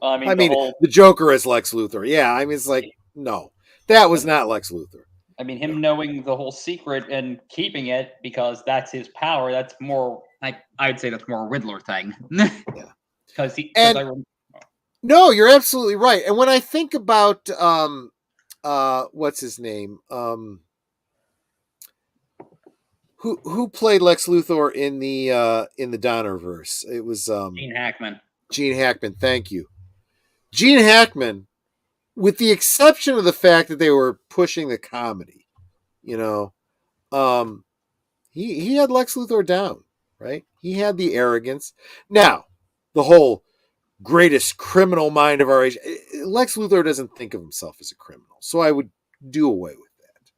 Well, I mean, I mean, the Joker as Lex Luthor. Yeah, I mean, it's like, no, that was not Lex Luthor. I mean, him knowing the whole secret and keeping it because that's his power. That's more. I'd say that's more a Riddler thing. Because no, you're absolutely right. And when I think about what's his name? Who played Lex Luthor in the Donnerverse? It was Gene Hackman. Gene Hackman, thank you. Gene Hackman, with the exception of the fact that they were pushing the comedy, you know, he had Lex Luthor down, right? He had the arrogance. Now, the whole greatest criminal mind of our age, Lex Luthor doesn't think of himself as a criminal, so I would do away with that.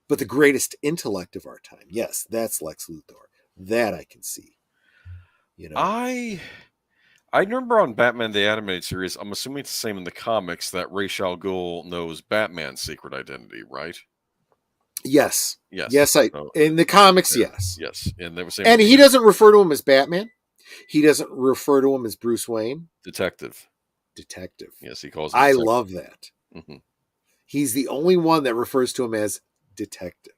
But the greatest intellect of our time, yes, that's Lex Luthor. That I can see. You know, I remember on Batman the Animated Series, I'm assuming it's the same in the comics, that Ra's al Ghul knows Batman's secret identity, right? Yes. Yes. In the comics, yeah, yes. Yes. And they were saying, and he doesn't refer to him as Batman. He doesn't refer to him as Bruce Wayne. Detective. Yes, he calls him I detective. love that. Mm-hmm. He's the only one that refers to him as detective.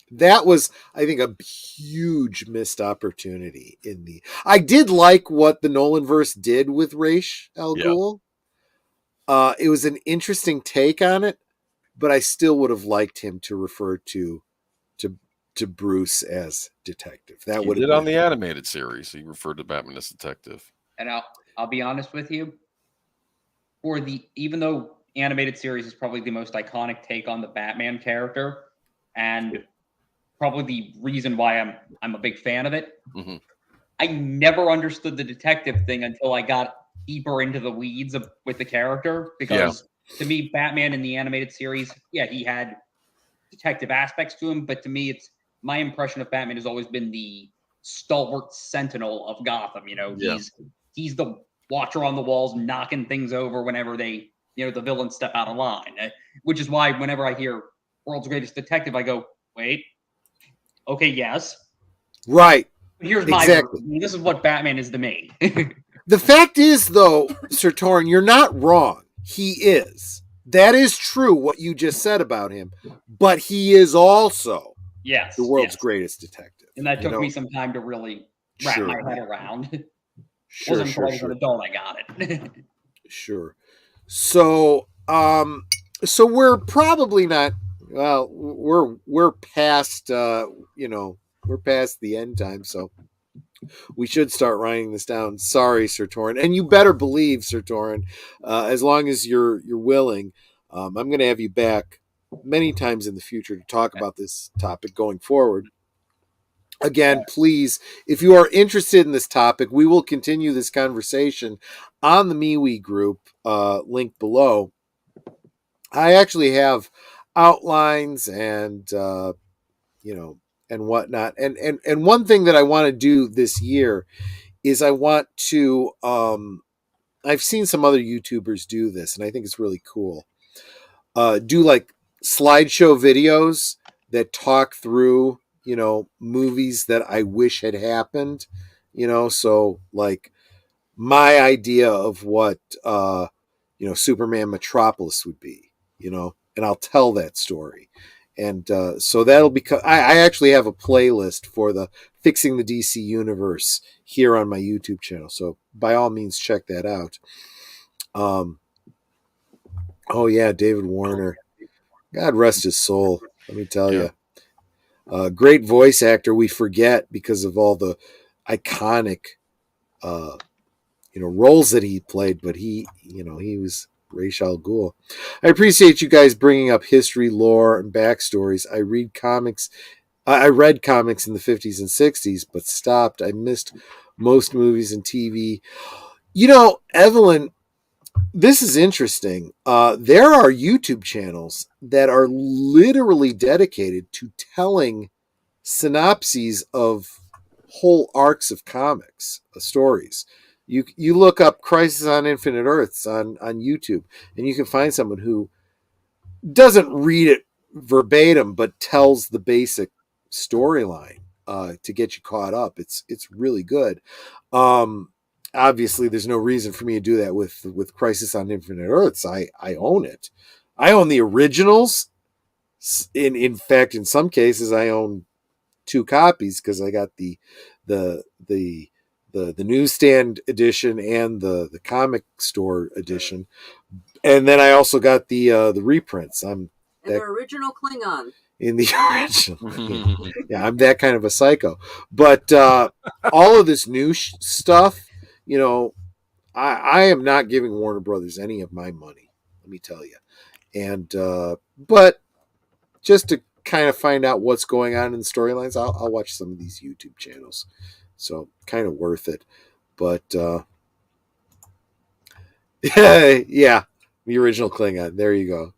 That was, I think, a huge missed opportunity in the. I did like what the Nolanverse did with Ra's al Ghul. It was an interesting take on it, but I still would have liked him to refer to Bruce as detective. That would have did on the animated series. He referred to Batman as detective. And I'll be honest with you. Even though animated series is probably the most iconic take on the Batman character, and probably the reason why I'm a big fan of it. Mm-hmm. I never understood the detective thing until I got deeper into the weeds with the character, because to me, Batman in the animated series, he had detective aspects to him, but to me, my impression of Batman has always been the stalwart sentinel of Gotham. You know, he's the watcher on the walls, knocking things over whenever the villains step out of line. Which is why whenever I hear World's Greatest Detective, I go, wait, okay, yes, right. Here's my version. This is what Batman is to me. The fact is, though, Sir Torrin, you're not wrong. He is. That is true, what you just said about him. But he is also the world's greatest detective. And that took me some time to really wrap my head around. Wasn't until I was an adult I got it. Sure. So we're probably not. Well, we're past. We're past the end time, so we should start writing this down. Sorry, Sir Torrin, and you better believe, Sir Torrin, as long as you're willing, I'm going to have you back many times in the future to talk about this topic going forward. Again, please, if you are interested in this topic, we will continue this conversation on the MeWe group, link below. I actually have outlines and and whatnot. And one thing that I want to do this year is I want to, I've seen some other YouTubers do this, and I think it's really cool. Do like slideshow videos that talk through, movies that I wish had happened, so like my idea of what, Superman Metropolis would be, and I'll tell that story. And so that'll become. I actually have a playlist for the Fixing the DC Universe here on my YouTube channel. So by all means, check that out. Oh yeah, David Warner. God rest his soul. Let me tell you, great voice actor. We forget because of all the iconic, roles that he played. But he was Ra's al Ghul. I appreciate you guys bringing up history, lore, and backstories. I read comics. I read comics in the 50s and 60s, but stopped. I missed most movies and TV. Evelyn, this is interesting. There are YouTube channels that are literally dedicated to telling synopses of whole arcs of comics, stories. You look up Crisis on Infinite Earths on YouTube, and you can find someone who doesn't read it verbatim, but tells the basic storyline to get you caught up. It's really good. Obviously, there's no reason for me to do that with Crisis on Infinite Earths. I own it. I own the originals. In fact, in some cases, I own 2 copies because I got the newsstand edition and the comic store edition, and then I also got the reprints. And the original Klingon. In the original, yeah, I'm that kind of a psycho. But all of this new stuff, you know, I am not giving Warner Brothers any of my money. Let me tell you, and but just to kind of find out what's going on in the storylines, I'll watch some of these YouTube channels. So kind of worth it. But yeah, the original Klingon. There you go.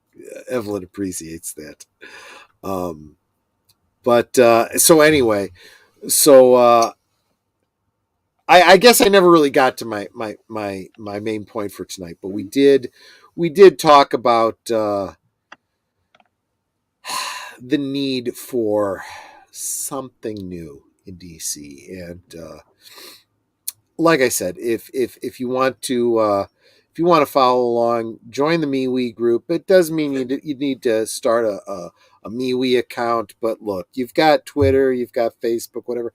Evelyn appreciates that. But so anyway, so I guess I never really got to my main point for tonight, but we did talk about the need for something new in DC, and like I said, if you want to follow along, join the MeWe group. It does mean you need to start a MeWe account, but look, you've got Twitter, you've got Facebook, whatever.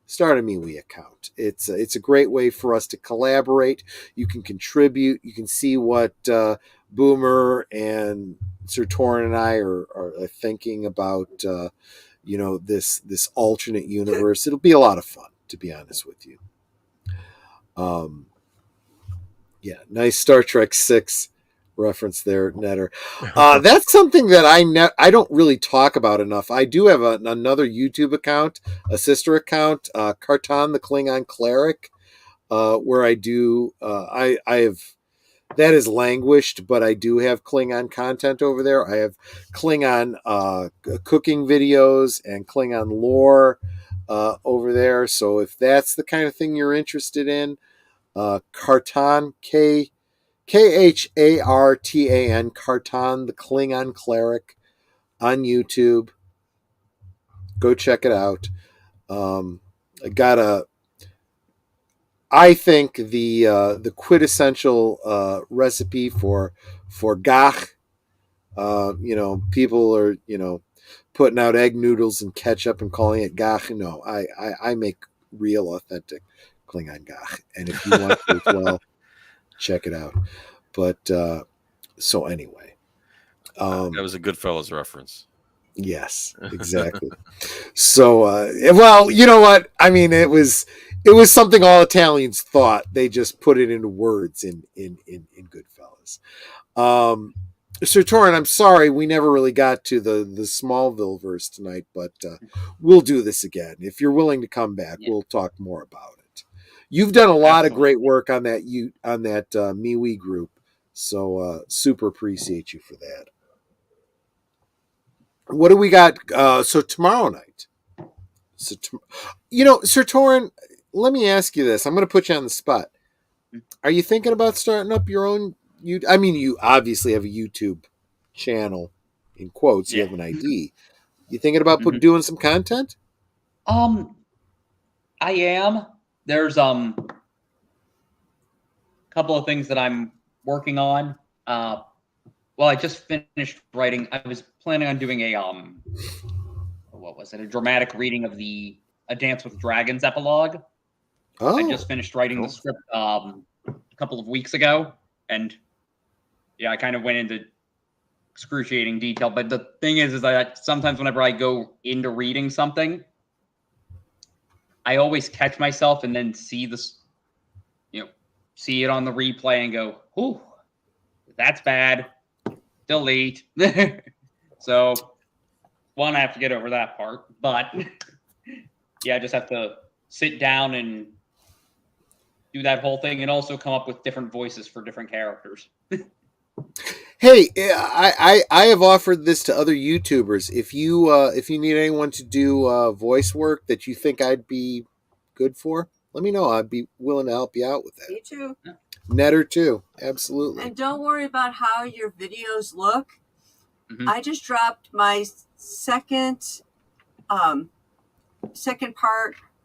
Start a MeWe account. It's a great way for us to collaborate. You can contribute. You can see what Boomer and Sir Torin and I are thinking about. This alternate universe. It'll be a lot of fun, to be honest with you. Yeah, nice Star Trek 6 reference there, Netter. That's something that I don't really talk about enough. I do have another YouTube account, a sister account, Kartan the Klingon Cleric, where I do I have that is languished, but I do have Klingon content over there. I have Klingon cooking videos and Klingon lore over there. So if that's the kind of thing you're interested in, Kartan, Khartan, Kartan, the Klingon Cleric on YouTube. Go check it out. I think the quintessential recipe for gach. People are putting out egg noodles and ketchup and calling it gach. No, I make real authentic Klingon gach, and if you want to as well, check it out. But so anyway, that was a Goodfellas reference. Yes, exactly. So, well, you know what? I mean, it was something all Italians thought. They just put it into words in Goodfellas. Sir Torin, I'm sorry we never really got to the Smallville verse tonight, but we'll do this again. If you're willing to come back, we'll talk more about it. You've done a lot of great work on that MeWe group, so super appreciate you for that. What do we got? So tomorrow night. So, Sir Torin, let me ask you this. I'm going to put you on the spot. Are you thinking about starting up your own? I mean, you obviously have a YouTube channel, in quotes. You have an ID. You thinking about doing some content? I am. There's a couple of things that I'm working on. Well, I just finished writing. I was planning on doing a a dramatic reading of A Dance with Dragons epilogue. Oh, I just finished writing the script a couple of weeks ago, and yeah, I kind of went into excruciating detail. But the thing is that sometimes whenever I go into reading something, I always catch myself and then see this, see it on the replay and go, "Ooh, that's bad." Delete. So, I have to get over that part. But, yeah, I just have to sit down and do that whole thing and also come up with different voices for different characters. Hey, I have offered this to other YouTubers. If you need anyone to do voice work that you think I'd be good for, let me know. I'd be willing to help you out with that. Me too. Netter too, absolutely. And don't worry about how your videos look. I just dropped my second part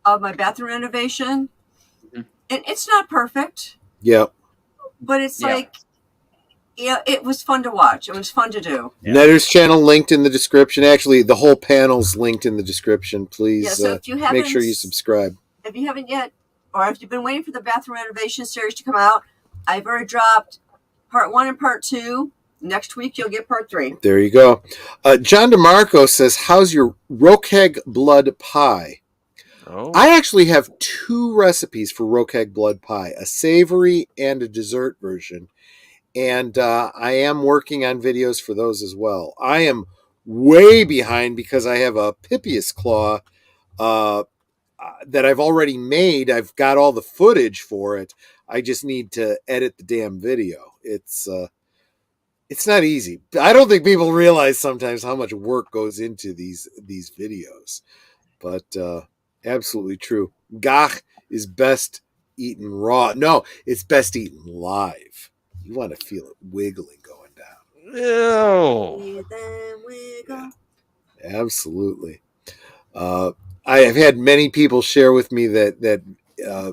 of my bathroom renovation, and it's not perfect. Yep. But it's like, it was fun to watch. It was fun to do. Netter's channel linked in the description. Actually, the whole panel's linked in the description. Please So if you make sure you subscribe. If you haven't yet, or if you've been waiting for the bathroom renovation series to come out, I've already dropped part 1 and part 2. Next week, you'll get part 3. There you go. John DeMarco says, how's your Rokeg blood pie? Oh. I actually have 2 recipes for Rokeg blood pie, a savory and a dessert version. And I am working on videos for those as well. I am way behind because I have a Pippius claw that I've already made. I've got all the footage for it. I just need to edit the damn video. It's not easy. I don't think people realize sometimes how much work goes into these videos. But absolutely true. Gach is best eaten raw. No, it's best eaten live. You want to feel it wiggling going down. Ew. Absolutely. I have had many people share with me that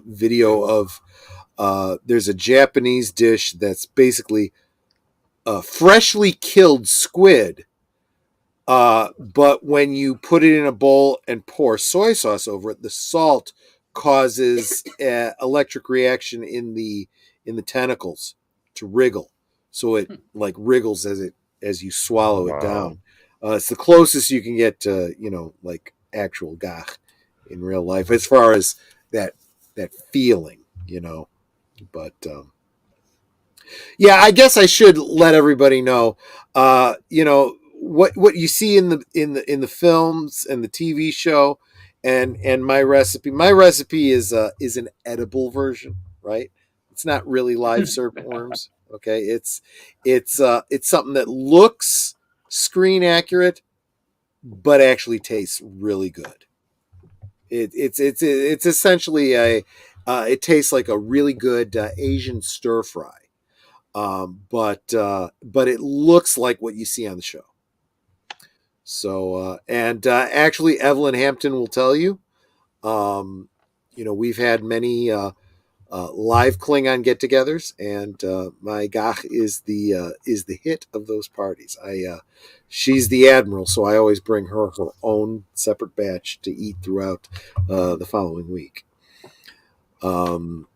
video of there's a Japanese dish that's basically freshly killed squid, but when you put it in a bowl and pour soy sauce over it, the salt causes an electric reaction in the tentacles to wriggle, so it like wriggles as you swallow it down. It's the closest you can get to like actual gach in real life as far as that feeling, but yeah, I guess I should let everybody know what you see in the films and the TV show and my recipe is an edible version, right? It's not really live serpent worms. Okay, it's something that looks screen accurate, but actually tastes really good. It's essentially it tastes like a really good Asian stir fry, but it looks like what you see on the show. So actually, Evelyn Hampton will tell you. We've had many live Klingon get-togethers, and my Gach is the hit of those parties. She's the admiral, so I always bring her own separate batch to eat throughout the following week. Adega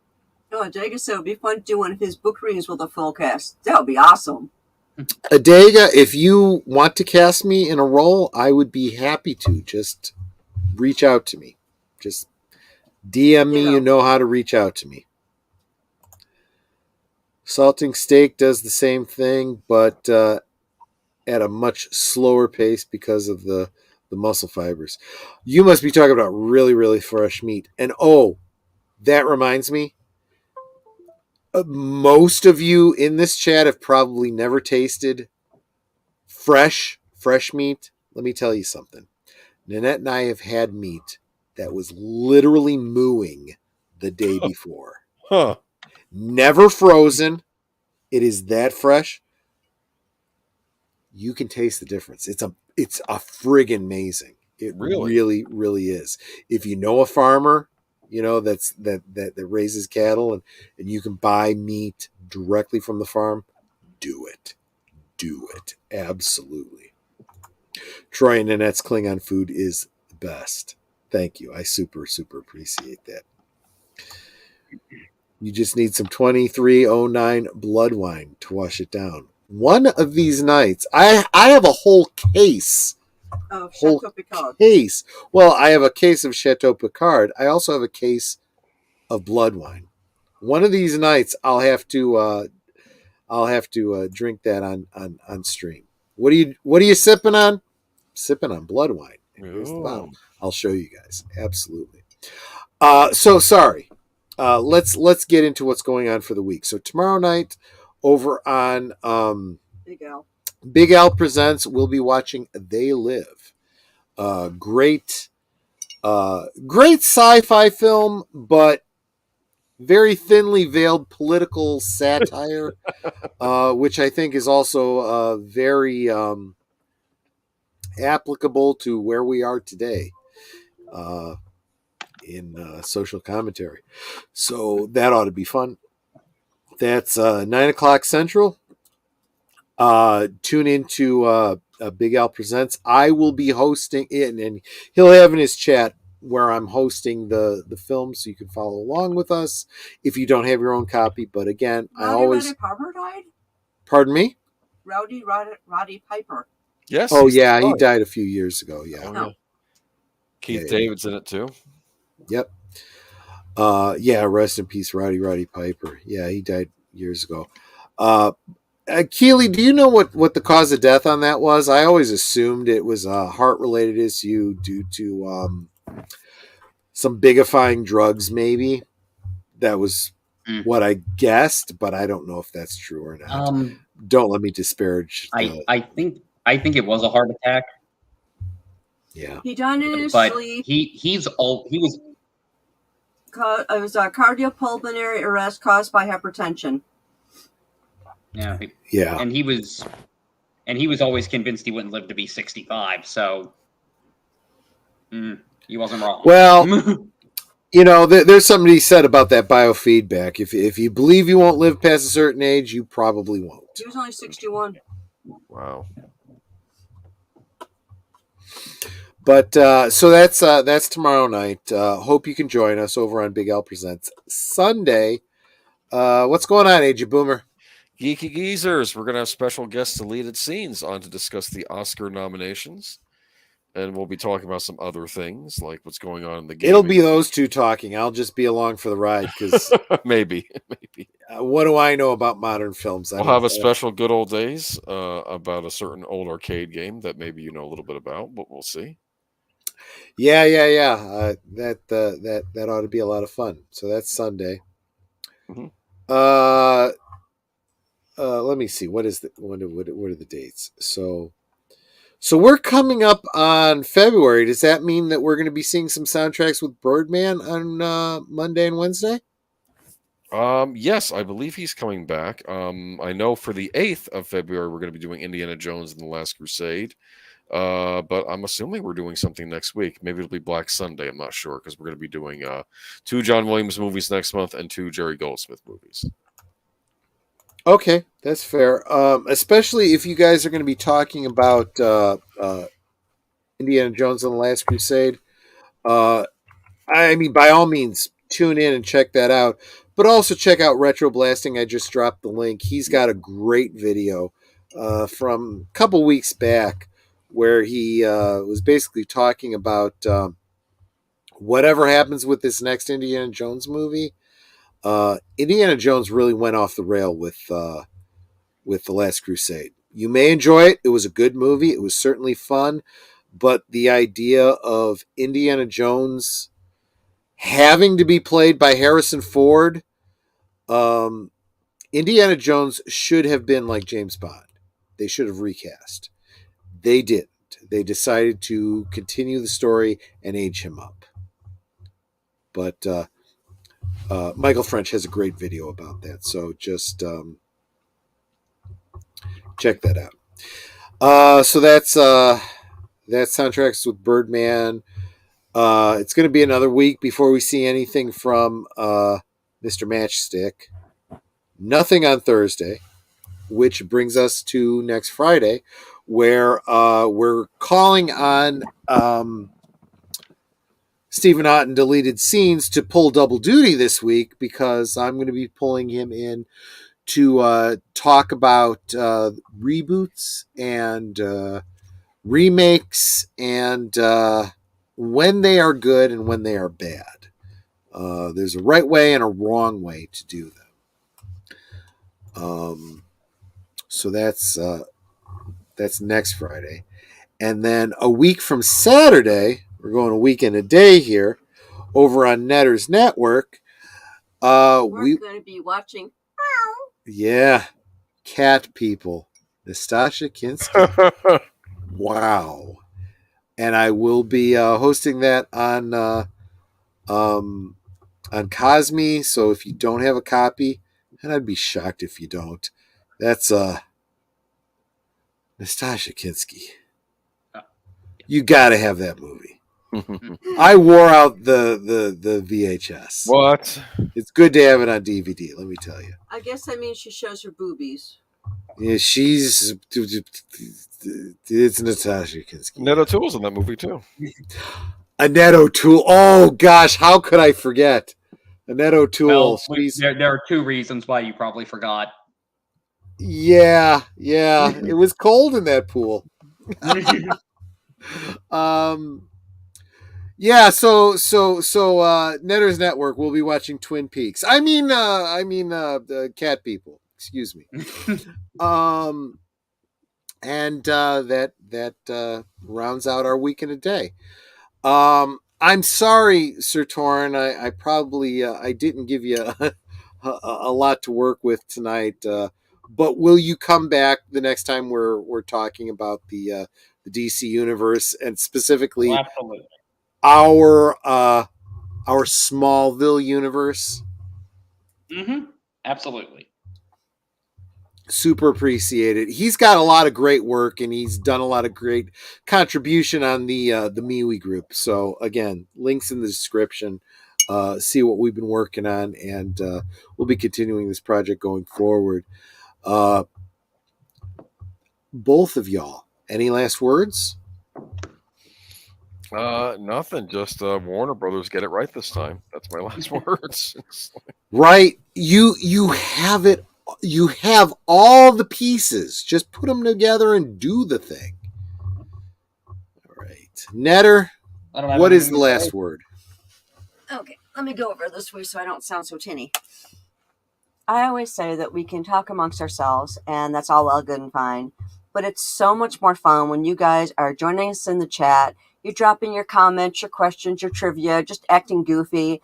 said it would be fun to do one of his book readings with a full cast. That would be awesome. Adega, if you want to cast me in a role, I would be happy to. Just reach out to me. Just DM me, you know how to reach out to me. Salting steak does the same thing, but at a much slower pace because of the muscle fibers. You must be talking about really, really fresh meat. And that reminds me, most of you in this chat have probably never tasted fresh meat. Let me tell you something. Nanette and I have had meat that was literally mooing the day before. Huh. Never frozen. It is that fresh. You can taste the difference. It's a friggin' amazing. It really, really is. If you know a farmer, that raises cattle and you can buy meat directly from the farm, do it. Do it. Absolutely. Troy and Nanette's Klingon food is the best. Thank you. I super, super appreciate that. You just need some 2309 blood wine to wash it down. One of these nights, I have a whole case. Chateau Picard. Case. Well, I have a case of Chateau Picard. I also have a case of blood wine. One of these nights, I'll have to drink that on stream. What are you sipping on? Sipping on blood wine. Here's the bottle. I'll show you guys. Absolutely. So sorry. Let's get into what's going on for the week. So tomorrow night, over on Big Al Presents, we'll be watching They Live. Great sci-fi film, but very thinly veiled political satire, which I think is also very applicable to where we are today in social commentary. So that ought to be fun. That's 9 o'clock Central. Tune into Big Al Presents. I will be hosting it, and he'll have in his chat where I'm hosting the film, so you can follow along with us if you don't have your own copy. But again, Roddy Piper died? Pardon me? Roddy Piper. Yes. Oh, yeah, he died a few years ago. Yeah. Oh, yeah. Keith David's in it too. Yep. Yeah, rest in peace, Roddy Piper. Yeah, he died years ago. Keely, do you know what the cause of death on that was? I always assumed it was a heart-related issue due to some bigifying drugs, maybe. That was what I guessed, but I don't know if that's true or not. Don't let me disparage. I think it was a heart attack. Yeah, he died in his but sleep. It was a cardiopulmonary arrest caused by hypertension. Yeah. And he was always convinced he wouldn't live to be 65. So he wasn't wrong. Well, there's something to be said about that biofeedback. If you believe you won't live past a certain age, you probably won't. He was only 61. Wow. But so that's tomorrow night. Hope you can join us over on Big Al Presents Sunday. What's going on, AJ Boomer? Geeky Geezers, we're going to have special guest deleted scenes on to discuss the Oscar nominations. And we'll be talking about some other things, like what's going on in the game. It'll be those two talking. I'll just be along for the ride, because maybe. What do I know about modern films? We'll have a special Good Old Days about a certain old arcade game that maybe you know a little bit about, but we'll see. Yeah. That ought to be a lot of fun. So that's Sunday. Mm-hmm. Let me see. What are the dates? So we're coming up on February. Does that mean that we're going to be seeing some soundtracks with Birdman on Monday and Wednesday? Yes, I believe he's coming back. I know for the 8th of February we're going to be doing Indiana Jones and the Last Crusade. But I'm assuming we're doing something next week. Maybe it'll be Black Sunday. I'm not sure, because we're going to be doing 2 John Williams movies next month and 2 Jerry Goldsmith movies. Okay, that's fair. Especially if you guys are going to be talking about Indiana Jones and the Last Crusade. I mean, by all means, tune in and check that out. But also check out Retro Blasting. I just dropped the link. He's got a great video from a couple weeks back where he was basically talking about whatever happens with this next Indiana Jones movie. Indiana Jones really went off the rail with The Last Crusade. You may enjoy it. It was a good movie. It was certainly fun. But the idea of Indiana Jones having to be played by Harrison Ford, Indiana Jones should have been like James Bond. They should have recast. They didn't. They decided to continue the story and age him up. But Michael French has a great video about that, so just check that out. So that's soundtracks with Birdman. It's going to be another week before we see anything from Mr. Matchstick. Nothing on Thursday, which brings us to next Friday, where we're calling on Stephen Otten deleted scenes to pull double duty this week, because I'm going to be pulling him in to talk about reboots and remakes and when they are good and when they are bad. There's a right way and a wrong way to do them. So that's next Friday. And then a week from Saturday, we're going a week and a day here over on Netter's Network. We're going to be watching. Yeah, Cat People, Nastasha Kinski. Wow. And I will be hosting that on Cosme. So if you don't have a copy, and I'd be shocked if you don't, that's Nastasha Kinski. You got to have that movie. I wore out the VHS. What? It's good to have it on DVD. Let me tell you. I guess that means she shows her boobies. Yeah, she's. It's Natasha Kinski. Ned O'Toole's in that movie too. Annette O'Toole. Oh gosh, how could I forget? Annette O'Toole. Well, there are two reasons why you probably forgot. Yeah. It was cold in that pool. Yeah, so Netter's Network will be watching Twin Peaks. I mean the Cat People. Excuse me. And that rounds out our week in a day. I'm sorry, Sir Torrin. I probably I didn't give you a lot to work with tonight. But will you come back the next time we're talking about the DC universe and specifically Absolutely. our Smallville universe? Mm-hmm. Absolutely. Super appreciated. He's got a lot of great work and he's done a lot of great contribution on the MeWe group. So again, links in the description. See what we've been working on, and we'll be continuing this project going forward. Both of y'all, any last words? Nothing. Just Warner Brothers get it right this time. That's my last words. Right. You have it. You have all the pieces. Just put them together and do the thing. All right. Netter, what is the last word? Okay, let me go over it this way so I don't sound so tinny. I always say that we can talk amongst ourselves, and that's all well, good, and fine. But it's so much more fun when you guys are joining us in the chat. You're dropping your comments, your questions, your trivia, just acting goofy.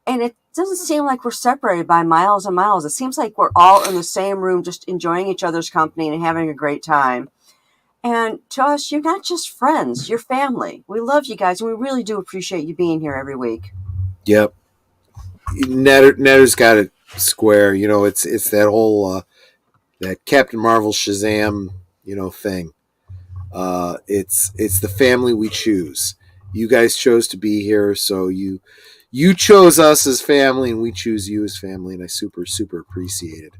And it doesn't seem like we're separated by miles and miles. It seems like we're all in the same room, just enjoying each other's company and having a great time. And to us, you're not just friends, you're family. We love you guys, and we really do appreciate you being here every week. Yep. Netter's got it square. You know, it's that whole that Captain Marvel Shazam, thing. It's the family we choose. You guys chose to be here, so you chose us as family, and we choose you as family, and I super appreciate it.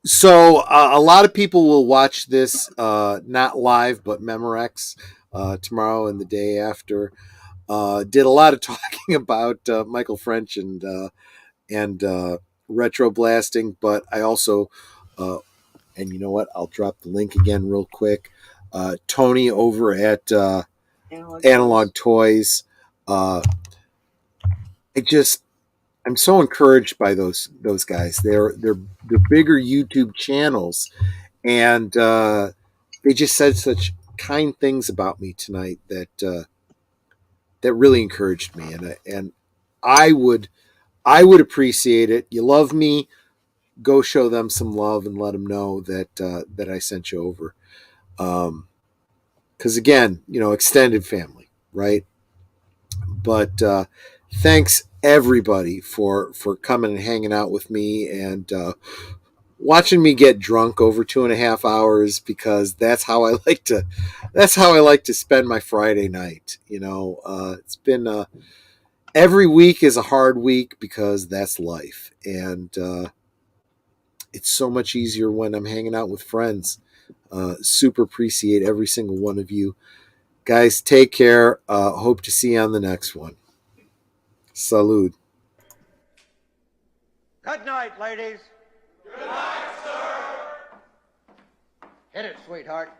So a lot of people will watch this not live, but Memorex tomorrow and the day after. Did a lot of talking about Michael French and retro blasting, but I also and you know what? I'll drop the link again real quick. Tony over at Analog Toys. I'm so encouraged by those guys. They're bigger YouTube channels, and they just said such kind things about me tonight that really encouraged me, and I would appreciate it. You love me, go show them some love and let them know that I sent you over. Because again, extended family, right? But thanks everybody for coming and hanging out with me and watching me get drunk over 2.5 hours, because that's how I like to spend my Friday night. It's been every week is a hard week because that's life, and it's so much easier when I'm hanging out with friends. Super appreciate every single one of you guys. Take care. Hope to see you on the next one. Salud. Good night, ladies. Good night, sir. Hit it, sweetheart.